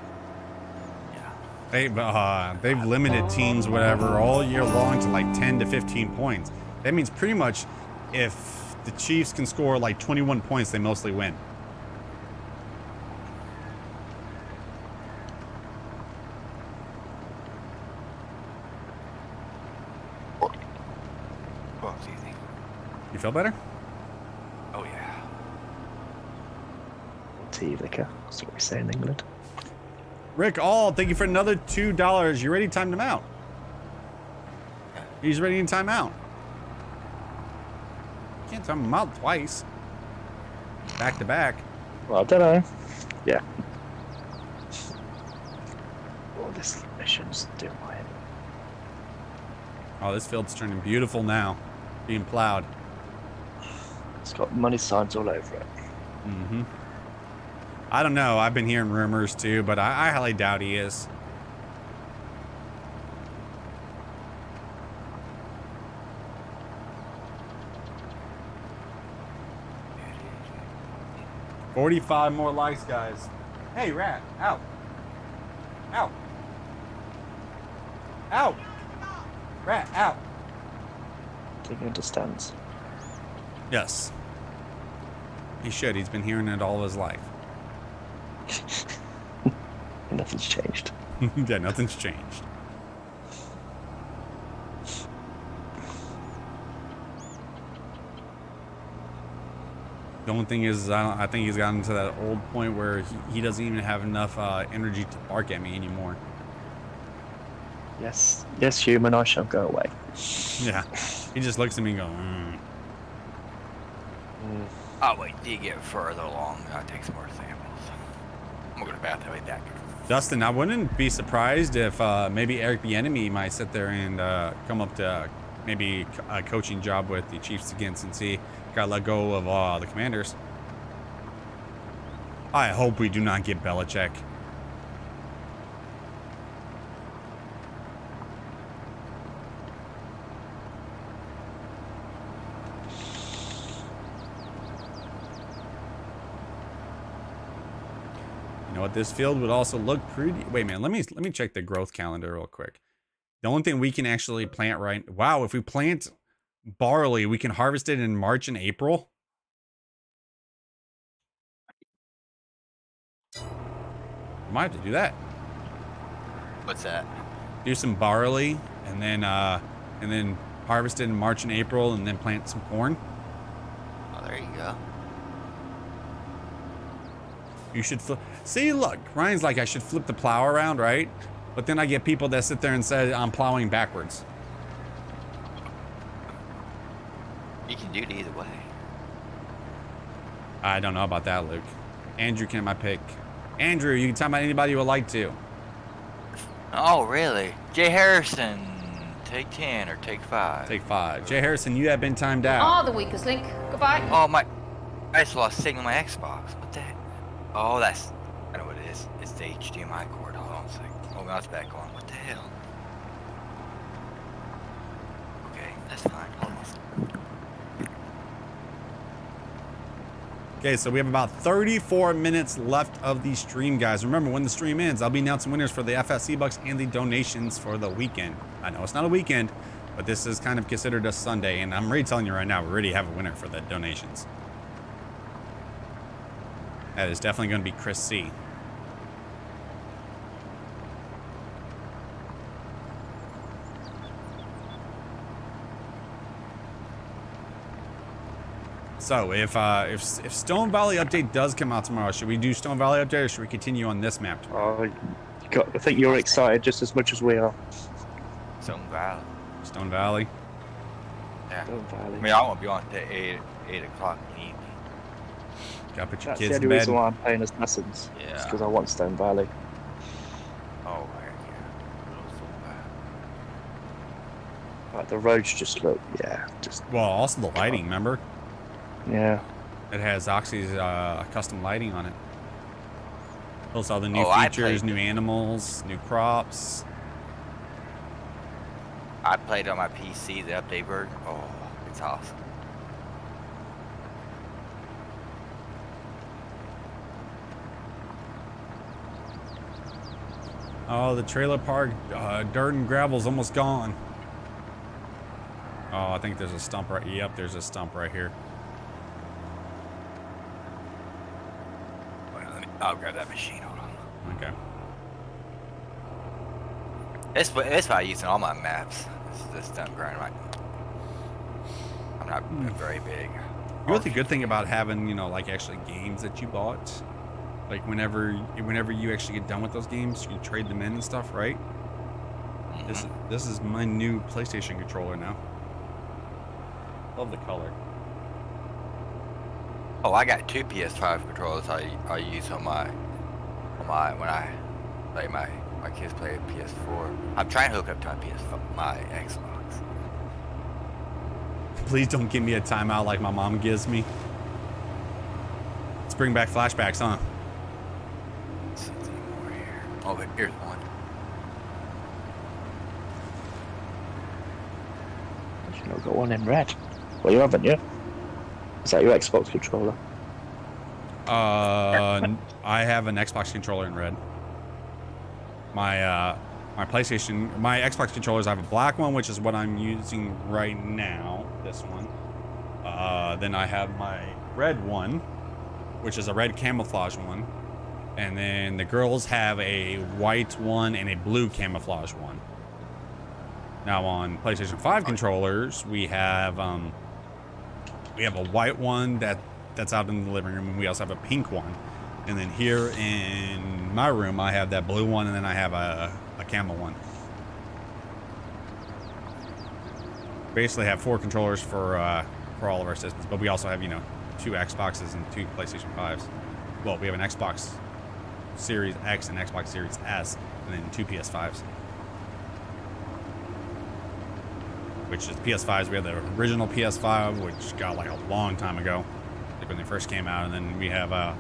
Yeah. They've limited teams, whatever, all year long to like 10 to 15 points. That means pretty much if the Chiefs can score like 21 points, they mostly win. Oh, it's easy. You feel better? Oh yeah. Tea liquor. That's what we say in England. Rick All, thank you for another $2. You ready to time him out? He's ready to time out. Can't time him out twice. Back to back. Well, I don't know. Yeah. All this mission's doing my head. Oh, this field's turning beautiful now. Being plowed. It's got money signs all over it. Mm-hmm. I don't know. I've been hearing rumors too, but I highly doubt he is. $45 more likes, guys. Hey, rat, out. Out. Out. Rat, out. I think he understands. Yes. He should. He's been hearing it all his life. Nothing's changed. Yeah, nothing's changed. The only thing is, I think he's gotten to that old point where he doesn't even have enough energy to bark at me anymore. Yes, yes, human, I shall go away. Yeah, he just looks at me and goes, Oh wait, till you get further along, I'll take some more samples. I'm gonna go to the bathroom like that. Justin, I wouldn't be surprised if maybe Eric Bieniemy might sit there and come up to maybe a coaching job with the Chiefs again, since he got let go of the Commanders. I hope we do not get Belichick. You know what? This field would also look pretty. Wait a minute. Let me check the growth calendar real quick. The only thing we can actually plant right. Wow, if we plant barley, we can harvest it in March and April. Might have to do that. What's that? Do some barley and then harvest it in March and April, and then plant some corn. Oh, there you go. You should flip. See, look, Ryan's like, I should flip the plow around, right? But then I get people that sit there and say I'm plowing backwards. You can do it either way. I don't know about that, Luke. Andrew can have my pick. Andrew, you can tell me anybody you would like to. Oh, really? Jay Harrison, take 10 or take 5? Take 5. Jay Harrison, you have been timed You out. are the weakest link. Goodbye. Oh, my I just lost signal on my Xbox. What the heck? Oh, that's... I know what it is. It's the HDMI cord. Hold on a second. Oh, now it's back on. What the hell? Okay, that's fine. Hold on a second. Okay, so we have about 34 minutes left of the stream, guys. Remember, when the stream ends, I'll be announcing winners for the FSC bucks and the donations for the weekend. I know it's not a weekend, but this is kind of considered a Sunday, and I'm already telling you right now, we already have a winner for the donations. That is definitely going to be Chris C. So if Stone Valley update does come out tomorrow, should we do Stone Valley update or should we continue on this map tomorrow? I think you're excited just as much as we are. Stone Valley. Stone Valley. Yeah. Stone Valley. I mean, I won't be on to 8 o'clock in the evening. Gotta put your That's kids the in only bed. reason why I'm playing as lessons. Yeah. It's because I want Stone Valley. Oh, yeah. Little Stone Valley. Like the roads just look, just Well, also the lighting, remember? yeah. It has Oxy's custom lighting on it. Also all the new I features, played- new animals, new crops. I played on my PC, the update version. Oh, it's awesome. Oh, the trailer park dirt and gravel's almost gone. Oh, I think there's a stump right. Yep, there's a stump right here. I'll grab that machine. Hold on. Okay. That's what I use in all my maps. This dump grind. I'm not very big. You know the good thing about having, you know, like actually games that you bought, like whenever you actually get done with those games, you can trade them in and stuff, right? This is my new PlayStation controller now. Love the color. Oh, I got 2 PS5 controllers I use on my when I play my kids play PS4. I'm trying to hook up to my Xbox. Please don't give me a timeout like my mom gives me. Let's bring back flashbacks, huh? Let's see if there's any more here. Oh, but here's one. You've not got one in red. Well, you haven't, you? Is that your Xbox controller? I have an Xbox controller in red. My PlayStation, my Xbox controllers, I have a black one, which is what I'm using right now. This one. Then I have my red one, which is a red camouflage one. And then the girls have a white one and a blue camouflage one. Now on PlayStation 5 controllers, we have a white one that's out in the living room, and we also have a pink one. And then here in my room, I have that blue one, and then I have a camo one. Basically have 4 controllers for all of our systems, but we also have, you know, 2 Xboxes and 2 PlayStation 5s. Well, we have an Xbox Series X and Xbox Series S, and then 2 PS5s. Which is PS5s. We have the original PS5, which got like a long time ago, like when they first came out, and then we have a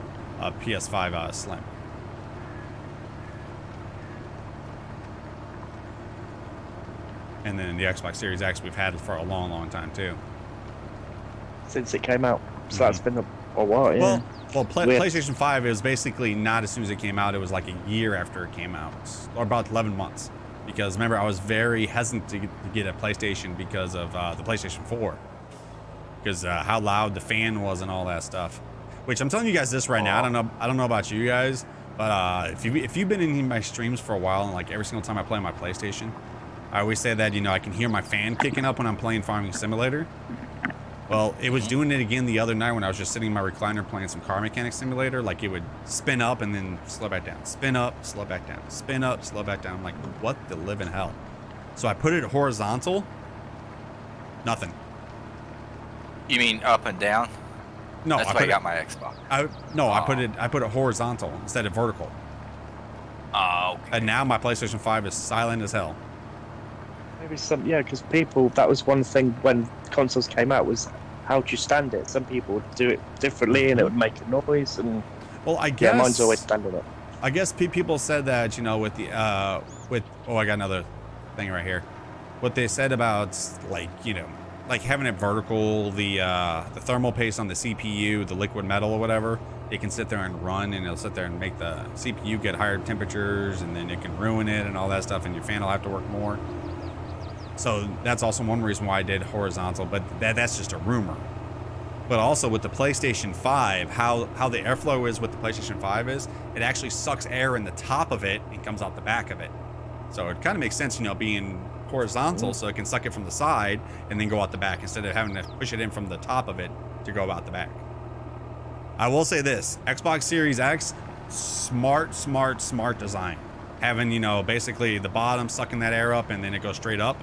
PS5 Slim. And then the Xbox Series X we've had for a long, long time too. Since it came out. So that's been a while, yeah. Well, PlayStation 5 is basically not as soon as it came out. It was like a year after it came out, or about 11 months. Because remember, I was very hesitant to get a PlayStation because of the PlayStation 4. Because how loud the fan was and all that stuff. Which I'm telling you guys this right now. I don't know about you guys, but if you've been in my streams for a while, and like every single time I play on my PlayStation, I always say that, you know, I can hear my fan kicking up when I'm playing Farming Simulator. Well, it was doing it again the other night when I was just sitting in my recliner playing some Car Mechanics Simulator. Like, it would spin up and then slow back down. Spin up, slow back down. Spin up, slow back down. I'm like, what the living hell? So I put it horizontal. Nothing. You mean up and down? No, that's why I got my Xbox. I put it horizontal instead of vertical. Oh, okay. And now my PlayStation 5 is silent as hell. Maybe because people, that was one thing when consoles came out, was how do you stand it? Some people would do it differently, and it would make a noise. And Well, I guess mine's always standing up. I guess people said that, you know, with the I got another thing right here. What they said about, like, you know, like having it vertical, the thermal paste on the CPU, the liquid metal or whatever, it can sit there and run, and it'll sit there and make the CPU get higher temperatures, and then it can ruin it and all that stuff, and your fan will have to work more. So that's also one reason why I did horizontal, but that's just a rumor. But also with the PlayStation 5, how the airflow is with the PlayStation 5 is, it actually sucks air in the top of it and comes out the back of it. So it kind of makes sense, you know, being horizontal, so it can suck it from the side and then go out the back instead of having to push it in from the top of it to go out the back. I will say this, Xbox Series X, smart design. Having, you know, basically the bottom sucking that air up and then it goes straight up.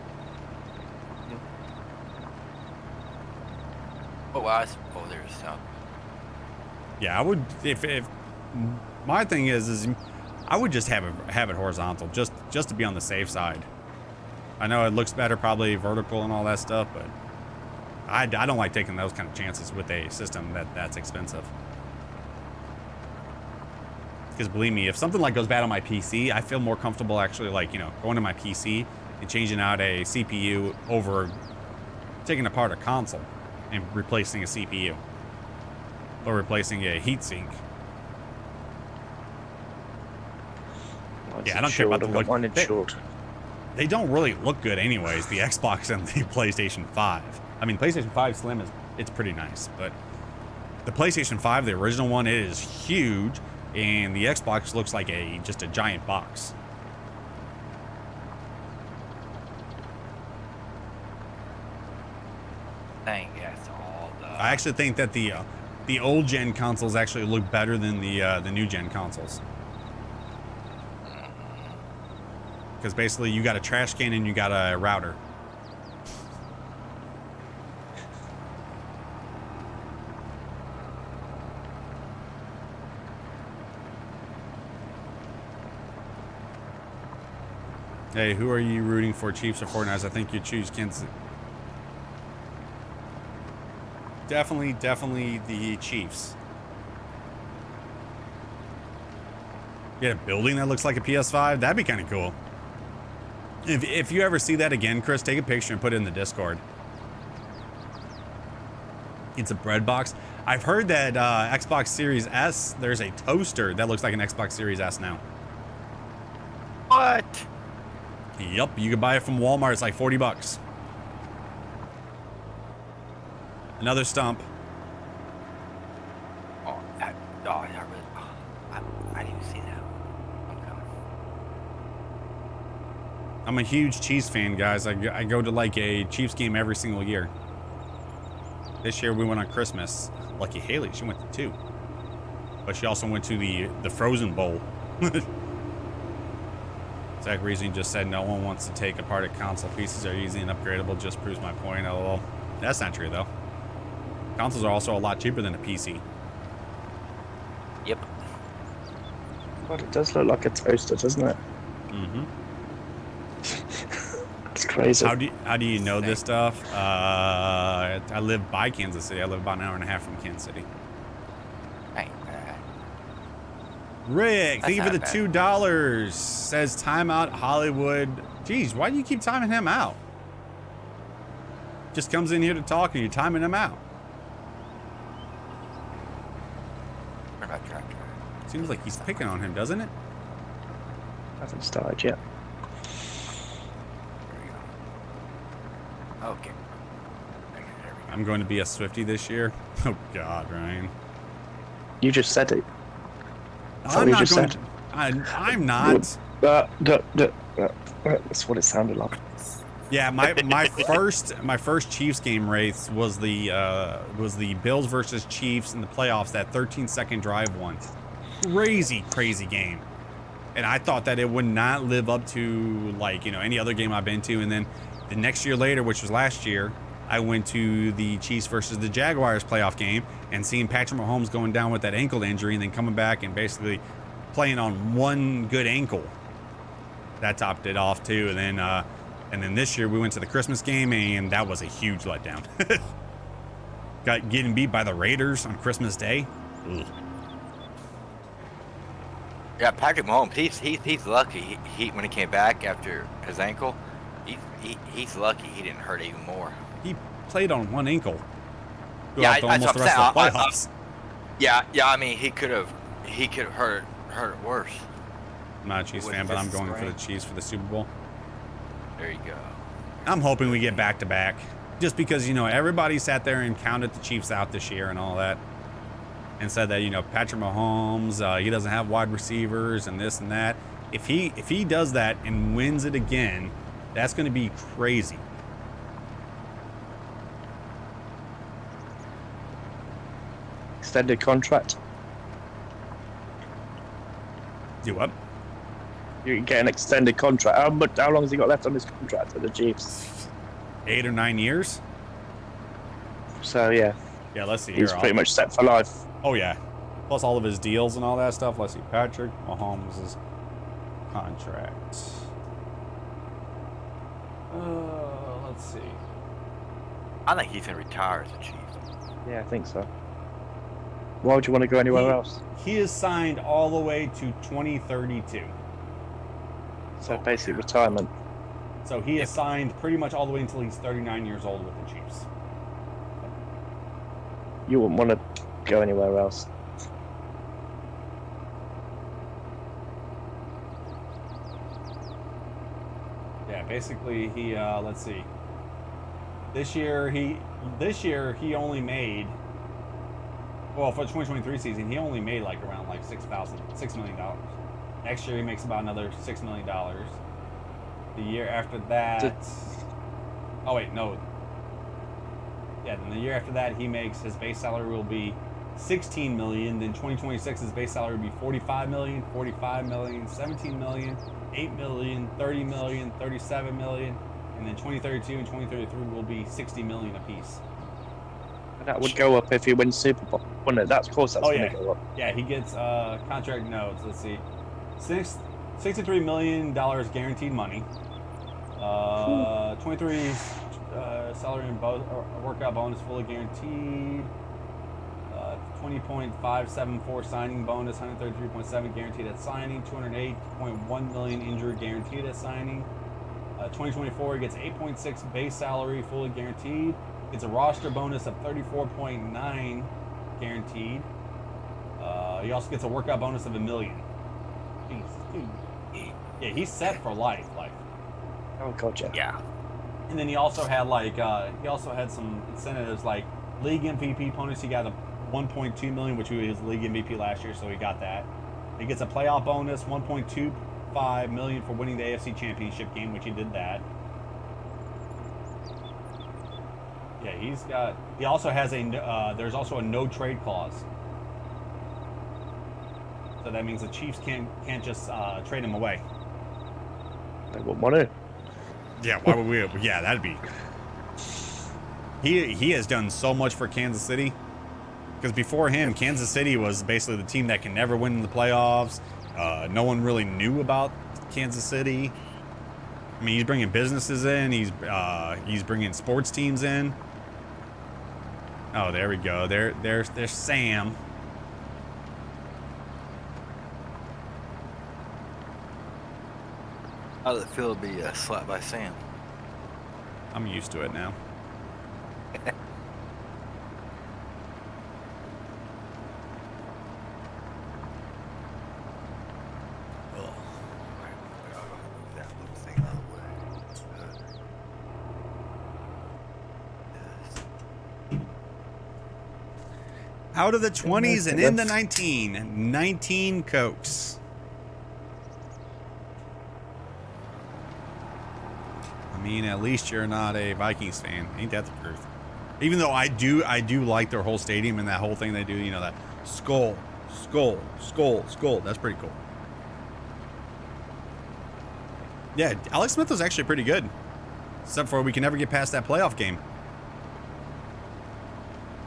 Oh, wow. Oh, there's some. Yeah, I would, if my thing is I would just have it horizontal, just to be on the safe side. I know it looks better probably vertical and all that stuff, but I don't like taking those kind of chances with a system that's expensive. Because believe me, if something like goes bad on my PC, I feel more comfortable actually, like, you know, going to my PC and changing out a CPU over taking apart a console and replacing a CPU or replacing a heatsink. Yeah, I don't care about the look. One insured. They don't really look good anyways, the Xbox and the PlayStation 5. I mean, PlayStation 5 Slim it's pretty nice, but the PlayStation 5, the original one, it is huge, and the Xbox looks like just a giant box. Dang, that's all the... I actually think that the old gen consoles actually look better than the new gen consoles. Because basically you got a trash can and you got a router. Hey, who are you rooting for, Chiefs or 49ers? I think you choose Kansas. Definitely the Chiefs. You had a building that looks like a PS5? That'd be kind of cool. If you ever see that again, Chris, take a picture and put it in the Discord. It's a bread box. I've heard that Xbox Series S, there's a toaster that looks like an Xbox Series S now. What? Yep, you can buy it from Walmart. It's like 40 bucks. Another stump. Oh, I didn't even see that. I'm coming. I'm a huge Chiefs fan, guys. I go to like a Chiefs game every single year. This year we went on Christmas. Lucky Haley, she went to 2. But she also went to the Frozen Bowl. Zach Reasoning just said no one wants to take apart at console. Pieces are easy and upgradable. Just proves my point. LOL. That's not true though. Consoles are also a lot cheaper than a PC. Yep. God, it does look like a toaster, doesn't it? Mm-hmm. It's crazy. How do you know this stuff? I live by Kansas City. I live about an hour and a half from Kansas City. Hey, Rick, thank you for the That's $2. Says timeout Hollywood. Jeez, why do you keep timing him out? Just comes in here to talk and you're timing him out. Seems like he's picking on him, doesn't it? Hasn't started yet. okay. I'm going to be a Swiftie this year. Oh God, Ryan. You just said it. That's what I'm you not just going. said. I'm not. That's what it sounded like. Yeah, my first Chiefs game race was the Bills versus Chiefs in the playoffs. That 13-second drive one. Crazy game. And I thought that it would not live up to, like, you know, any other game I've been to. And then the next year later, which was last year, I went to the Chiefs versus the Jaguars playoff game, and seeing Patrick Mahomes going down with that ankle injury and then coming back and basically playing on one good ankle. That topped it off too. And then this year we went to the Christmas game, and that was a huge letdown. getting beat by the Raiders on Christmas Day. Ugh. Yeah, Patrick Mahomes, he's lucky. He when he came back after his ankle, he's lucky he didn't hurt even more. He played on one ankle. Yeah, almost the rest of the playoffs. Yeah. I mean, he could have hurt it worse. I'm not a Chiefs fan, but I'm going for the Chiefs for the Super Bowl. There you go. I'm hoping we get back to back, just because everybody sat there and counted the Chiefs out this year and all that, and said that Patrick Mahomes, he doesn't have wide receivers and this and that. If he does that and wins it again, that's going to be crazy. Extended contract. Do what? You can get an extended contract. How long has he got left on his contract at the Chiefs? 8 or 9 years. So yeah. Yeah, let's see. He's pretty much set for life. Oh yeah. Plus all of his deals and all that stuff. Let's see. Patrick Mahomes' contract. Let's see. I think he's gonna retire as a Chief. Yeah, I think so. Why would you want to go anywhere else? He is signed all the way to 2032. So basically retirement. So he is signed pretty much all the way until he's 39 years old with the Chiefs. You wouldn't want to go anywhere else. Yeah, basically he let's see. This year he only made, well, for the 2023 season he only made like around like $6 million. Next year he makes about another $6 million. The year after that, oh wait, no. Yeah, then the year after that he makes, his base salary will be $16 million. Then 2026 his base salary will be $45 million, $45 million, $17 million, $8 million, $30 million, $37 million, and then 2032 and 2033 will be $60 million apiece. That would go up if he wins Super Bowl, wouldn't it? That's, of course that's going to go up. Yeah, he gets contract notes. Let's see. $63 million guaranteed money. 23 salary and workout bonus fully guaranteed. 20.574 signing bonus, 133.7 guaranteed at signing, 208.1 million injured guaranteed at signing. 2024 he gets 8.6 base salary fully guaranteed. Gets a roster bonus of 34.9 guaranteed. He also gets a workout bonus of $1 million. Yeah, he's set for life. Oh god, yeah. Yeah. And then he also had some incentives like league MVP bonus. He got a 1.2 million, which he was league MVP last year, so he got that. He gets a playoff bonus, 1.25 million for winning the AFC Championship game, which he did that. Yeah, he also has there's also a no trade clause. So that means the Chiefs can't just trade him away. They wouldn't want to. Yeah, why would we? Yeah, that'd be. He has done so much for Kansas City, because before him, Kansas City was basically the team that can never win in the playoffs. No one really knew about Kansas City. I mean, he's bringing businesses in. He's bringing sports teams in. Oh, there we go. There's Sam. How does it feel to be slapped by Sam? I'm used to it now. Out of the 20s and in the 19 Cokes. I mean, at least you're not a Vikings fan. Ain't that the truth? Even though I do like their whole stadium and that whole thing they do, that skull. That's pretty cool. Yeah, Alex Smith was actually pretty good. Except for we can never get past that playoff game.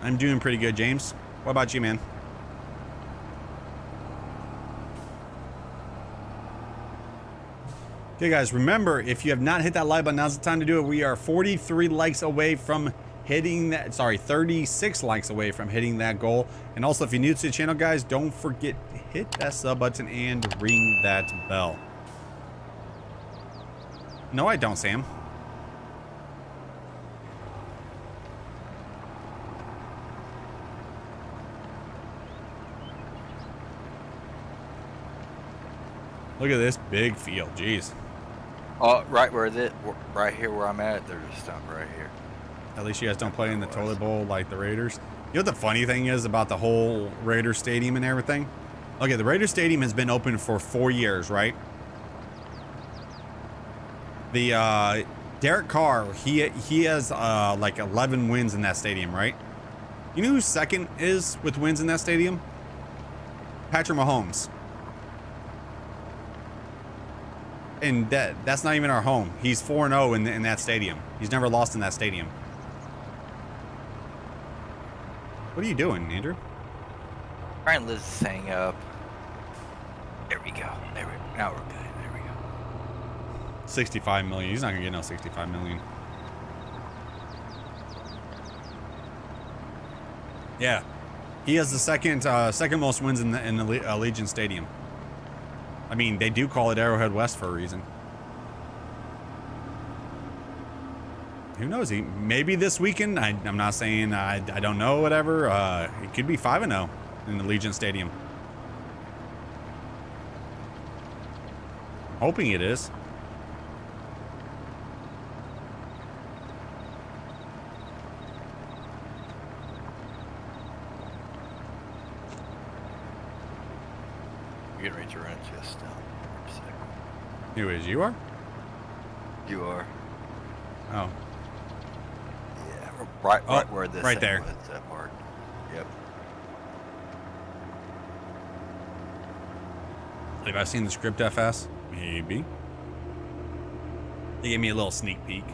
I'm doing pretty good, James. What about you, man? Okay, guys, remember, if you have not hit that like button, now's the time to do it. We are 43 likes away from hitting that, sorry, 36 likes away from hitting that goal. And also, if you're new to the channel, guys, don't forget to hit that sub button and ring that bell. No, I don't, Sam. Look at this big field, jeez. Oh, right here where I'm at, there's a stump right here. At least you guys don't play in the toilet bowl like the Raiders. You know what the funny thing is about the whole Raiders stadium and everything? Okay, the Raiders stadium has been open for 4 years, right? The Derek Carr, he has like 11 wins in that stadium, right? You know who second is with wins in that stadium? Patrick Mahomes. And that's not even our home. He's 4-0 in that stadium. He's never lost in that stadium. What are you doing, Andrew? Trying to lift this thing up. There we go. Now we're good. There we go. 65 million. He's not gonna get no 65 million. Yeah, he has the second most wins in the Allegiant Stadium. I mean, they do call it Arrowhead West for a reason. Who knows? Maybe this weekend. I'm not saying I don't know. Whatever. It could be 5-0 in the Allegiant Stadium. Hoping it is. You're getting ready to run just for a second. Who is? You are? You are. Oh. Yeah, right where this right thing there. was marked. Yep. Have I seen the script FS? Maybe. They gave me a little sneak peek.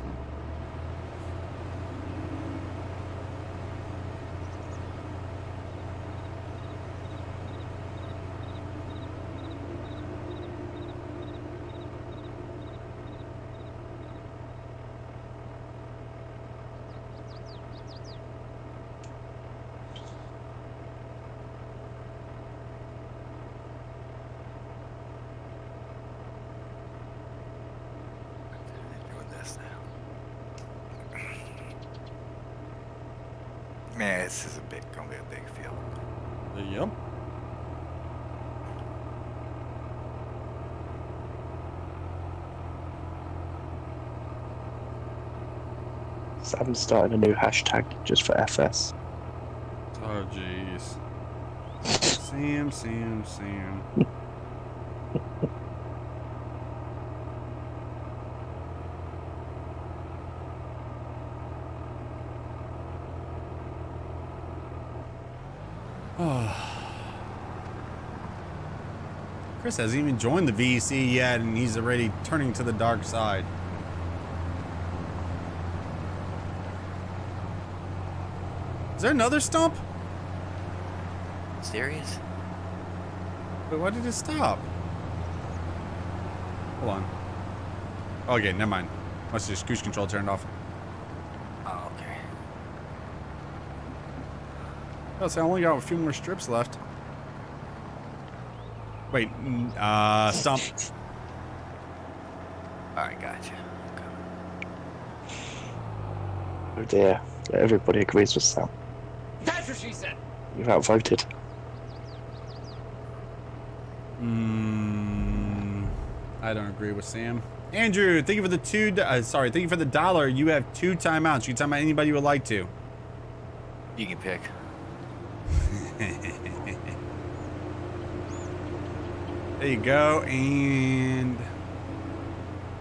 Man, this is gonna be a big field. Yep. Sam's starting a new hashtag just for FS. Oh, jeez. Sam. Chris hasn't even joined the VC yet, and he's already turning to the dark side. Is there another stump? Serious? Wait, why did it stop? Hold on. Okay, never mind. Must just cruise control turned off. Oh, okay. Oh, so I only got a few more strips left. Wait, stump. Alright, gotcha. Oh dear, everybody agrees with Sam. That's what she said. You've outvoted. I don't agree with Sam. Andrew, thank you for the thank you for the $1. You have 2 timeouts. You can time out anybody you would like to. You can pick. There you go, and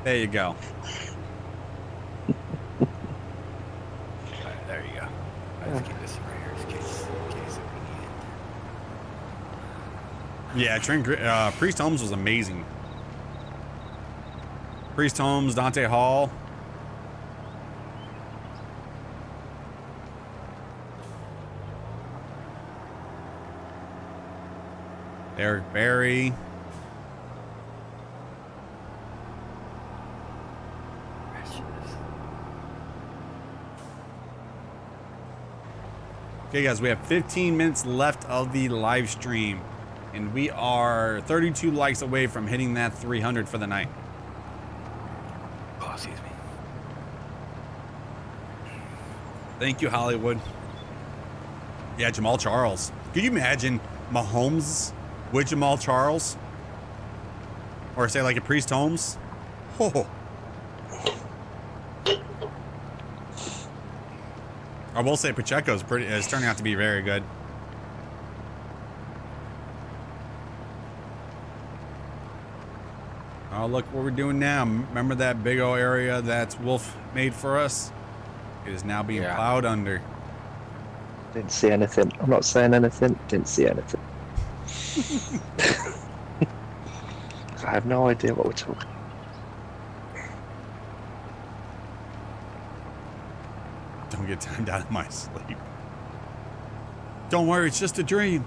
there you go. Alright, there you go. I'll just keep this right here in case we need it. Yeah, Priest Holmes was amazing. Priest Holmes, Dante Hall. Eric Berry. Okay, guys, we have 15 minutes left of the live stream, and we are 32 likes away from hitting that 300 for the night. Oh, excuse me. Thank you, Hollywood. Yeah, Jamal Charles. Could you imagine Mahomes with Jamal Charles? Or say like a Priest Holmes? Oh. I will say Pacheco's is turning out to be very good. Oh, look what we're doing now. Remember that big old area that Wolf made for us? It is now being plowed under. Didn't see anything. I'm not saying anything. Didn't see anything. I have no idea what we're talking. Don't get timed out of my sleep. Don't worry, it's just a dream.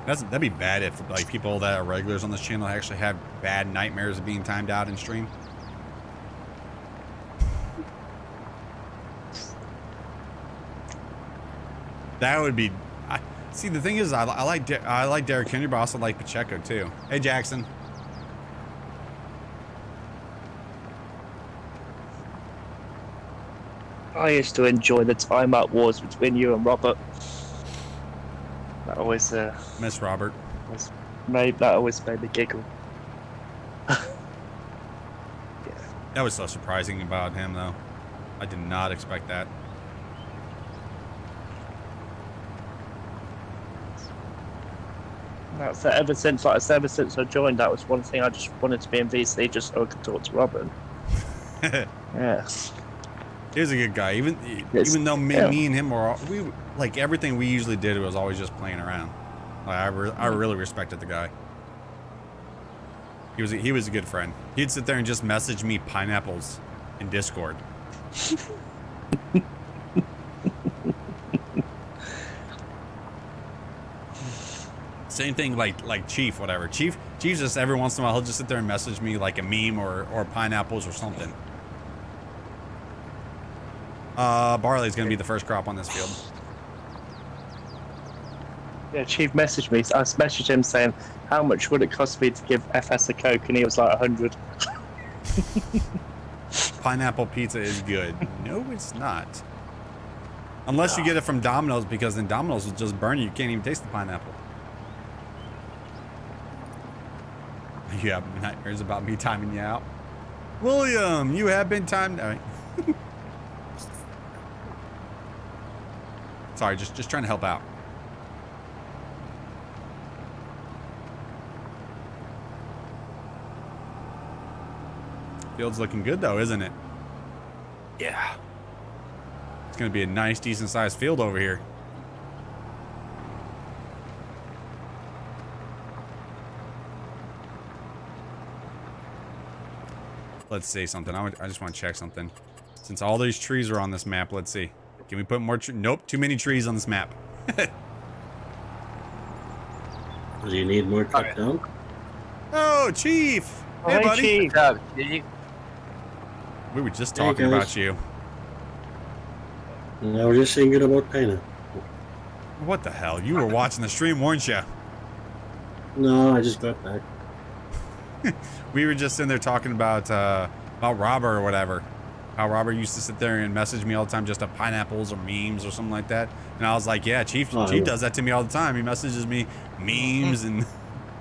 That'd be bad if like people that are regulars on this channel actually have bad nightmares of being timed out in stream. That would be. See, the thing is, I like Derrick Henry, but I also like Pacheco too. Hey, Jackson. I used to enjoy the timeout wars between you and Robert. That always Miss Robert. That always made me giggle. That was so surprising about him, though. I did not expect that. That's it. Ever since I joined, that was one thing. I just wanted to be in VC just so I could talk to Robert. Yes. He was a good guy. Even though me and him were like everything we usually did was always just playing around. Like, I really respected the guy. He was a good friend. He'd sit there and just message me pineapples in Discord. Same thing like Chief, whatever. Chief just every once in a while he'll just sit there and message me like a meme or pineapples or something. Barley's gonna be the first crop on this field. Yeah, Chief messaged me. I messaged him saying, "How much would it cost me to give FS a Coke?" And he was like 100. Pineapple pizza is good. No, it's not. Unless you get it from Domino's, because then Domino's will just burn you. You can't even taste the pineapple. You have nightmares about me timing you out. William, you have been timed out. Sorry, just trying to help out. Field's looking good though, isn't it? Yeah. It's gonna be a nice, decent sized field over here. Let's see something. I just want to check something. Since all these trees are on this map, let's see. Can we put more trees? Nope, too many trees on this map. Do you need more cut down? Oh, Chief! Oh, hey, hey, buddy. Chief. Good job, Chief. We were just Hey, talking guys. about you. I was just saying good about Paina. What the hell? You were watching the stream, weren't you? No, I just got back. We were just in there talking about Robert or whatever. How Robert used to sit there and message me all the time just of pineapples or memes or something like that. And I was like, yeah, Chief does that to me all the time. He messages me memes and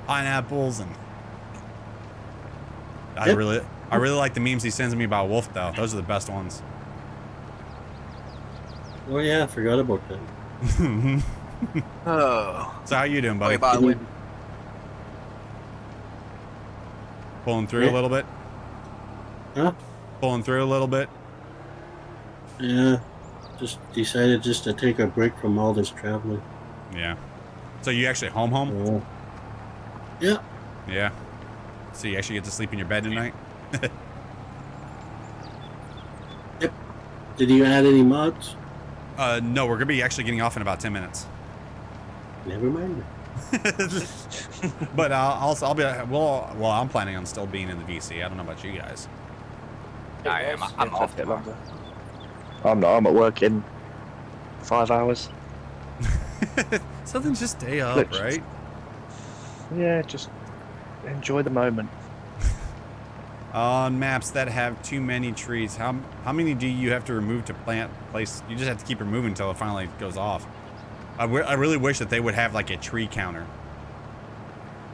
pineapples, and I really like the memes he sends me about Wolf though. Those are the best ones. Oh yeah, I forgot about that. Oh. So how you doing, buddy? Wait, by the way. Pulling through a little bit? Huh? Pulling through a little bit? Yeah, just decided just to take a break from all this traveling. Yeah. So you actually home? Yeah. Yeah. So you actually get to sleep in your bed tonight? Yep. Did you add any mods? No, we're gonna be actually getting off in about 10 minutes. Never mind. But I'll be well. I'm planning on still being in the VC. I don't know about you guys. I am. I'm off tomorrow. I'm not. I'm at work in 5 hours. So then just stay up, Look, right? Yeah, just enjoy the moment. On maps that have too many trees, how many do you have to remove to place? You just have to keep removing until it finally goes off. I really wish that they would have like a tree counter.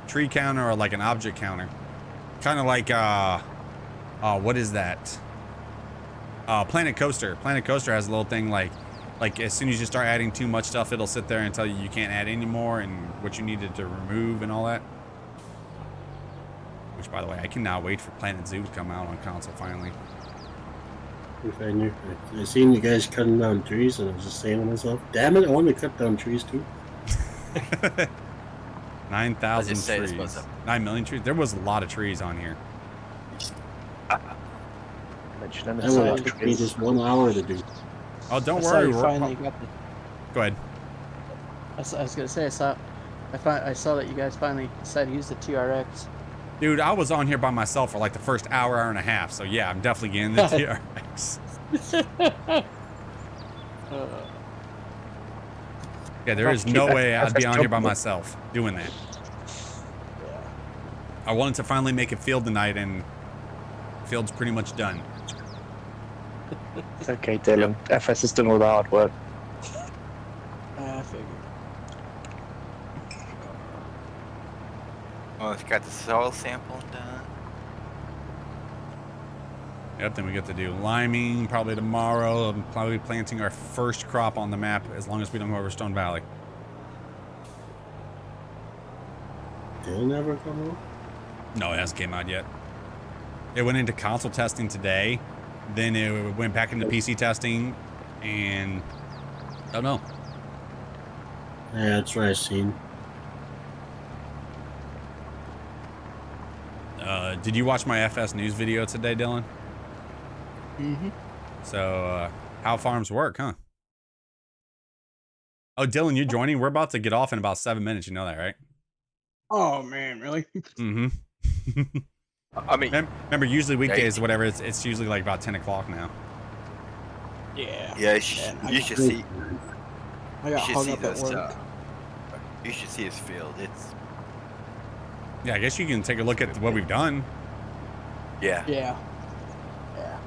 Tree counter or like an object counter. Kind of like, what is that? Planet Coaster. Planet Coaster has a little thing like as soon as you start adding too much stuff, it'll sit there and tell you can't add any more and what you needed to remove and all that. Which, by the way, I cannot wait for Planet Zoo to come out on console finally. If I knew, I seen you guys cutting down trees, and I was just saying to myself, "Damn it, I want to cut down trees too." 9,000 trees. 9 million trees. There was a lot of trees on here. That would took me just 1 hour to do. Oh, don't I worry. saw you finally got the. Go ahead. I was gonna say I saw that you guys finally decided to use the TRX. Dude, I was on here by myself for like the first hour and a half. So yeah, I'm definitely getting the TRX. Yeah, there is no way I'd be on here by myself doing that. I wanted to finally make a field tonight, and field's pretty much done. It's okay, Dylan. FS has done all the hard work. I figured. Oh, it's got the soil sample done. Yep, then we get to do liming probably tomorrow. I'm probably planting our first crop on the map as long as we don't go over Stone Valley. They'll never come out? No, it hasn't came out yet. It went into console testing today. Then it went back into PC testing, and I don't know. Yeah, that's what I seen. Did you watch my FS News video today, Dylan? Mm-hmm. So, how farms work, huh? Oh, Dylan, you're joining? We're about to get off in about 7 minutes. You know that, right? Oh man, really? Mm-hmm. I mean, remember, usually weekdays, whatever, it's usually like about 10 o'clock now. Yeah. Yeah, you should see. I got you should hung see up at this. work. You should see his field. It's. Yeah, I guess you can take a look at what we've done. Yeah. Yeah. Yeah.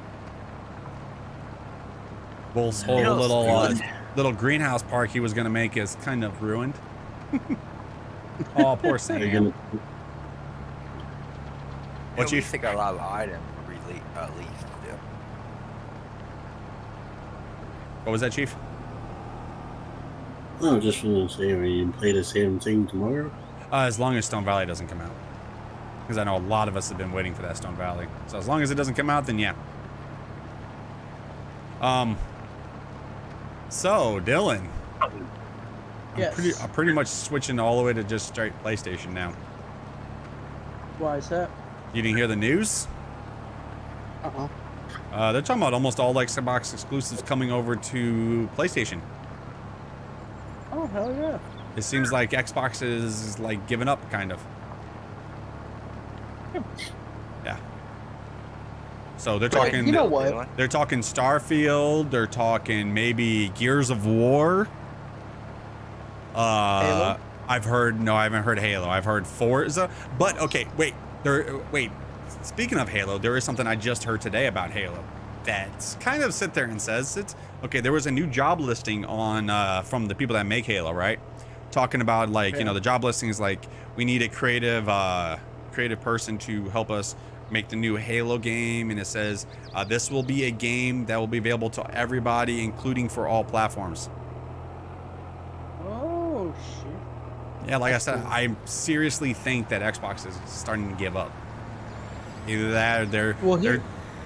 Bull's whole little greenhouse park he was gonna make is kind of ruined. Oh, poor Sam. What you think? A lot of items least. Yeah. What was that, Chief? I was just going to say, are you play the same thing tomorrow? As long as Stone Valley doesn't come out. Because I know a lot of us have been waiting for that Stone Valley. So as long as it doesn't come out, then yeah. So, Dylan. Yes. I'm pretty much switching all the way to just straight PlayStation now. Why is that? You didn't hear the news? They're talking about almost all Xbox exclusives coming over to PlayStation. Oh, hell yeah. It seems like Xbox is like giving up, kind of. Yeah. So they're talking. You know what? They're talking Starfield. They're talking maybe Gears of War. Halo? I've heard no, I haven't heard Halo. I've heard Forza. But okay, wait. Speaking of Halo, there is something I just heard today about Halo. That's kind of sit there and says it's okay. There was a new job listing on from the people that make Halo, right? Talking about like the job listing is like we need a creative person to help us make the new Halo game, and it says this will be a game that will be available to everybody, including for all platforms. Oh shit. Yeah, like I said, I seriously think that Xbox is starting to give up. Either that or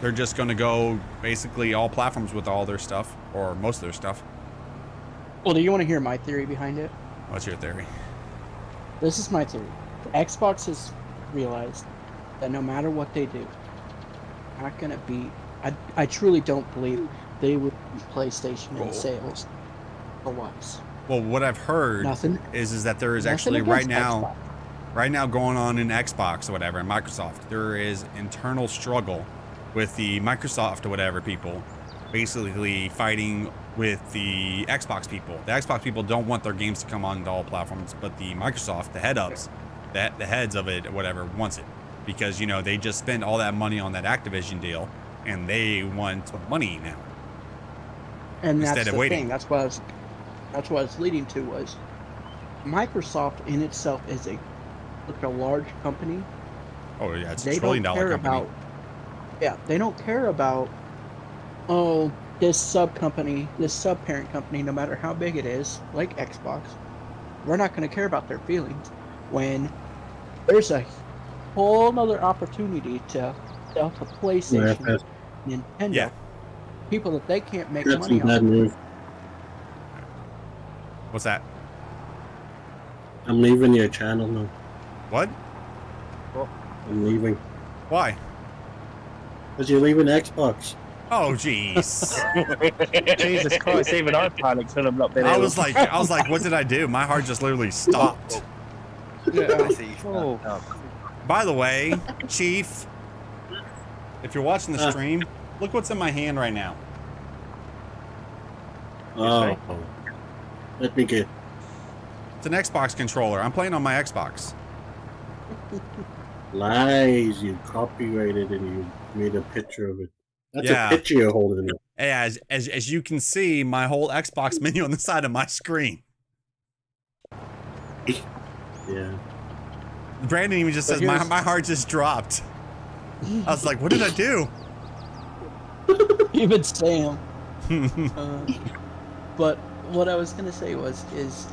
they're just going to go basically all platforms with all their stuff, or most of their stuff. Well, do you want to hear my theory behind it? What's your theory? This is my theory. Xbox has realized that no matter what they do, not going to beat. I truly don't believe they would beat PlayStation in sales otherwise. Well, what I've heard is that there is actually right now going on in Xbox or whatever, and Microsoft, there is internal struggle with the Microsoft or whatever people basically fighting with the Xbox people. The Xbox people don't want their games to come on to all platforms, but the Microsoft, the heads of it or whatever, wants it because, you know, they just spent all that money on that Activision deal and they want money now. And that's instead of the waiting. thing. That's what I was leading to was Microsoft in itself is a large company. Oh yeah, it's They a $1 trillion don't care company. they don't care about, oh, this sub-company, this sub-parent company, no matter how big it is, like Xbox, we're not going to care about their feelings when there's a whole nother opportunity to sell to PlayStation, Nintendo, Yeah. people that they can't make That's money a bad on. move. What's that? I'm leaving your channel now. What? I'm leaving. Why? Because you're leaving Xbox. Oh jeez. Jesus Christ, even I panicked when I'm not being I able was like, what did I do? My heart just literally stopped. I see. Oh. By the way, Chief, if you're watching the stream, look what's in my hand right now. Oh. Let me get. It's an Xbox controller. I'm playing on my Xbox. Lies, you copyrighted and you made a picture of it. That's Yeah. a picture you're holding up. Yeah, as you can see, my whole Xbox menu on the side of my screen. Yeah. Brandon even just But says, my here's- heart just dropped. I was like, what did I do? Even Sam. But what I was going to say is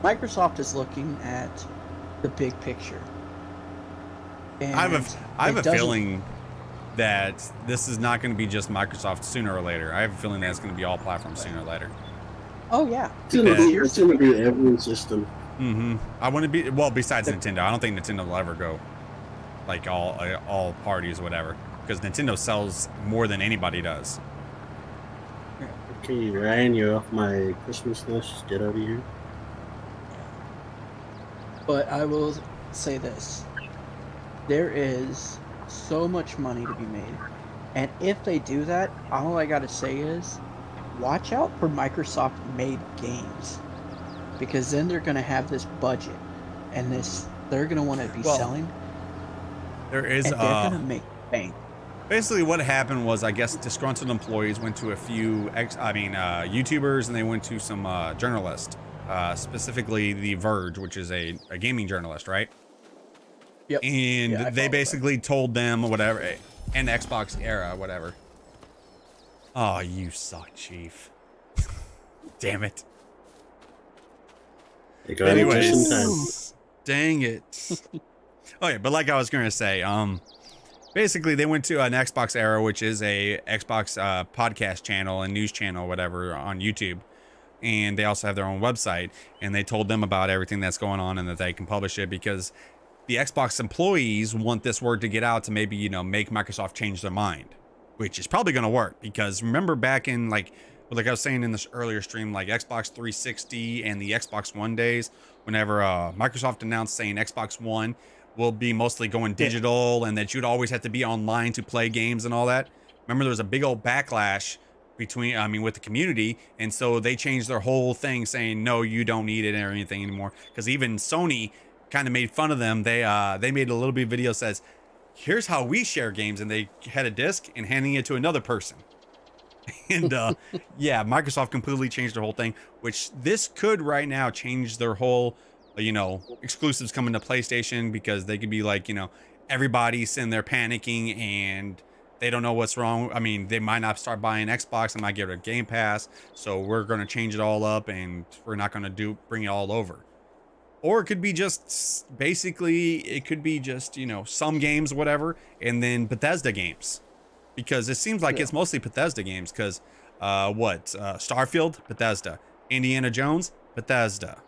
Microsoft is looking at the big picture. And I have it a doesn't- feeling that this is not going to be just Microsoft sooner or later. I have a feeling that it's going to be all platforms sooner or later. Oh yeah. It's gonna be every system. Mm-hmm. I want to be, well, besides Nintendo. I don't think Nintendo will ever go like all parties or whatever, because Nintendo sells more than anybody does. Okay, Ryan, you're off my Christmas list. Just get out of here. But I will say this. There is so much money to be made. And if they do that, all I gotta say is watch out for Microsoft made games. Because then they're gonna have this budget and they're gonna want to be selling. There is and they're gonna make bank. Basically what happened was, I guess disgruntled employees went to a few YouTubers, and they went to some journalists, specifically The Verge, which is a gaming journalist, right? Yep. And Yeah, I they follow basically told them whatever, and Xbox era, whatever. Oh, you suck, Chief. Damn it. They got it just in time. Anyways, dang it. Okay, but like I was gonna say, basically they went to an Xbox era, which is a Xbox podcast channel and news channel, whatever, on YouTube, and they also have their own website, and they told them about everything that's going on and that they can publish it because the Xbox employees want this word to get out to maybe, you know, make Microsoft change their mind, which is probably going to work because remember back in like I was saying in this earlier stream, like Xbox 360 and the Xbox One days, whenever Microsoft announced saying Xbox One will be mostly going digital and that you'd always have to be online to play games and all that. Remember there was a big old backlash with the community, and so they changed their whole thing saying no, you don't need it or anything anymore, because even Sony kind of made fun of them. They made a little bit of video that says, here's how we share games, and they had a disc and handing it to another person. And yeah, Microsoft completely changed their whole thing, which this could right now change their whole, you know, exclusives coming to PlayStation, because they could be like, you know, everybody's sitting there panicking and they don't know what's wrong. I mean, they might not start buying Xbox and might get a Game Pass, so we're going to change it all up and we're not going to bring it all over. Or it could be just basically, it could be just, you know, some games, whatever, and then Bethesda games, because it seems like it's mostly Bethesda games. Because Starfield, Bethesda, Indiana Jones, Bethesda.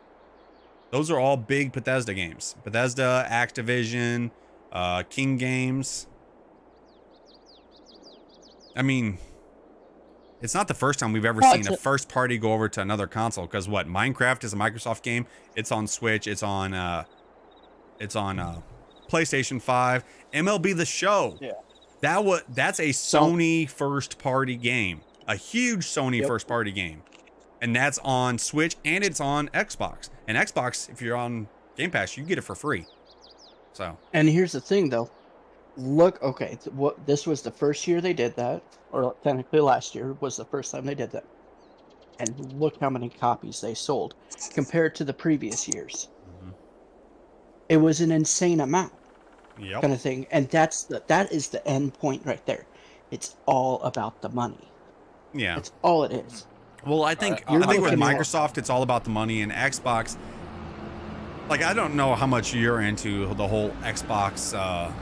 Those are all big Bethesda games. Bethesda, Activision, King Games. I mean, it's not the first time we've ever seen a first party go over to another console, because Minecraft is a Microsoft game. It's on Switch. It's on PlayStation 5. MLB The Show. Yeah. That's a Sony first party game, a huge Sony first party game, and that's on Switch and it's on Xbox. And Xbox, if you're on Game Pass, you get it for free. So. And here's the thing, though. Look, okay, this was the first year they did that, or technically last year was the first time they did that. And look how many copies they sold compared to the previous years. It was an insane amount. Yep. Kind of thing, and that is the end point right there. It's all about the money. Yeah, it's all it is. Well, I think with Microsoft, it's all about the money, and Xbox. Like, I don't know how much you're into the whole Xbox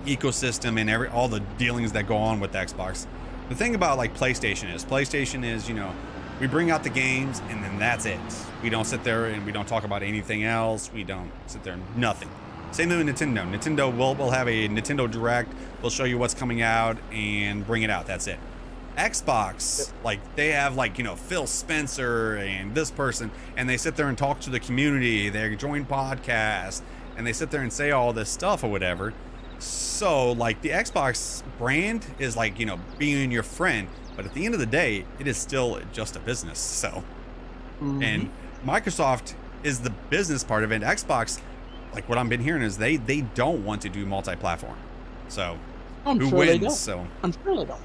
ecosystem and all the dealings that go on with Xbox. The thing about like PlayStation is, you know, we bring out the games and then that's it. We don't sit there and we don't talk about anything else. We don't sit there, nothing. Same thing with Nintendo. Nintendo will have a Nintendo Direct. We'll show you what's coming out and bring it out. That's it. Xbox, like, they have, like, you know, Phil Spencer and this person, and they sit there and talk to the community. They join podcasts, and they sit there and say all this stuff or whatever. So, like, the Xbox brand is like, you know, being your friend. But at the end of the day, it is still just a business. So, and Microsoft is the business part of it. Xbox, like what I've been hearing is they don't want to do multi-platform. So who wins? So I'm sure they don't,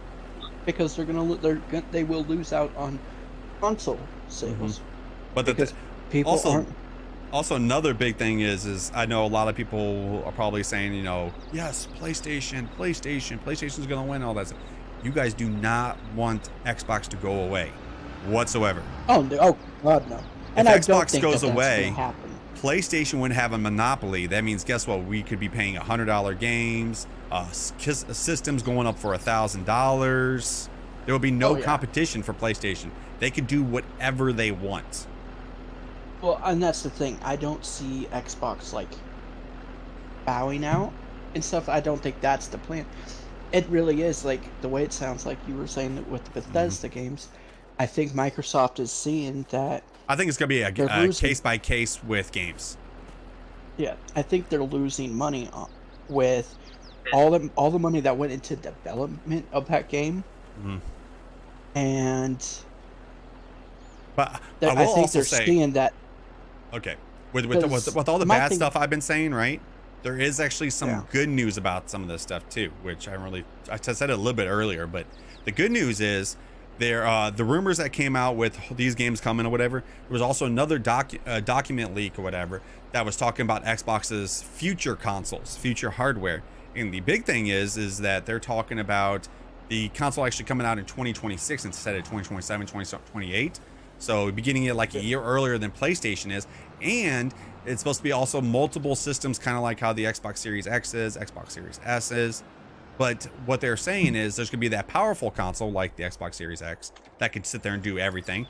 because they will lose out on console sales. But because people aren't. Also, another big thing is I know a lot of people are probably saying, you know, yes, PlayStation's gonna win all that stuff. You guys do not want Xbox to go away whatsoever. Oh God, no. And if I don't Xbox think goes that's away, gonna happen. PlayStation wouldn't have a monopoly. That means, guess what? We could be paying $100 games, systems going up for $1,000. There will be no competition for PlayStation. They could do whatever they want. Well, and that's the thing. I don't see Xbox like bowing out and stuff. I don't think that's the plan. It really is like the way it sounds like you were saying that with the Bethesda games. I think Microsoft is seeing that. I think it's going to be a case by case with games. Yeah, I think they're losing money with all the money that went into development of that game. And but I think they're seeing that. Okay, with all the bad stuff I've been saying, right? There is actually some good news about some of this stuff too, which I said it a little bit earlier, but the good news is the rumors that came out with these games coming or whatever, there was also another document leak or whatever that was talking about Xbox's future consoles, future hardware. And the big thing is that they're talking about the console actually coming out in 2026 instead of 2027, 2028. So beginning it like a year earlier than PlayStation is. And it's supposed to be also multiple systems, kind of like how the Xbox Series X is, Xbox Series S is. But what they're saying is there's going to be that powerful console like the Xbox Series X that could sit there and do everything.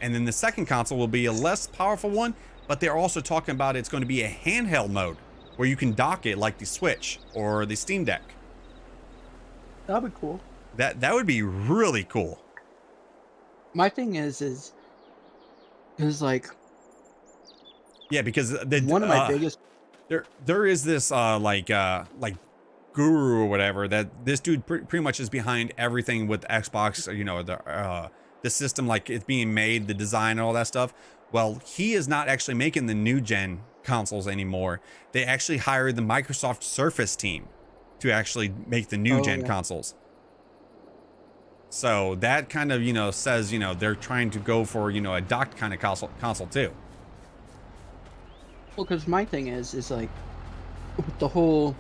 And then the second console will be a less powerful one, but they're also talking about it's going to be a handheld mode where you can dock it like the Switch or the Steam Deck. That'd be cool. That would be really cool. My thing is like, yeah, because one of my biggest there is this like guru or whatever that this dude pretty much is behind everything with Xbox, you know, the system, like it's being made, the design and all that stuff. Well, he is not actually making the new gen consoles anymore. They actually hired the Microsoft Surface team to actually make the new gen consoles. So that kind of, you know, says, you know, they're trying to go for, you know, a docked kind of console too. Well, because my thing is like with the whole,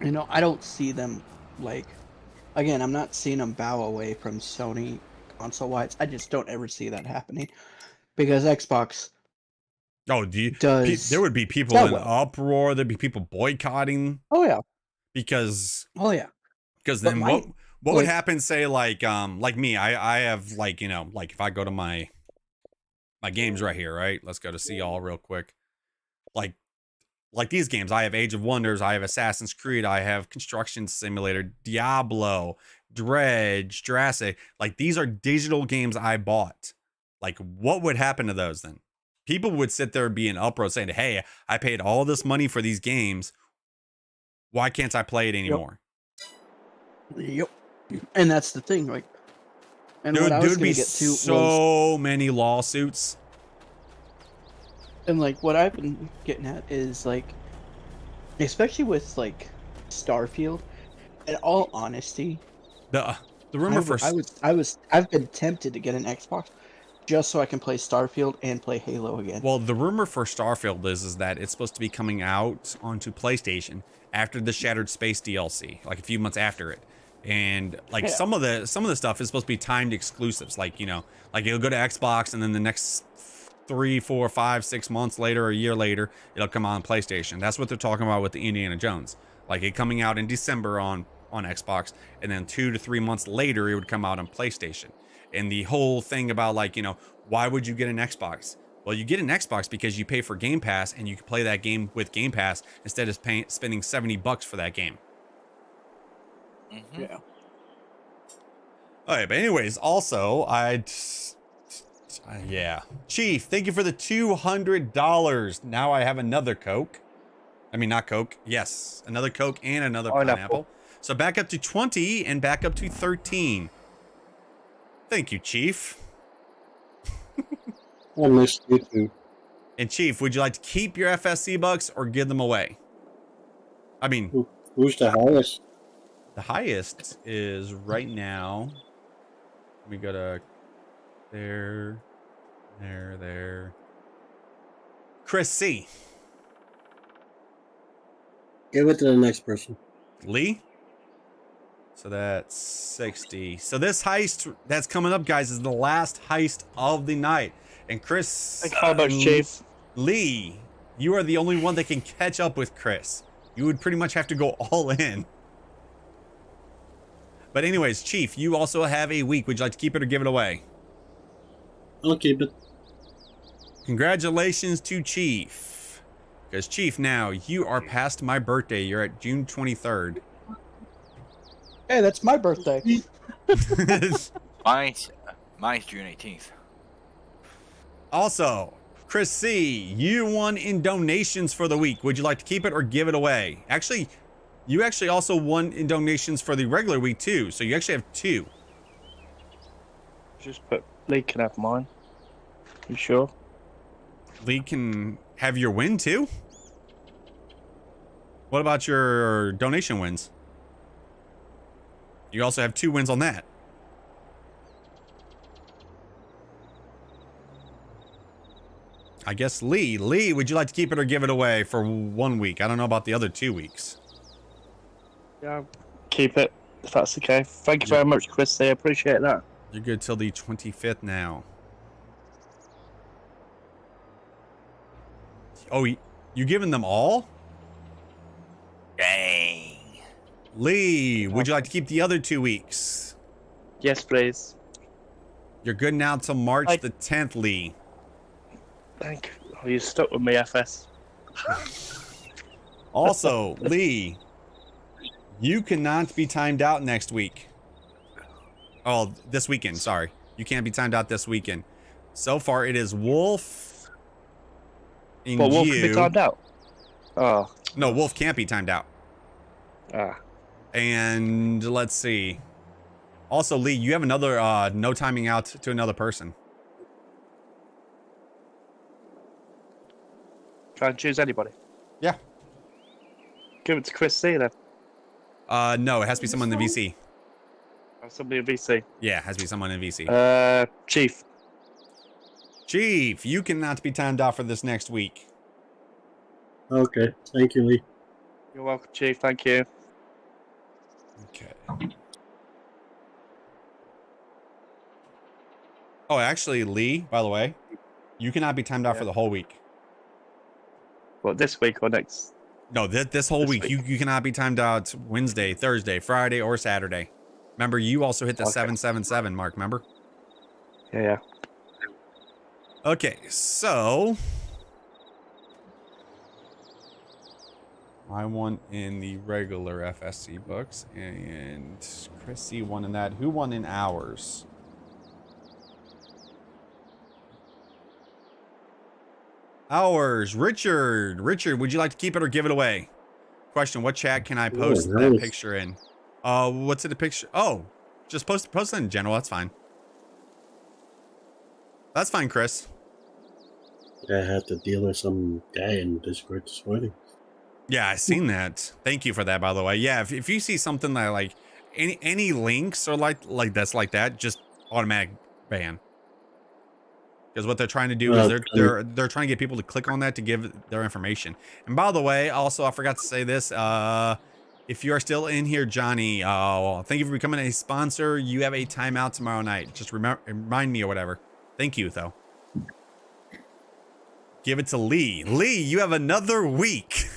you know, I don't see them like, again, I'm not seeing them bow away from Sony console wise. I just don't ever see that happening because Xbox. Oh, there would be people in uproar. There'd be people boycotting. Oh yeah. Because. Oh yeah. Because then what would happen? Say like me, I have like, you know, like if I go to my games right here, right? Let's go to see all real quick. Like these games, I have Age of Wonders, I have Assassin's Creed, I have Construction Simulator, Diablo, Dredge, Jurassic. Like these are digital games I bought. Like what would happen to those then? People would sit there and be in uproar saying, hey, I paid all this money for these games. Why can't I play it anymore? Yep. And that's the thing, like, and Dude, what I was there'd gonna be get to was, so many lawsuits. and like what I've been getting at is like, especially with like Starfield. In all honesty, The rumor for I've been tempted to get an Xbox just so I can play Starfield and play Halo again. well, the rumor for Starfield is that it's supposed to be coming out onto PlayStation after the Shattered Space DLC, like a few months after it. And like Yeah. some of the stuff is supposed to be timed exclusives, like, you know, like it'll go to Xbox and then the next 3, 4, 5, 6 months later, or a year later, it'll come out on PlayStation. That's what they're talking about with the Indiana Jones, like it coming out in December on Xbox, and then 2 to 3 months later it would come out on PlayStation. And the whole thing about, like, you know, why would you get an Xbox? Well, you get an Xbox because you pay for Game Pass and you can play that game with Game Pass instead of spending $70 for that game. Yeah. All right, but anyways, also, yeah. Chief, thank you for the $200. Now I have another Coke. I mean, not Coke. Yes, another Coke and another pineapple. So back up to 20 and back up to 13. Thank you, Chief. I missed you too. And Chief, would you like to keep your FSC bucks or give them away? I mean, who's the highest? The highest is right now. Let me go to there. Chris C. Give it to the next person. Lee. So that's 60. So this heist that's coming up, guys, is the last heist of the night. And Chris, Thank you very much, Chief. Lee, you are the only one that can catch up with Chris. You would pretty much have to go all in. But anyways, Chief, you also have a week. Would you like to keep it or give it away? I'll keep it. Congratulations to Chief. Because Chief, now you are past my birthday. You're at June 23rd. Hey, that's my birthday. Mine's June 18th. Also, Chris C, you won in donations for the week. Would you like to keep it or give it away? Actually, you actually also won in donations for the regular week too. So you actually have 2. Just put Lee can have mine. You sure? Lee can have your win too? What about your donation wins? You also have 2 wins on that. I guess Lee, would you like to keep it or give it away for 1 week? I don't know about the other 2 weeks. Yeah, keep it if that's okay. Thank you very much, Chris. I appreciate that. You're good till the 25th now. Oh, you giving them all? Dang. Lee, would you like to keep the other 2 weeks? Yes, please. You're good now till March the 10th, Lee. Thank you. Oh, you stuck with me, FS. Also, Lee, you cannot be timed out next week. Oh, this weekend, sorry. You can't be timed out this weekend. So far, it is Wolf and But Wolf you. can be timed out? Oh. No, Wolf can't be timed out. Ah. And let's see. Also, Lee, you have another no timing out to another person. Try and choose anybody. Yeah. Give it to Chris C then. No, it has to be someone in the VC. Or somebody in VC. Yeah, it has to be someone in VC. Chief. Chief, you cannot be timed out for this next week. Okay. Thank you, Lee. You're welcome, Chief. Thank you. Okay. Oh, actually, Lee, by the way, you cannot be timed out for the whole week. What, this week or next? No, this whole week. You cannot be timed out Wednesday, Thursday, Friday, or Saturday. Remember, you also hit the 777 mark, remember? Yeah. Okay, so I won in the regular FSC books, and Chris C won in that. Who won in hours? Hours. Richard, would you like to keep it or give it away? Of Question: what chat can I post that picture in? What's in the picture? Oh, just post it in general. That's fine. That's fine, Chris. I had to deal with some guy in Discord this morning. Yeah, I seen that. Thank you for that, by the way. Yeah, if you see something that like any links or like that's like that, just automatic ban. Because what they're trying to do is they're trying to get people to click on that to give their information. And by the way, also I forgot to say this. If you are still in here, Johnny, thank you for becoming a sponsor. You have a timeout tomorrow night. Just remind me or whatever. Thank you, though. Give it to Lee. Lee, you have another week.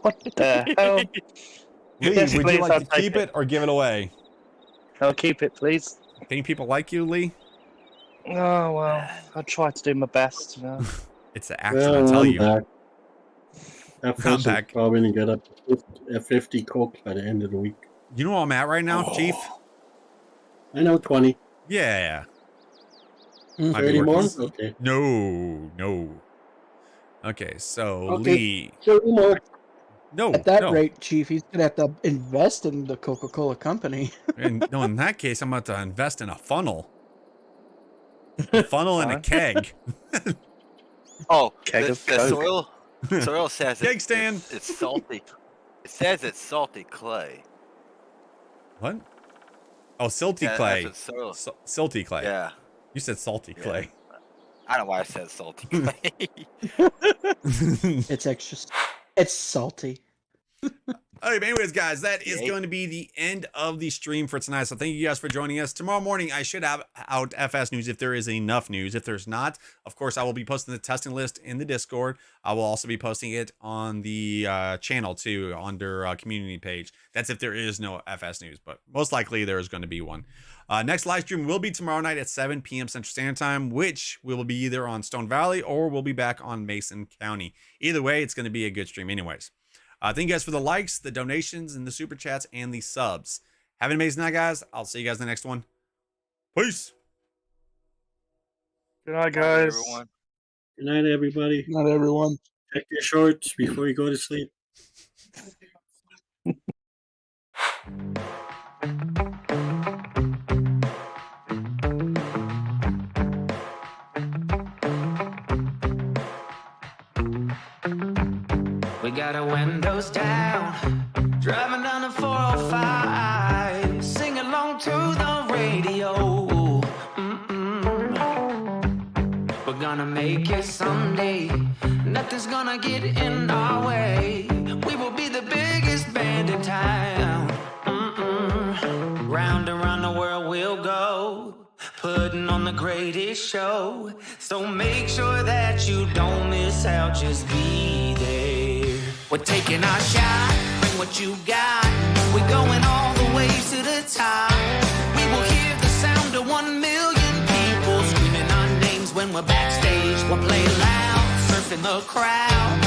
What the hell? Lee, Yes, would please, you like I'll to take keep it or give it away? I'll keep it, please. Any people like you, Lee? Oh, well, I'll try to do my best. You know. It's the action, I tell you. Back. That I'm person's back. probably going to get up to 50 coke by the end of the week. You know where I'm at right now, Chief? I know 20. Yeah. 30 more? Okay. No. Okay, so Okay. Lee. 30 more. No. At that no. rate, Chief, he's gonna have to invest in the Coca-Cola company. And, no, in that case, I'm about to invest in a funnel. A funnel and a keg. Oh, Keg the of Coke. soil says Keg stand. it's salty. It says it's salty clay. What? Oh, silty Yeah, clay. that's what Silty clay. Yeah. You said salty clay. I don't know why I said salty clay. It's extra. It's salty. All right, but anyways, guys, that is going to be the end of the stream for tonight. So thank you guys for joining us. Tomorrow morning, I should have out FS news if there is enough news. If there's not, of course, I will be posting the testing list in the Discord. I will also be posting it on the channel too, under community page. That's if there is no FS news, but most likely there is going to be one. Next live stream will be tomorrow night at 7 p.m. Central Standard Time, which will be either on Stone Valley or we'll be back on Mason County. Either way, it's going to be a good stream anyways. Thank you guys for the likes, the donations, and the super chats, and the subs. Have an amazing night, guys. I'll see you guys in the next one. Peace. Good night, guys. Everyone. Good night, everybody. Not everyone. Check your shorts before you go to sleep. We got our windows down, driving down the 405, sing along to the radio. We're gonna make it someday, nothing's gonna get in our way. We will be the biggest band in town. Round and round the world we'll go, putting on the greatest show. So make sure that you don't miss out, just be there. We're taking our shot, bring what you got. We're going all the way to the top. We will hear the sound of 1 million people screaming our names when we're backstage. We'll play loud, surfing the crowd.